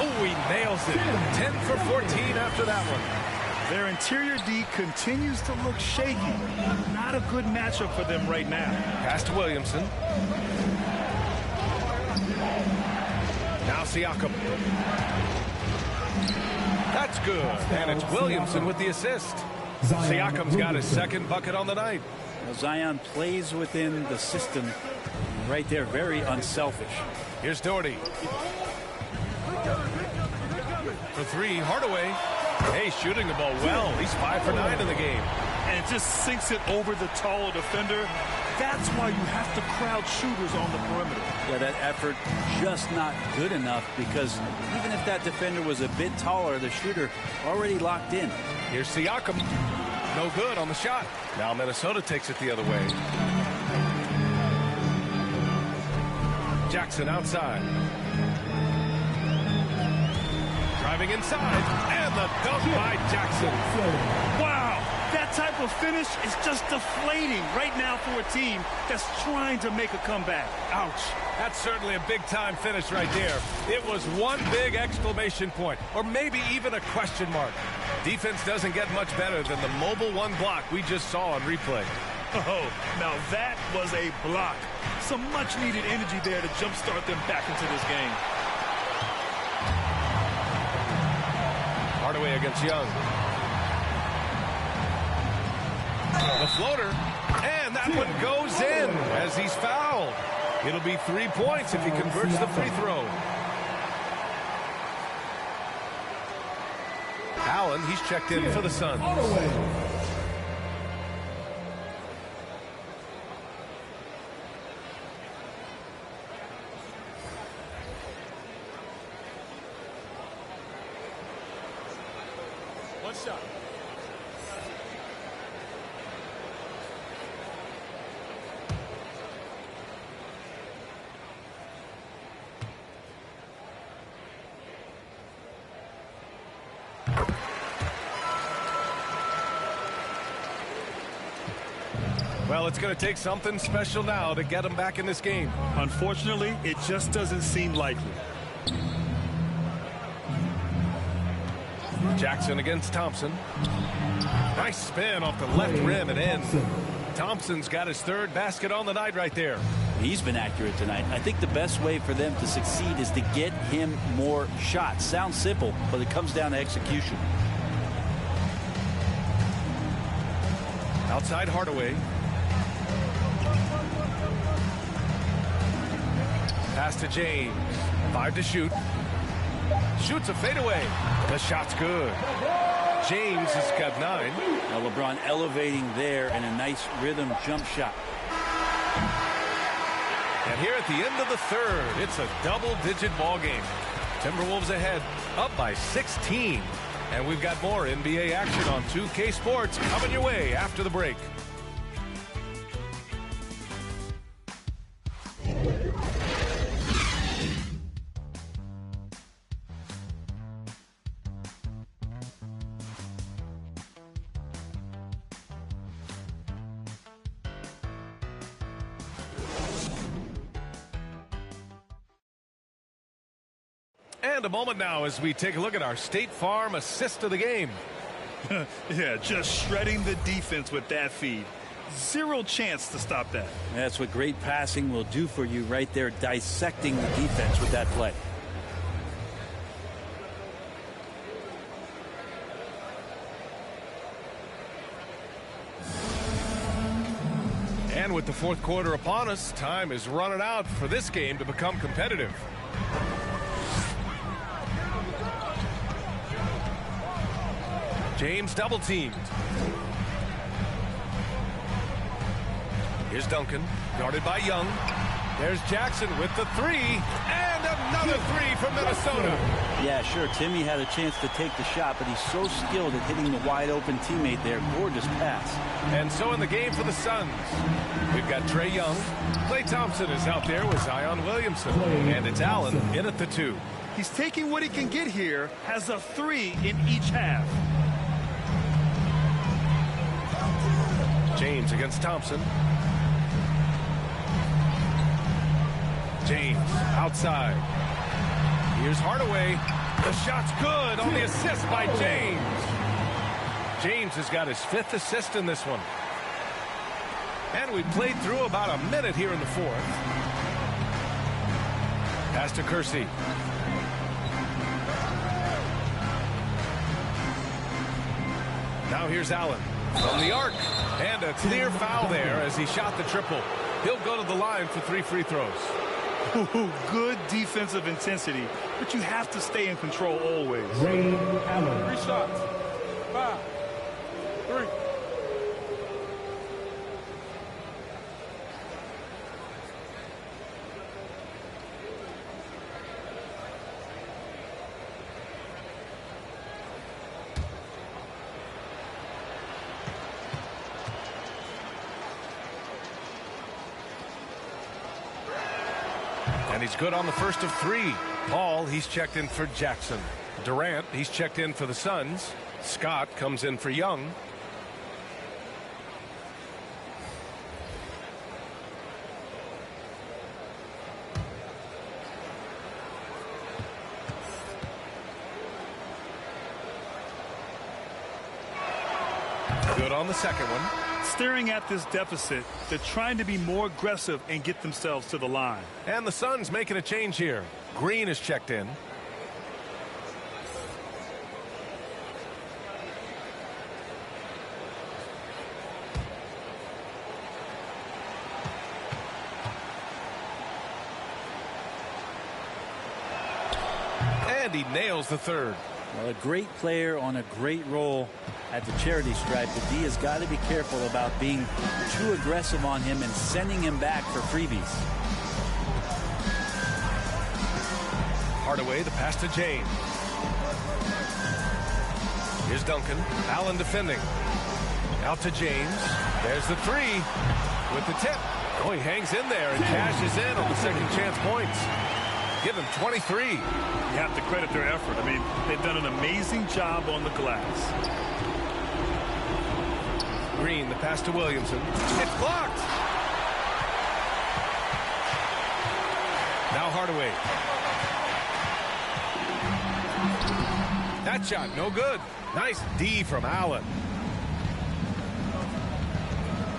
Oh, he nails it. 10 for 14 after that one. Their interior D continues to look shaky. Not a good matchup for them right now. Pass to Williamson. Now Siakam. That's good. And it's Williamson with the assist. Siakam's got his second bucket on the night. Well, Zion plays within the system right there, very unselfish. Here's Doherty. For three, Hardaway. Hey, shooting the ball well. He's 5 for 9 in the game. And just sinks it over the taller defender. That's why you have to crowd shooters on the perimeter. Yeah, that effort just not good enough, because even if that defender was a bit taller, the shooter already locked in. Here's Siakam. No good on the shot. Now Minnesota takes it the other way. Jackson outside. Driving inside. And the dunk by Jackson. Wow. That type of finish is just deflating right now for a team that's trying to make a comeback. Ouch. That's certainly a big-time finish right there. It was one big exclamation point, or maybe even a question mark. Defense doesn't get much better than the mobile one block we just saw on replay. Oh, now that was a block. Some much-needed energy there to jumpstart them back into this game. Hardaway against Young. The floater, and that one goes in as he's fouled. It'll be 3 points if he converts the free throw. Allen, he's checked in for the Suns. One shot. Well, it's going to take something special now to get him back in this game. Unfortunately, it just doesn't seem likely. Jackson against Thompson. Nice spin off the left rim and in. Thompson's got his third basket on the night right there. He's been accurate tonight. I think the best way for them to succeed is to get him more shots. Sounds simple, but it comes down to execution. Outside Hardaway. Pass to James. 5 to shoot. Shoots a fadeaway. The shot's good. James has got 9. Now LeBron elevating there and a nice rhythm jump shot. And here at the end of the third, it's a double-digit ball game. Timberwolves ahead, up by 16. And we've got more NBA action on 2K Sports coming your way after the break. And a moment now as we take a look at our State Farm assist of the game. Yeah, just shredding the defense with that feed. Zero chance to stop that. That's what great passing will do for you right there, dissecting the defense with that play. And with the fourth quarter upon us, time is running out for this game to become competitive. James double teamed. Here's Duncan, guarded by Young. There's Jackson with the 3, and another 3 from Minnesota. Yeah, sure, Timmy had a chance to take the shot, but he's so skilled at hitting the wide open teammate there. Gorgeous pass. And so in the game for the Suns, we've got Trae Young. Klay Thompson is out there with Zion Williamson. And it's Allen in at the 2. He's taking what he can get here, has a 3 in each half. James against Thompson. James outside. Here's Hardaway. The shot's good on the assist by James. James has got his 5th assist in this one. And we played through about a minute here in the fourth. Pass to Kersey. Now here's Allen from the arc. And a clear foul there as he shot the triple. He'll go to the line for 3 free throws. Good defensive intensity, but you have to stay in control always. Ray Allen. 3 shots. 5, 3. And he's good on the first of 3. Paul, he's checked in for Jackson. Durant, he's checked in for the Suns. Scott comes in for Young. Good on the second one. Staring at this deficit, they're trying to be more aggressive and get themselves to the line. And the Suns making a change here. Green is checked in. And he nails the third. Well, a great player on a great role at the charity stripe, but D has got to be careful about being too aggressive on him and sending him back for freebies. Hardaway, the pass to James. Here's Duncan. Allen defending. Out to James. There's the 3 with the tip. Oh, he hangs in there and cashes in on the second chance points. Give him 23. You have to credit their effort. I mean, they've done an amazing job on the glass. Green, the pass to Williamson. It's blocked. Now Hardaway. That shot, no good. Nice D from Allen.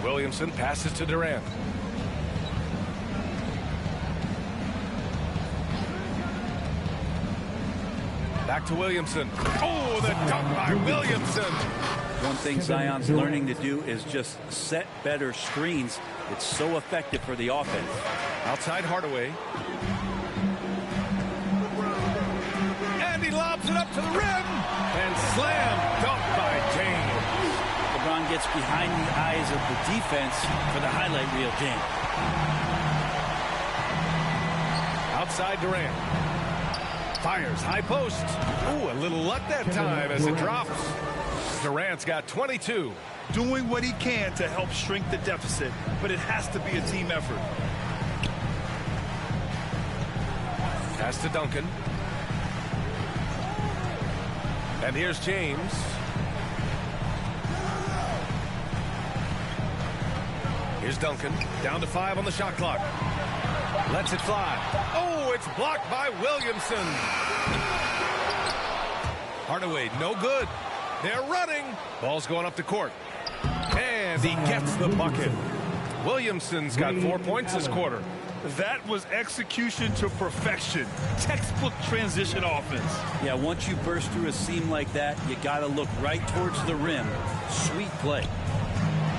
Williamson passes to Durant. Back to Williamson. Oh, the dunk by Williamson. One thing Zion's learning to do is just set better screens. It's so effective for the offense. Outside Hardaway. And he lobs it up to the rim. And slam dunk by James. LeBron gets behind the eyes of the defense for the highlight reel, James. Outside Durant. Fires high post. Ooh, a little luck that time as it drops. Durant's got 22. Doing what he can to help shrink the deficit, but it has to be a team effort. Pass to Duncan. And here's James. Here's Duncan. Down to 5 on the shot clock. Lets it fly. Oh, it's blocked by Williamson. Hardaway, no good. They're running. Ball's going up the court. And he gets the bucket. Williamson's got 4 points this quarter. That was execution to perfection. Textbook transition offense. Yeah, once you burst through a seam like that, you got to look right towards the rim. Sweet play.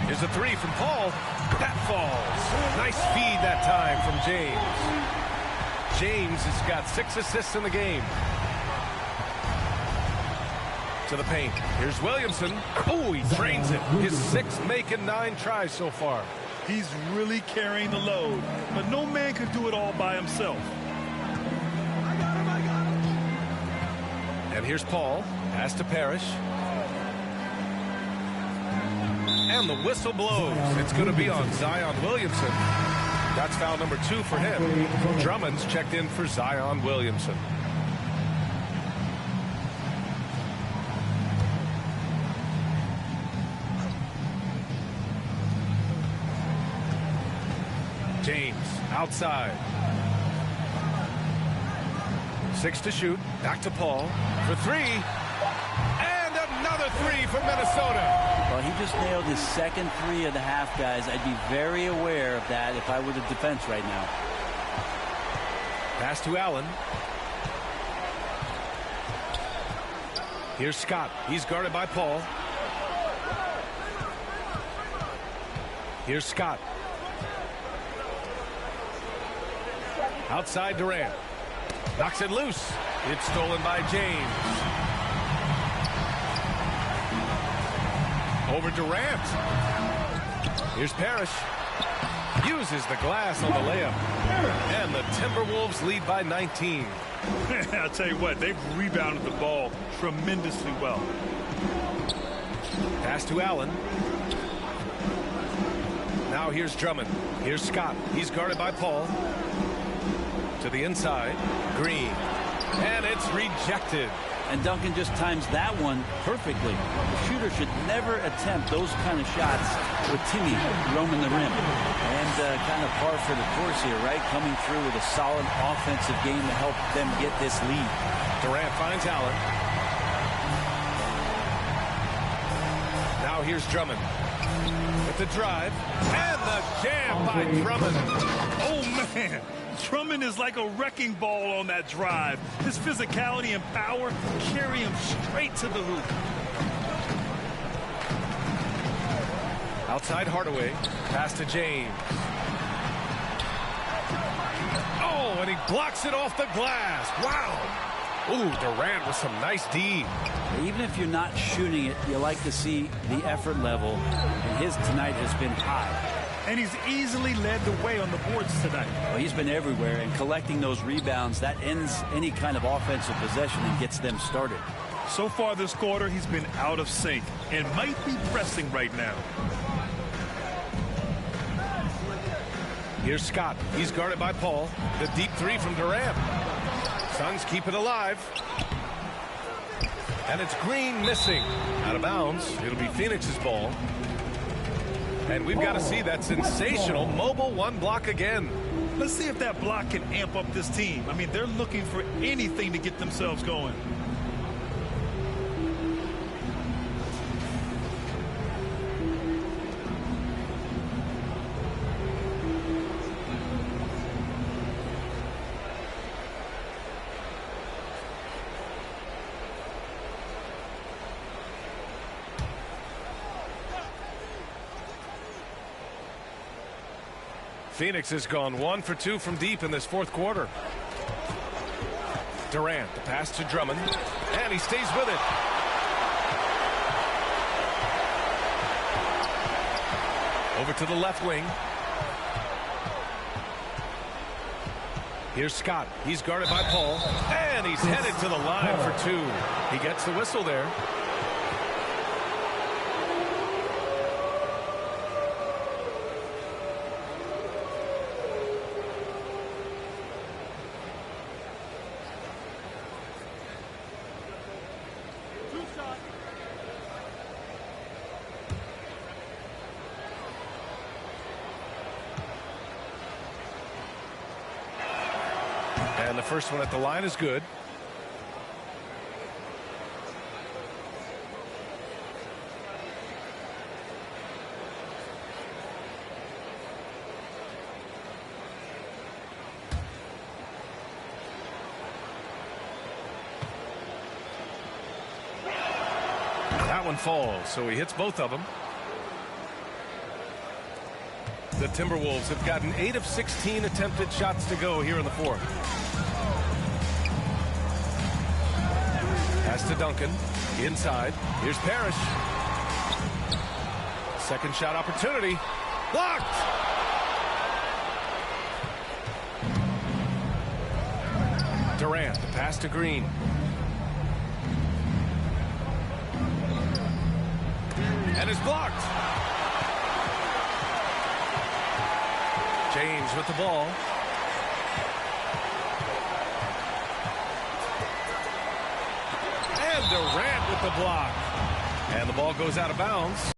Here's a 3 from Paul. That falls. Nice feed that time from James. James has got 6 assists in the game. To the paint. Here's Williamson. Oh, he drains it. His 6th make and 9 tries so far. He's really carrying the load, but no man can do it all by himself. And here's Paul. Pass to Parrish. And the whistle blows. It's going to be on Zion Williamson. That's foul number 2 for him. Drummond's checked in for Zion Williamson. James outside. 6 to shoot. Back to Paul for 3. And another 3 for Minnesota. Well, he just nailed his second 3 of the half, guys. I'd be very aware of that if I were the defense right now. Pass to Allen. Here's Scott. He's guarded by Paul. Here's Scott. Outside Durant. Knocks it loose. It's stolen by James. Over Durant. Here's Parrish. Uses the glass on the layup. And the Timberwolves lead by 19. I'll tell you what, they've rebounded the ball tremendously well. Pass to Allen. Now here's Drummond. Here's Scott. He's guarded by Paul. To the inside. Green. And it's rejected. And Duncan just times that one perfectly. The shooter should never attempt those kind of shots with Timmy roaming the rim. And kind of par for the course here, right? Coming through with a solid offensive game to help them get this lead. Durant finds Allen. Now here's Drummond. With the drive. And the jam by Drummond. Oh, man. Drummond is like a wrecking ball on that drive. His physicality and power carry him straight to the hoop. Outside Hardaway. Pass to James. Oh, and he blocks it off the glass. Wow. Ooh, Durant with some nice D. Even if you're not shooting it, you like to see the effort level. And his tonight has been high. And he's easily led the way on the boards tonight. Well, he's been everywhere, and collecting those rebounds, that ends any kind of offensive possession and gets them started. So far this quarter, he's been out of sync and might be pressing right now. Here's Scott. He's guarded by Paul. The deep three from Durant. Suns keep it alive. And it's Green missing. Out of bounds. It'll be Phoenix's ball. And we've got to see that sensational mobile one block again. Let's see if that block can amp up this team. I mean, they're looking for anything to get themselves going. Phoenix has gone 1 for 2 from deep in this fourth quarter. Durant, the pass to Drummond, and he stays with it. Over to the left wing. Here's Scott. He's guarded by Paul, and he's headed to the line for 2. He gets the whistle there. And the first one at the line is good. That one falls, so he hits both of them. The Timberwolves have gotten 8 of 16 attempted shots to go here in the fourth. Pass to Duncan. Inside. Here's Parrish. Second shot opportunity. Blocked! Durant, the pass to Green. And it's blocked. James with the ball. And Durant with the block. And the ball goes out of bounds.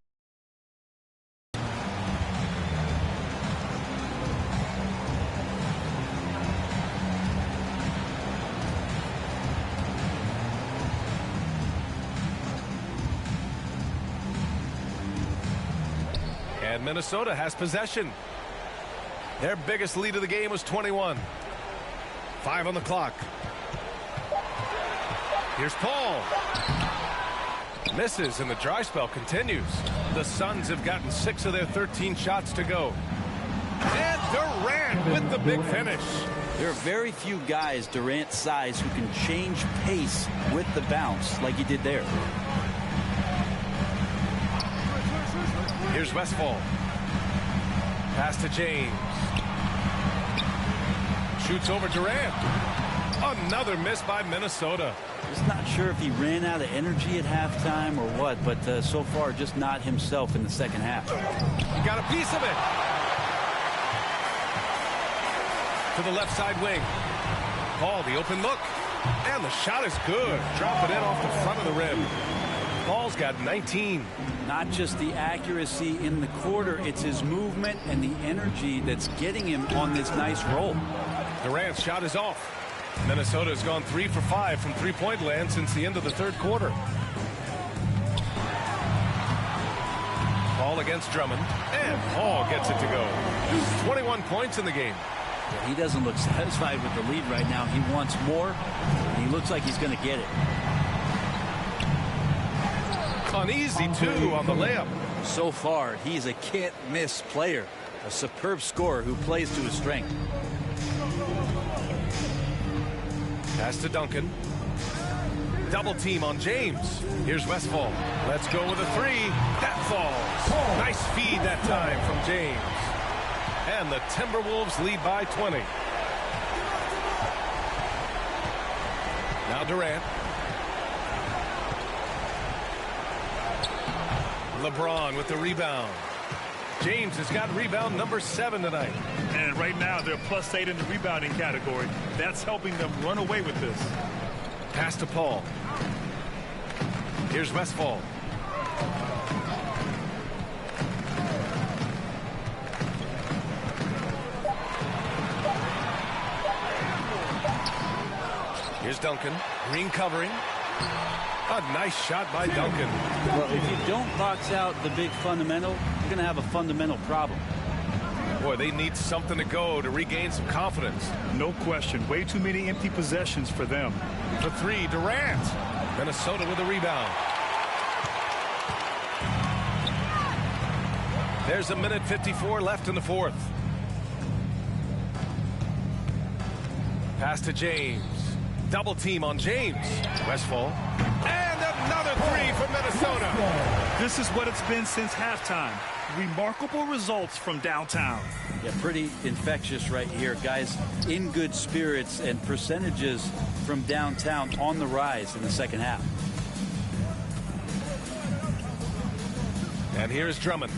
And Minnesota has possession. Their biggest lead of the game was 21. 5 on the clock. Here's Paul. Misses, and the dry spell continues. The Suns have gotten 6 of their 13 shots to go. And Durant with the big finish. There are very few guys Durant's size who can change pace with the bounce like he did there. Here's Westfall. Pass to James. Shoots over Durant. Another miss by Minnesota. Just not sure if he ran out of energy at halftime or what, but so far just not himself in the second half. He got a piece of it. To the left side wing. Paul, the open look. And the shot is good. Drop it in off the front of the rim. Paul's got 19. Not just the accuracy in the quarter, it's his movement and the energy that's getting him on this nice roll. Durant's shot is off. Minnesota has gone 3 for 5 from three-point land since the end of the third quarter. Paul against Drummond, and Paul gets it to go. 21 points in the game. Yeah, he doesn't look satisfied with the lead right now. He wants more, and he looks like he's going to get it. An easy 2 on the layup. So far, he's a can't-miss player, a superb scorer who plays to his strength. Pass to Duncan. Double team on James. Here's Westfall. Let's go with a 3. That falls. Nice feed that time from James. And the Timberwolves lead by 20. Now Durant. LeBron with the rebound. James has got rebound number 7 tonight. And right now they're +8 in the rebounding category. That's helping them run away with this. Pass to Paul. Here's Westfall. Here's Duncan. Green covering. A nice shot by Duncan. Well, if you don't box out the big fundamental, you're going to have a fundamental problem. Boy, they need something to go to regain some confidence. No question. Way too many empty possessions for them. For 3, Durant. Minnesota with a rebound. There's a minute 54 left in the fourth. Pass to James. Double team on James. Westfall. And another 3 for Minnesota. This is what it's been since halftime. Remarkable results from downtown. Yeah, pretty infectious right here. Guys in good spirits, and percentages from downtown on the rise in the second half. And here's Drummond.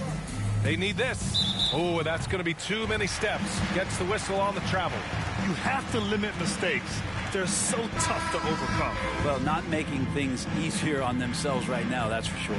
They need this. Oh, that's going to be too many steps. Gets the whistle on the travel. You have to limit mistakes. They're so tough to overcome. Well, not making things easier on themselves right now, that's for sure.